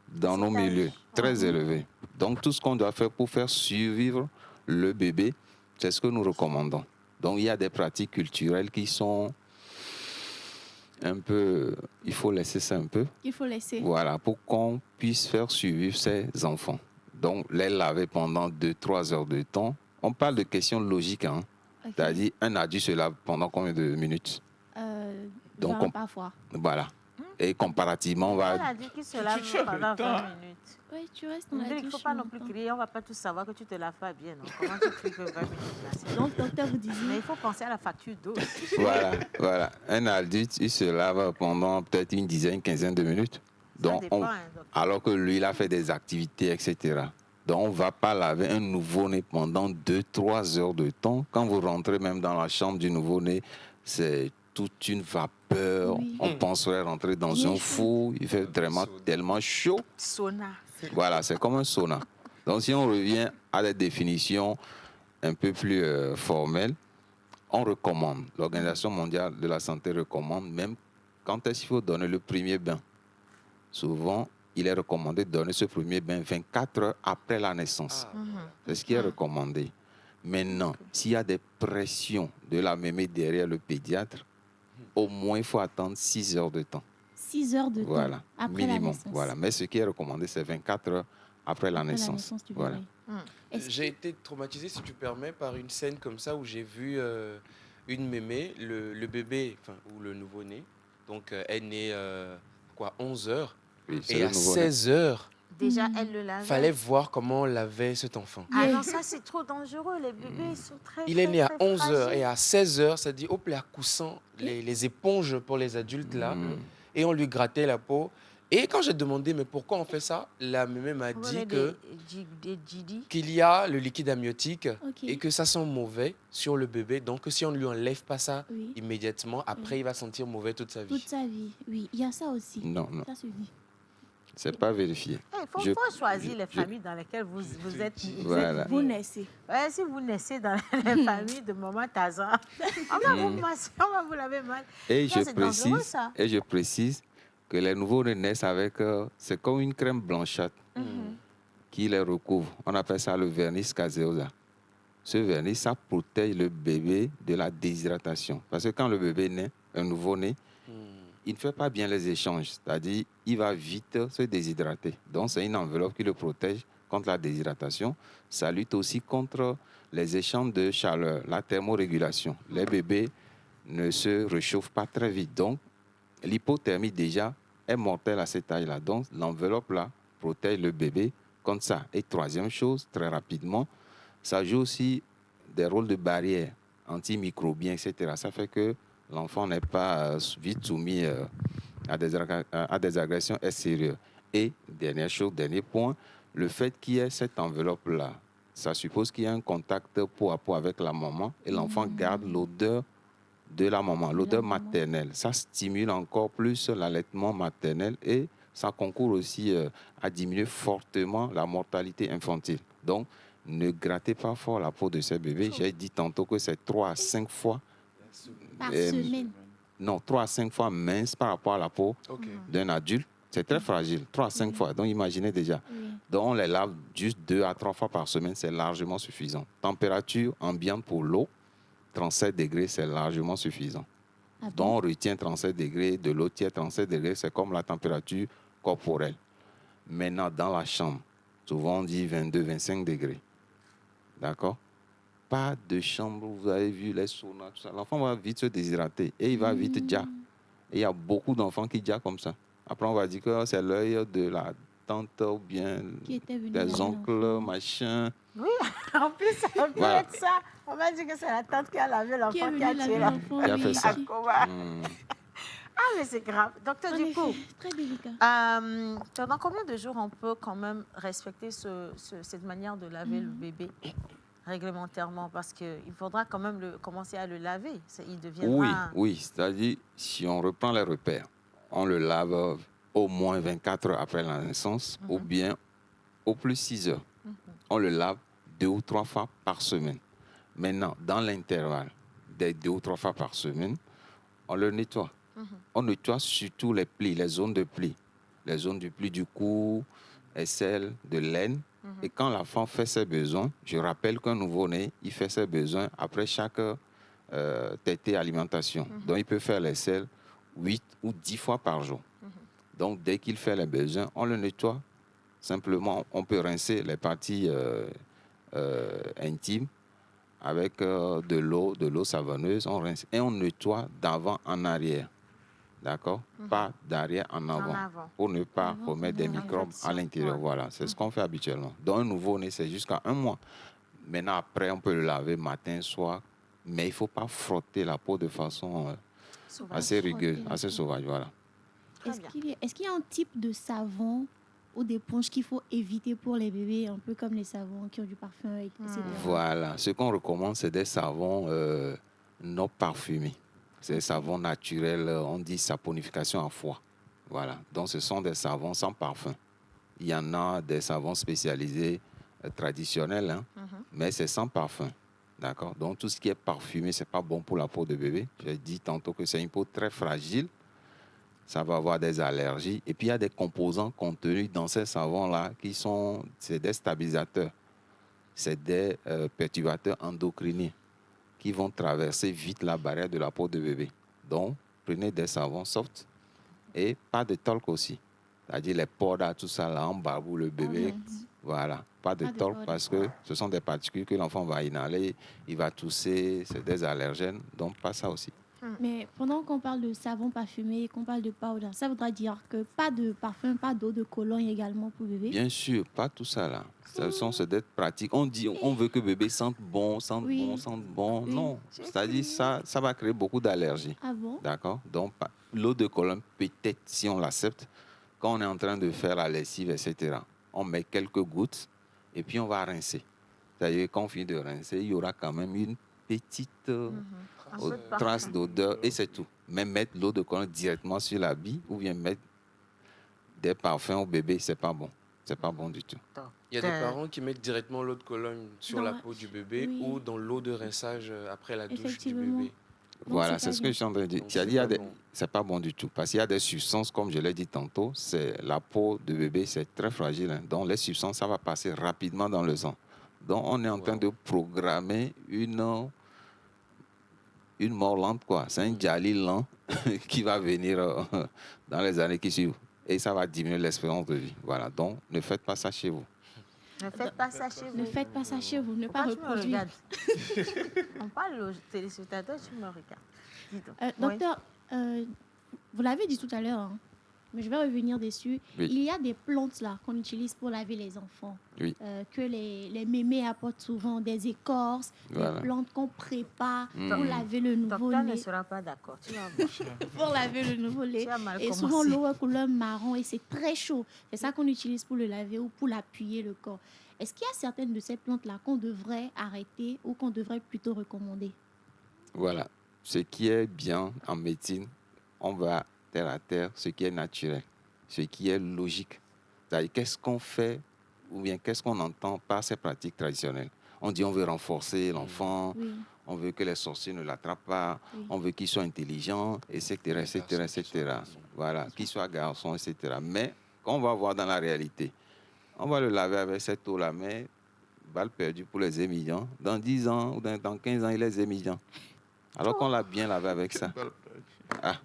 R: dans nos milieux. Très élevée. Donc, tout ce qu'on doit faire pour faire survivre le bébé, c'est ce que nous recommandons. Donc, il y a des pratiques culturelles qui sont un peu... Il faut laisser ça un peu.
H: Il faut laisser.
R: Voilà, pour qu'on puisse faire survivre ces enfants. Donc, les laver pendant 2-3 heures de temps. On parle de questions logiques. Hein.
H: Okay.
R: C'est-à-dire, un adulte se lave pendant combien de minutes?
H: 20 parfois.
R: Voilà. Et comparativement, on va...
B: On a dit qu'il se lave pendant 20 minutes.
H: Oui, tu restes dans la
B: Il ne
H: douche.
B: faut pas non plus crier, on ne va pas tous savoir que tu te laves pas bien. Non? Comment tu cries que 20 minutes là?
H: Donc, docteur, vous disiez...
B: Mais il faut penser à la facture d'eau.
R: Voilà. Un adulte, il se lave pendant peut-être une dizaine, quinzaine de minutes. Donc,
B: dépend,
R: alors que lui, il a fait des activités, etc. Donc, on ne va pas laver un nouveau-né pendant 2-3 heures de temps. Quand vous rentrez même dans la chambre du nouveau-né, c'est toute une vapeur.
H: Oui.
R: On penserait rentrer dans un four. Il fait vraiment tellement chaud.
B: Sauna.
R: Voilà, c'est comme un sauna. Donc, si on revient à des définitions un peu plus formelles, on recommande, l'Organisation mondiale de la santé recommande même quand est-ce qu'il faut donner le premier bain. Souvent, il est recommandé de donner ce premier bain 24 heures après la naissance. C'est ce qui est recommandé. Maintenant, s'il y a des pressions de la mémé derrière le pédiatre, au moins il faut attendre 6 heures de temps.
H: 6 heures de temps après
R: minimum,
H: la naissance.
R: Voilà. Mais ce qui est recommandé, c'est 24 heures après la naissance. Voilà.
K: J'ai été traumatisé, si tu permets, par une scène comme ça où j'ai vu une mémé, le bébé, ou le nouveau-né, donc est né 11 heures.
R: Oui,
K: et à 16 heures,
B: déjà, elle le lavait.
K: fallait voir comment on lavait cet enfant.
B: Ah non, ça c'est trop dangereux. Les bébés ils sont très
K: Il est né à
B: très
K: 11 heures
B: fragiles.
K: et à 16 heures, ça dit, hop, les coussant les éponges pour les adultes là, et on lui grattait la peau. Et quand j'ai demandé, mais pourquoi on fait ça, la mémé m'a dit que qu'il y a le liquide amniotique et que ça sent mauvais sur le bébé. Donc, si on ne lui enlève pas ça immédiatement, après, il va sentir mauvais toute sa vie.
H: Toute sa vie, oui. Il y a ça aussi.
R: Non.
H: Ça se dit.
R: C'est pas vérifié.
B: Il faut choisir les familles dans lesquelles vous êtes.
R: Voilà.
H: Vous naissez.
B: Ouais, si vous naissez dans les familles de maman Tarzan, on va vous masser, on va vous laver mal.
R: Et
B: Ça, c'est dangereux, ça.
R: je précise que les nouveaux-nés naissent avec... c'est comme une crème blanchâtre qui les recouvre. On appelle ça le vernis caseosa. Ce vernis, ça protège le bébé de la déshydratation. Parce que quand le bébé naît, un nouveau-né, il ne fait pas bien les échanges. C'est-à-dire, il va vite se déshydrater. Donc, c'est une enveloppe qui le protège contre la déshydratation. Ça lutte aussi contre les échanges de chaleur, la thermorégulation. Les bébés ne se réchauffent pas très vite. Donc, l'hypothermie déjà est mortelle à cette taille-là. Donc, l'enveloppe-là protège le bébé contre ça. Et troisième chose, très rapidement, ça joue aussi des rôles de barrière antimicrobiens, etc. Ça fait que l'enfant n'est pas vite soumis à des agressions extérieures. Et dernière chose, dernier point, le fait qu'il y ait cette enveloppe-là, ça suppose qu'il y ait un contact peau à peau avec la maman et l'enfant garde l'odeur de la maman, l'odeur maternelle. Ça stimule encore plus l'allaitement maternel et ça concourt aussi à diminuer fortement la mortalité infantile. Donc, ne grattez pas fort la peau de ces bébés. J'ai dit tantôt que c'est 3 à 5 fois
H: Par semaine.
R: Non, 3 à 5 fois mince par rapport à la peau d'un adulte. C'est très fragile, 3 à 5 fois. Donc, imaginez déjà. Donc, on les lave juste 2 à 3 fois par semaine, c'est largement suffisant. Température ambiante pour l'eau, 37 degrés, c'est largement suffisant. Donc, on retient 37 degrés, de l'eau tiède, 37 degrés, c'est comme la température corporelle. Maintenant, dans la chambre, souvent on dit 22, 25 degrés. D'accord? Pas de chambre où vous avez vu les saunas, tout ça. L'enfant va vite se déshydrater et il va vite déjà. Et il y a beaucoup d'enfants qui déjà comme ça. Après, on va dire que c'est l'œil de la tante ou bien des oncles, machin.
B: Oui, en plus, ça peut
R: Voilà.
B: être ça. On va dire que c'est la tante qui a lavé l'enfant, qui a tué l'enfant.
R: Qui a fait ça.
B: Ah, mais c'est grave. Docteur, du coup,
H: très délicat.
B: Pendant combien de jours on peut quand même respecter cette manière de laver le bébé réglementairement? Parce qu'il faudra quand même commencer à le laver. Il deviendra...
R: Oui, c'est-à-dire, si on reprend les repères, on le lave au moins 24 heures après la naissance ou bien au plus 6 heures. On le lave 2 ou 3 fois par semaine. Maintenant, dans l'intervalle des 2 ou 3 fois par semaine, on le nettoie. On nettoie surtout les plis, les zones de plis. Les zones de plis du cou, aisselles, de l'aine. Et quand l'enfant fait ses besoins, je rappelle qu'un nouveau-né, il fait ses besoins après chaque tétée alimentation. Donc, il peut faire l'aisselle 8 ou 10 fois par jour. Donc, dès qu'il fait les besoins, on le nettoie. Simplement, on peut rincer les parties intimes avec de l'eau savonneuse. On rince et on nettoie d'avant en arrière. D'accord? Pas d'arrière en avant. Pour ne pas remettre des microbes à l'intérieur. Voilà, c'est ce qu'on fait habituellement. Dans un nouveau-né, c'est jusqu'à 1 mois. Maintenant, après, on peut le laver matin, soir. Mais il ne faut pas frotter la peau de façon assez rigueuse, assez sauvage. Voilà.
H: Est-ce qu'il y a un type de savon ou d'éponge qu'il faut éviter pour les bébés, un peu comme les savons qui ont du parfum, etc.
R: Voilà. Ce qu'on recommande, c'est des savons non parfumés. C'est des savons naturels, on dit saponification à froid. Voilà. Donc, ce sont des savons sans parfum. Il y en a des savons spécialisés traditionnels, hein, mais c'est sans parfum. D'accord? Donc, tout ce qui est parfumé, ce n'est pas bon pour la peau de bébé. J'ai dit tantôt que c'est une peau très fragile. Ça va avoir des allergies. Et puis, il y a des composants contenus dans ces savons-là qui sont des stabilisateurs. C'est des perturbateurs endocriniens qui vont traverser vite la barrière de la peau de bébé. Donc, prenez des savons soft et pas de talc aussi. C'est-à-dire les podas, tout ça, là, on barboue le bébé. Voilà, pas de talc parce que ce sont des particules que l'enfant va inhaler, il va tousser, c'est des allergènes, donc pas ça aussi.
H: Mais pendant qu'on parle de savon parfumé et qu'on parle de powder, ça voudra dire que pas de parfum, pas d'eau de cologne également pour bébé?
R: Bien sûr, pas tout ça là. Ce sont des pratiques. On dit, on veut que bébé sente bon, sente bon, sente bon. Non, c'est-à-dire ça va créer beaucoup d'allergies.
H: Ah bon?
R: D'accord? Donc, l'eau de cologne, peut-être, si on l'accepte, quand on est en train de faire la lessive, etc., on met quelques gouttes et puis on va rincer. C'est-à-dire quand on finit de rincer, il y aura quand même une petite trace d'odeur et c'est tout. Mais mettre l'eau de cologne directement sur l'habit ou bien mettre des parfums au bébé, c'est pas bon. C'est pas bon du tout.
K: Il y a des parents qui mettent directement l'eau de cologne sur la peau du bébé ou dans l'eau de rinçage après la douche du bébé.
R: Voilà, c'est ce que je suis en train de dire. C'est pas bon du tout. Parce qu'il y a des substances, comme je l'ai dit tantôt, c'est la peau de bébé, c'est très fragile. Hein. Donc, les substances, ça va passer rapidement dans le sang. Donc, on est en train de programmer une mort lente, quoi. C'est un Djali lent qui va venir dans les années qui suivent. Et ça va diminuer l'espérance de vie. Voilà. Donc, ne faites pas ça chez vous.
B: Ne faites pas ça chez vous.
H: Ne faites pas ça chez vous. Ne
B: Pourquoi
H: pas
B: tu me
H: reproduire.
B: regardes? On parle au téléspectateur, tu me regardes. Dis donc.
H: Docteur, vous l'avez dit tout à l'heure, hein, mais je vais revenir dessus.
R: Oui.
H: Il y a des plantes là qu'on utilise pour laver les enfants.
R: Oui.
H: Que les mémés apportent souvent des écorces,
R: Voilà.
H: des plantes qu'on prépare pour
R: Mm.
H: laver le
B: Docteur ne
H: nouveau-né.
B: sera pas d'accord. Tu vas voir.
H: Pour laver le nouveau-lait.
B: Tu as mal
H: Et
B: commencé.
H: souvent, l'eau est couleur marron et c'est très chaud. C'est ça qu'on utilise pour le laver ou pour l'appuyer le corps. Est-ce qu'il y a certaines de ces plantes-là qu'on devrait arrêter ou qu'on devrait plutôt recommander?
R: Voilà. Ce qui est bien en médecine, on va terre à terre, ce qui est naturel, ce qui est logique. C'est-à-dire, qu'est-ce qu'on fait ou bien qu'est-ce qu'on entend par ces pratiques traditionnelles? On dit on veut renforcer l'enfant,
H: Oui.
R: on veut que les sorciers ne l'attrapent pas,
H: Oui.
R: on veut qu'il soit intelligent, etc., etc. Voilà, qu'il soit garçon, etc. Mais quand on va voir dans la réalité, on va le laver avec cette eau-là, mais balle perdue pour les émillants. Dans 10 ans ou dans 15 ans, il est émillant. Alors qu'on l'a bien lavé avec ça. Ah.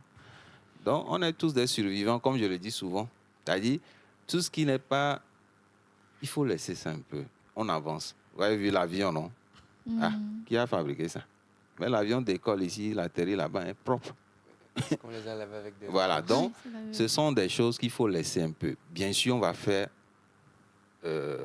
R: Donc, on est tous des survivants, comme je le dis souvent. C'est-à-dire, tout ce qui n'est pas... Il faut laisser ça un peu. On avance. Vous avez vu l'avion, non? Ah, qui a fabriqué ça? Mais l'avion décolle ici, il atterrit là-bas, est propre.
K: On les a lavés avec des...
R: Voilà, donc, ce sont des choses qu'il faut laisser un peu. Bien sûr, on va faire...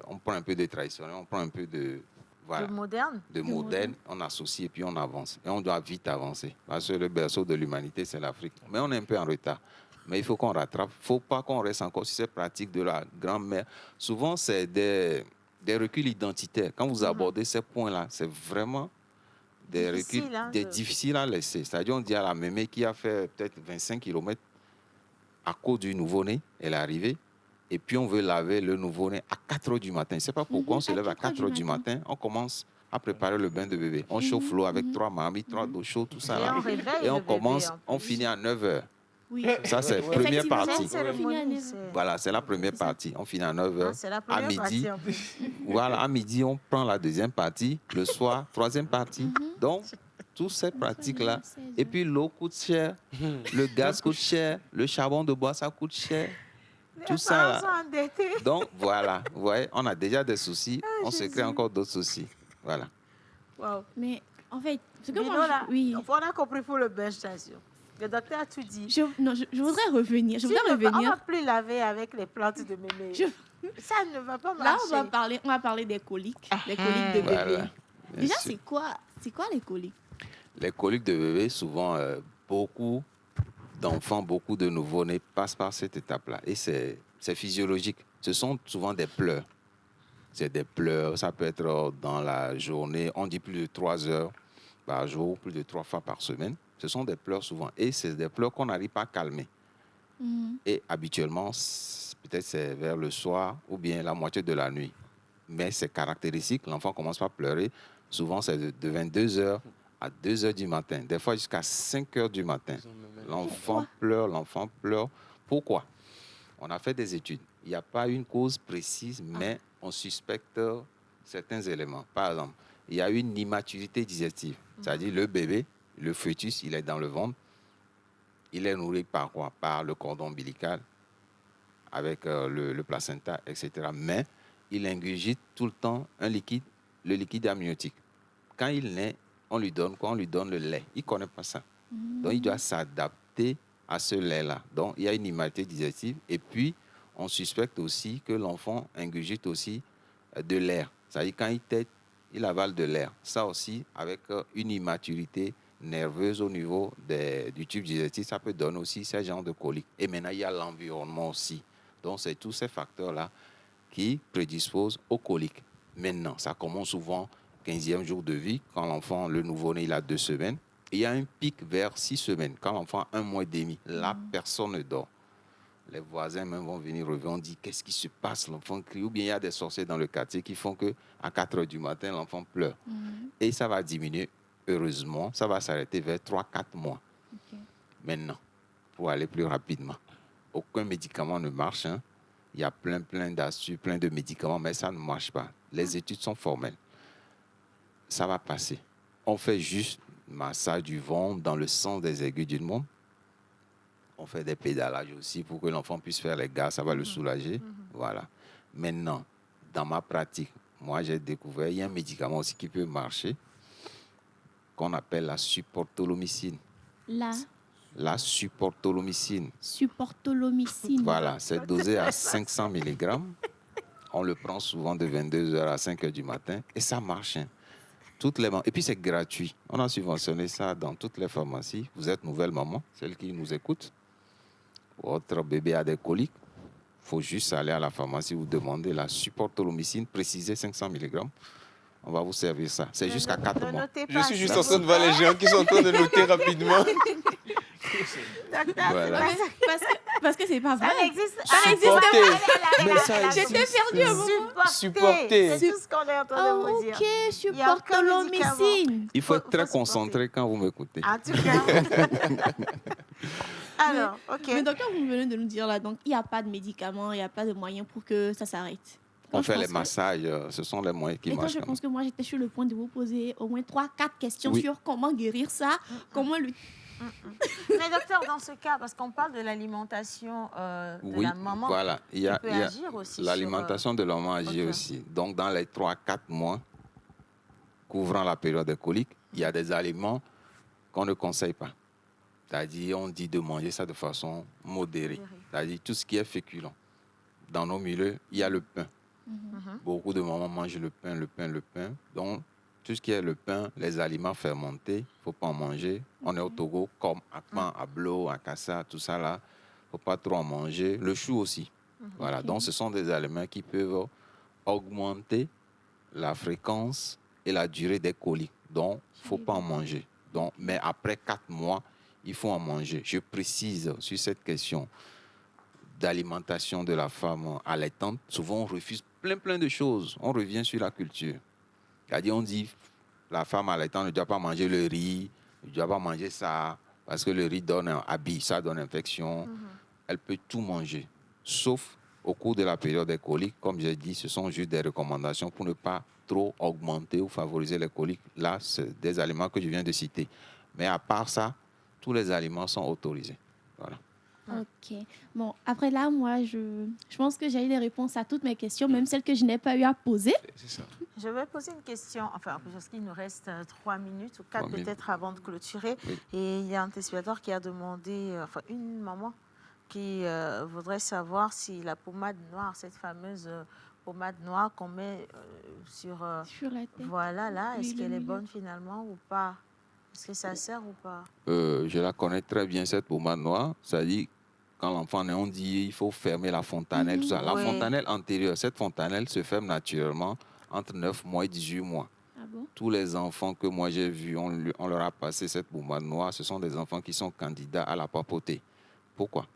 R: on prend un peu de traditionnel, on prend un peu de... Voilà,
B: De moderne.
R: de moderne, on associe et puis on avance. Et on doit vite avancer. Parce que le berceau de l'humanité, c'est l'Afrique. Mais on est un peu en retard. Mais il faut qu'on rattrape. Il ne faut pas qu'on reste encore sur ces pratiques de la grand-mère. Souvent, c'est des reculs identitaires. Quand vous abordez ces points-là, c'est vraiment des
B: Difficile,
R: reculs
B: hein,
R: difficiles à laisser. C'est-à-dire, on dit à la mémé qui a fait peut-être 25 km à cause du nouveau-né, elle est arrivée. Et puis, on veut laver le nouveau-né à 4 h du matin. Je ne sais pas pourquoi on se lève à 4 h du matin. On commence à préparer le bain de bébé. On chauffe l'eau avec 3 marmites, 3 d'eau chaude, tout ça.
B: Et
R: Là.
B: on réveille
R: Et on
B: le bébé,
R: commence,
B: en
R: on
B: plus.
R: finit à 9 h.
H: Oui.
R: Ça, c'est la première partie.
B: Voilà,
R: C'est la première partie. On finit à 9 h.
B: c'est la
R: À
B: première
R: midi,
B: partie, en plus.
R: voilà, à midi, on prend la deuxième partie. Le soir, troisième partie. Donc, toutes ces pratiques-là. Et puis, l'eau coûte cher. Le gaz coûte cher. Le charbon de bois, ça coûte cher. Tout ça,
B: parents
R: là.
B: sont endettés.
R: Donc, voilà. Vous voyez, on a déjà des soucis. On se crée encore d'autres soucis. Voilà.
B: Wow.
H: Mais en fait, ce que
B: Bino,
H: moi,
B: là,
H: oui.
B: on a compris pour le bench station. Le docteur a tout dit.
H: Je voudrais revenir. Je voudrais
B: On ne va
H: revenir.
B: plus laver avec les plantes de mémé. Ça ne va pas
H: Là,
B: marcher.
H: on va parler des coliques. Les coliques de bébé.
R: Voilà. Bien
H: Déjà,
R: sûr.
H: c'est quoi les coliques?
R: Les coliques de bébé, souvent, beaucoup d'enfants, beaucoup de nouveau-nés passent par cette étape-là. Et c'est physiologique. Ce sont souvent des pleurs. C'est des pleurs. Ça peut être dans la journée. On dit plus de 3 heures par jour, plus de 3 fois par semaine. Ce sont des pleurs souvent. Et c'est des pleurs qu'on n'arrive pas à calmer. Et habituellement, peut-être c'est vers le soir ou bien la moitié de la nuit. Mais c'est caractéristique. L'enfant commence par pleurer. Souvent, c'est de 22 heures à 2 heures du matin. Des fois, jusqu'à 5 heures du matin. L'enfant pleure. Pourquoi? On a fait des études. Il n'y a pas une cause précise, mais on suspecte certains éléments. Par exemple, il y a une immaturité digestive. C'est-à-dire le bébé, le fœtus, il est dans le ventre. Il est nourri par quoi? Par le cordon ombilical, avec le placenta, etc. Mais il ingurgite tout le temps un liquide, le liquide amniotique. Quand il naît, on lui donne quoi? On lui donne le lait. Il ne connaît pas ça. Donc, il doit s'adapter à ce lait-là. Donc, il y a une immaturité digestive. Et puis, on suspecte aussi que l'enfant ingurgite aussi de l'air. C'est-à-dire, quand il tète, il avale de l'air. Ça aussi, avec une immaturité nerveuse au niveau du tube digestif, ça peut donner aussi ce genre de coliques. Et maintenant, il y a l'environnement aussi. Donc, c'est tous ces facteurs-là qui prédisposent aux coliques. Maintenant, ça commence souvent 15e jour de vie, quand l'enfant, le nouveau-né, il a 2 semaines. Et il y a un pic vers 6 semaines, quand l'enfant a 1 mois et demi. Là, personne ne dort. Les voisins même vont venir revenir, on dit qu'est-ce qui se passe, l'enfant crie. Ou bien il y a des sorciers dans le quartier qui font qu'à 4 heures du matin, l'enfant pleure. Et ça va diminuer, heureusement, ça va s'arrêter vers 3-4 mois. Maintenant, pour aller plus rapidement, aucun médicament ne marche. Hein. Il y a plein d'astuces, plein de médicaments, mais ça ne marche pas. Les études sont formelles. Ça va passer. On fait juste massage du ventre dans le sens des aiguilles d'une montre. On fait des pédalages aussi pour que l'enfant puisse faire les gaz, ça va le soulager. Voilà. Maintenant, dans ma pratique, moi j'ai découvert, il y a un médicament aussi qui peut marcher, qu'on appelle la supportolomycine.
H: La
R: la supportolomycine.
H: Supportolomycine.
R: Voilà, c'est dosé à 500 mg. On le prend souvent de 22h à 5h du matin et ça marche. Hein. Et puis c'est gratuit. On a subventionné ça dans toutes les pharmacies. Vous êtes nouvelle maman, celle qui nous écoute. Votre bébé a des coliques. Il faut juste aller à la pharmacie, vous demander la supportolomycine, précisée 500 mg. On va vous servir ça. C'est jusqu'à 4 mois.
K: Je suis juste en train de voir les gens qui sont en train de noter rapidement.
R: Voilà.
H: Parce que c'est pas vrai.
B: Ça n'existe
H: pas. J'étais perdue au moment.
K: Supporter.
B: C'est tout ce qu'on est en train de vous dire.
H: Ok, supportolomycine.
R: Il faut être très concentré quand vous m'écoutez.
B: En tout cas. Alors, ok.
H: Mais docteur, vous venez de nous dire là, donc il n'y a pas de médicaments, il n'y a pas de moyens pour que ça s'arrête.
R: On fait les massages, ce sont les moyens qui marchent.
H: Je pense que moi, j'étais sur le point de vous poser au moins 3-4 questions sur comment guérir ça, comment le...
B: Mais docteur, dans ce cas, parce qu'on parle de l'alimentation de la maman,
R: voilà. Il
B: peut agir aussi.
R: L'alimentation de la maman agit aussi. Donc, dans les 3-4 mois couvrant la période des coliques, il y a des aliments qu'on ne conseille pas. C'est-à-dire, on dit de manger ça de façon modérée. C'est-à-dire, tout ce qui est féculent. Dans nos milieux, il y a le pain. Beaucoup de mamans mangent le pain. Donc, tout ce qui est le pain, les aliments fermentés, il ne faut pas en manger. On est au Togo, comme à Pan, à Blo, à Kassa, tout ça là. Il ne faut pas trop en manger. Le chou aussi. Voilà. Donc, ce sont des aliments qui peuvent augmenter la fréquence et la durée des coliques. Donc, il ne faut pas en manger. Donc, mais après 4 mois, il faut en manger. Je précise sur cette question d'alimentation de la femme allaitante. Souvent, on refuse plein de choses. On revient sur la culture. C'est-à-dire, on dit la femme allaitante ne doit pas manger le riz, ne doit pas manger ça, parce que le riz donne un habit, ça donne infection. Elle peut tout manger, sauf au cours de la période des coliques. Comme j'ai dit, ce sont juste des recommandations pour ne pas trop augmenter ou favoriser les coliques. Là, c'est des aliments que je viens de citer. Mais à part ça, tous les aliments sont autorisés. Voilà.
H: Ok. Bon, après là, moi, je pense que j'ai eu les réponses à toutes mes questions, même celles que je n'ai pas eu à poser.
K: C'est ça.
B: Je vais poser une question, enfin, parce qu'il nous reste 3 minutes ou 4 peut-être avant de clôturer. Oui. Et il y a un téléspectateur qui a demandé, enfin, une maman qui voudrait savoir si la pommade noire, cette fameuse pommade noire qu'on met sur la tête. Voilà, là, est-ce qu'elle est bonne finalement ou pas? Est-ce que ça sert ou pas?
R: Je la connais très bien, cette pommade noire. Ça dit, quand l'enfant naît, on dit il faut fermer la fontanelle. Tout ça. La fontanelle antérieure, cette fontanelle se ferme naturellement entre 9 mois et 18 mois.
H: Ah bon?
R: Tous les enfants que moi j'ai vus, on leur a passé cette pommade noire. Ce sont des enfants qui sont candidats à la papauté. Pourquoi?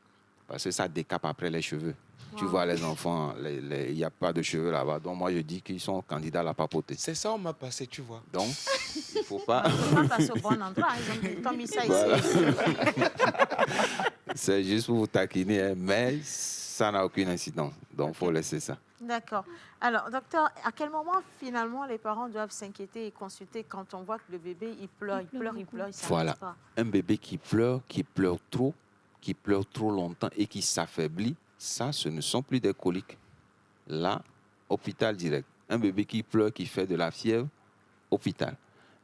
R: Parce que ça décape après les cheveux. Tu vois, les enfants, il n'y a pas de cheveux là-bas. Donc, moi, je dis qu'ils sont candidats à la papauté.
K: C'est ça, on m'a passé, tu vois.
R: Donc, il ne faut pas...
B: On va passer au bon endroit. Ils ont mis ça ici.
R: C'est juste pour vous taquiner, hein, mais ça n'a aucune incidence. Donc, il faut laisser ça.
B: D'accord. Alors, docteur, à quel moment, finalement, les parents doivent s'inquiéter et consulter quand on voit que le bébé, il pleure, il s'arrête pas?
R: Un bébé qui pleure trop, qui pleure trop longtemps et qui s'affaiblit, ça, ce ne sont plus des coliques. Là, hôpital direct. Un bébé qui pleure, qui fait de la fièvre, hôpital.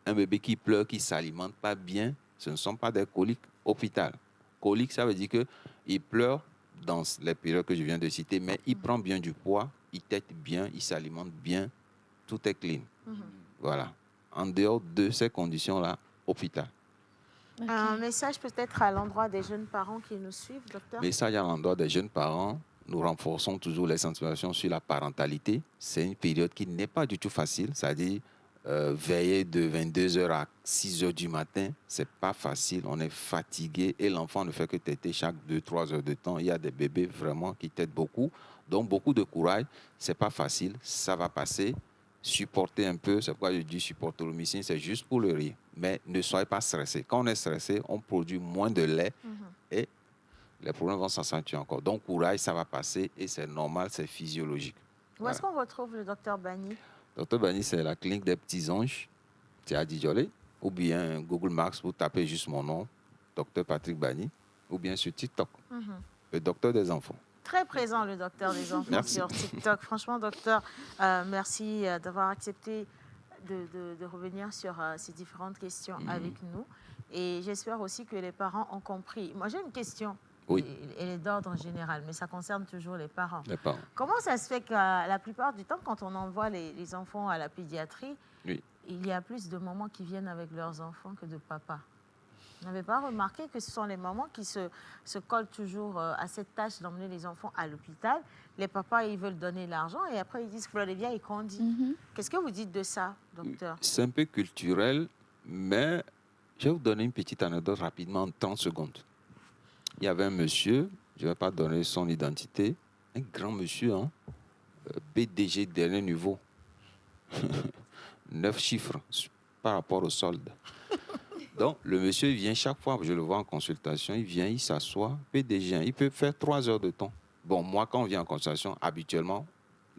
R: Un bébé qui pleure, qui ne s'alimente pas bien, ce ne sont pas des coliques, hôpital. Colique, ça veut dire qu'il pleure dans les périodes que je viens de citer, mais il prend bien du poids, il tète bien, il s'alimente bien, tout est clean. Voilà. En dehors de ces conditions-là, hôpital.
B: Okay. Un message peut-être à l'endroit des jeunes parents qui nous suivent, docteur?
R: Message à l'endroit des jeunes parents. Nous renforçons toujours les sensibilisations sur la parentalité. C'est une période qui n'est pas du tout facile. C'est-à-dire, veiller de 22h à 6h du matin, ce n'est pas facile. On est fatigué et l'enfant ne fait que téter chaque 2-3 heures de temps. Il y a des bébés vraiment qui têtent beaucoup. Donc, beaucoup de courage. Ce n'est pas facile. Ça va passer. Supporter un peu, c'est pourquoi je dis supportolomycine, c'est juste pour le rire. Mais ne soyez pas stressé. Quand on est stressé, on produit moins de lait et les problèmes vont s'accentuer encore. Donc, courage, ça va passer et c'est normal, c'est physiologique.
B: Où est-ce qu'on retrouve le docteur Bani?
R: Docteur Bani, c'est la clinique des petits anges, c'est à Djidjolé, ou bien Google Maps, vous tapez juste mon nom, docteur Patrick Bani, ou bien sur TikTok, le docteur des enfants.
B: Très présent, le docteur des enfants sur TikTok. Franchement, docteur, merci d'avoir accepté de revenir sur ces différentes questions avec nous. Et j'espère aussi que les parents ont compris. Moi, j'ai une question.
R: Oui.
B: Elle est d'ordre général, mais ça concerne toujours les parents.
R: Les parents.
B: Comment ça se fait que la plupart du temps, quand on envoie les enfants à la pédiatrie,
R: Oui.
B: il y a plus de mamans qui viennent avec leurs enfants que de papas? Vous n'avez pas remarqué que ce sont les mamans qui se collent toujours à cette tâche d'emmener les enfants à l'hôpital? Les papas, ils veulent donner l'argent et après, ils disent que les vieilles, ils grandissent. Qu'est-ce que vous dites de ça, docteur?
R: C'est un peu culturel, mais je vais vous donner une petite anecdote rapidement en 30 secondes. Il y avait un monsieur, je ne vais pas donner son identité, un grand monsieur, hein, PDG dernier niveau, 9 chiffres par rapport au solde. Donc, le monsieur il vient chaque fois, je le vois en consultation, il vient, il s'assoit, PDG, il peut faire 3 heures de temps. Bon, moi, quand on vient en consultation, habituellement,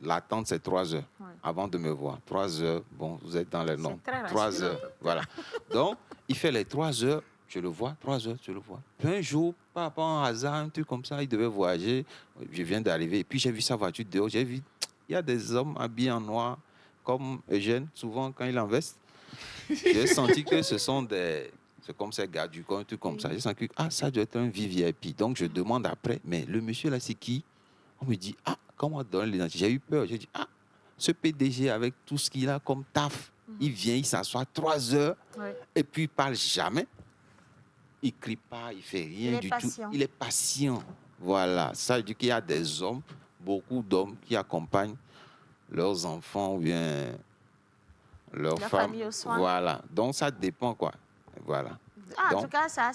R: l'attente, c'est 3 heures avant de me voir. 3 heures, bon, vous êtes dans les noms. 3 heures, voilà. Donc, il fait les 3 heures, je le vois, 3 heures, je le vois. Puis un jour, par rapport à un hasard, un truc comme ça, il devait voyager. Je viens d'arriver, et puis j'ai vu sa voiture dehors, j'ai vu, il y a des hommes habillés en noir, comme Eugène, souvent quand il en veste. J'ai senti que ce sont des... C'est comme ces gars du coin, un truc comme ça. J'ai senti que ça doit être un VIP. Donc, je demande après, mais le monsieur là, c'est qui? On me dit, comment donner l'identité? J'ai eu peur. J'ai dit, ce PDG avec tout ce qu'il a comme taf, il vient, il s'assoit 3 heures, et puis il parle jamais. Il ne crie pas, il ne fait rien du tout. Il est patient. Voilà. Ça veut dire qu'il y a des hommes, beaucoup d'hommes qui accompagnent leurs enfants ou bien leurs femmes.
B: Famille aux soins.
R: Voilà. Donc, ça dépend, quoi. Voilà.
B: En tout cas, ça,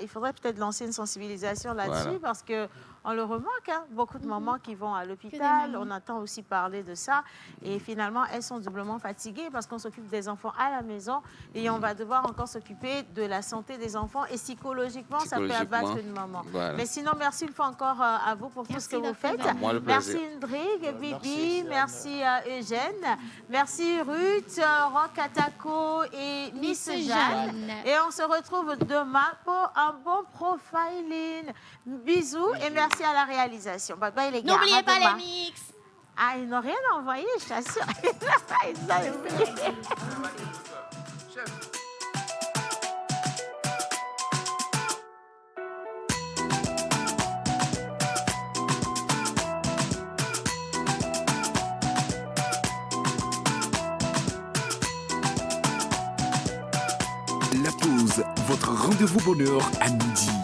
B: il faudrait peut-être lancer une sensibilisation là-dessus,
R: Voilà.
B: parce qu'on le remarque, hein, beaucoup de mamans qui vont à l'hôpital, on entend aussi parler de ça, et finalement, elles sont doublement fatiguées parce qu'on s'occupe des enfants à la maison et on va devoir encore s'occuper de la santé des enfants, et psychologiquement, ça peut abattre une maman.
R: Voilà.
B: Mais sinon, merci une fois encore à vous pour tout ce que vous faites.
R: Moi, le
B: Merci
R: plaisir.
B: Indrig, Bibi, merci Eugène, merci Ruth, Rockatako et Miss Jeanne. Et on se retrouve demain pour un bon profiling. Bisous et merci à la réalisation. Bye bye les gars.
H: N'oubliez
B: À
H: pas
B: demain.
H: les mix.
B: Ils n'ont rien envoyé, je t'assure. Ils ont oublié.
A: La pause, votre rendez-vous bonheur à midi.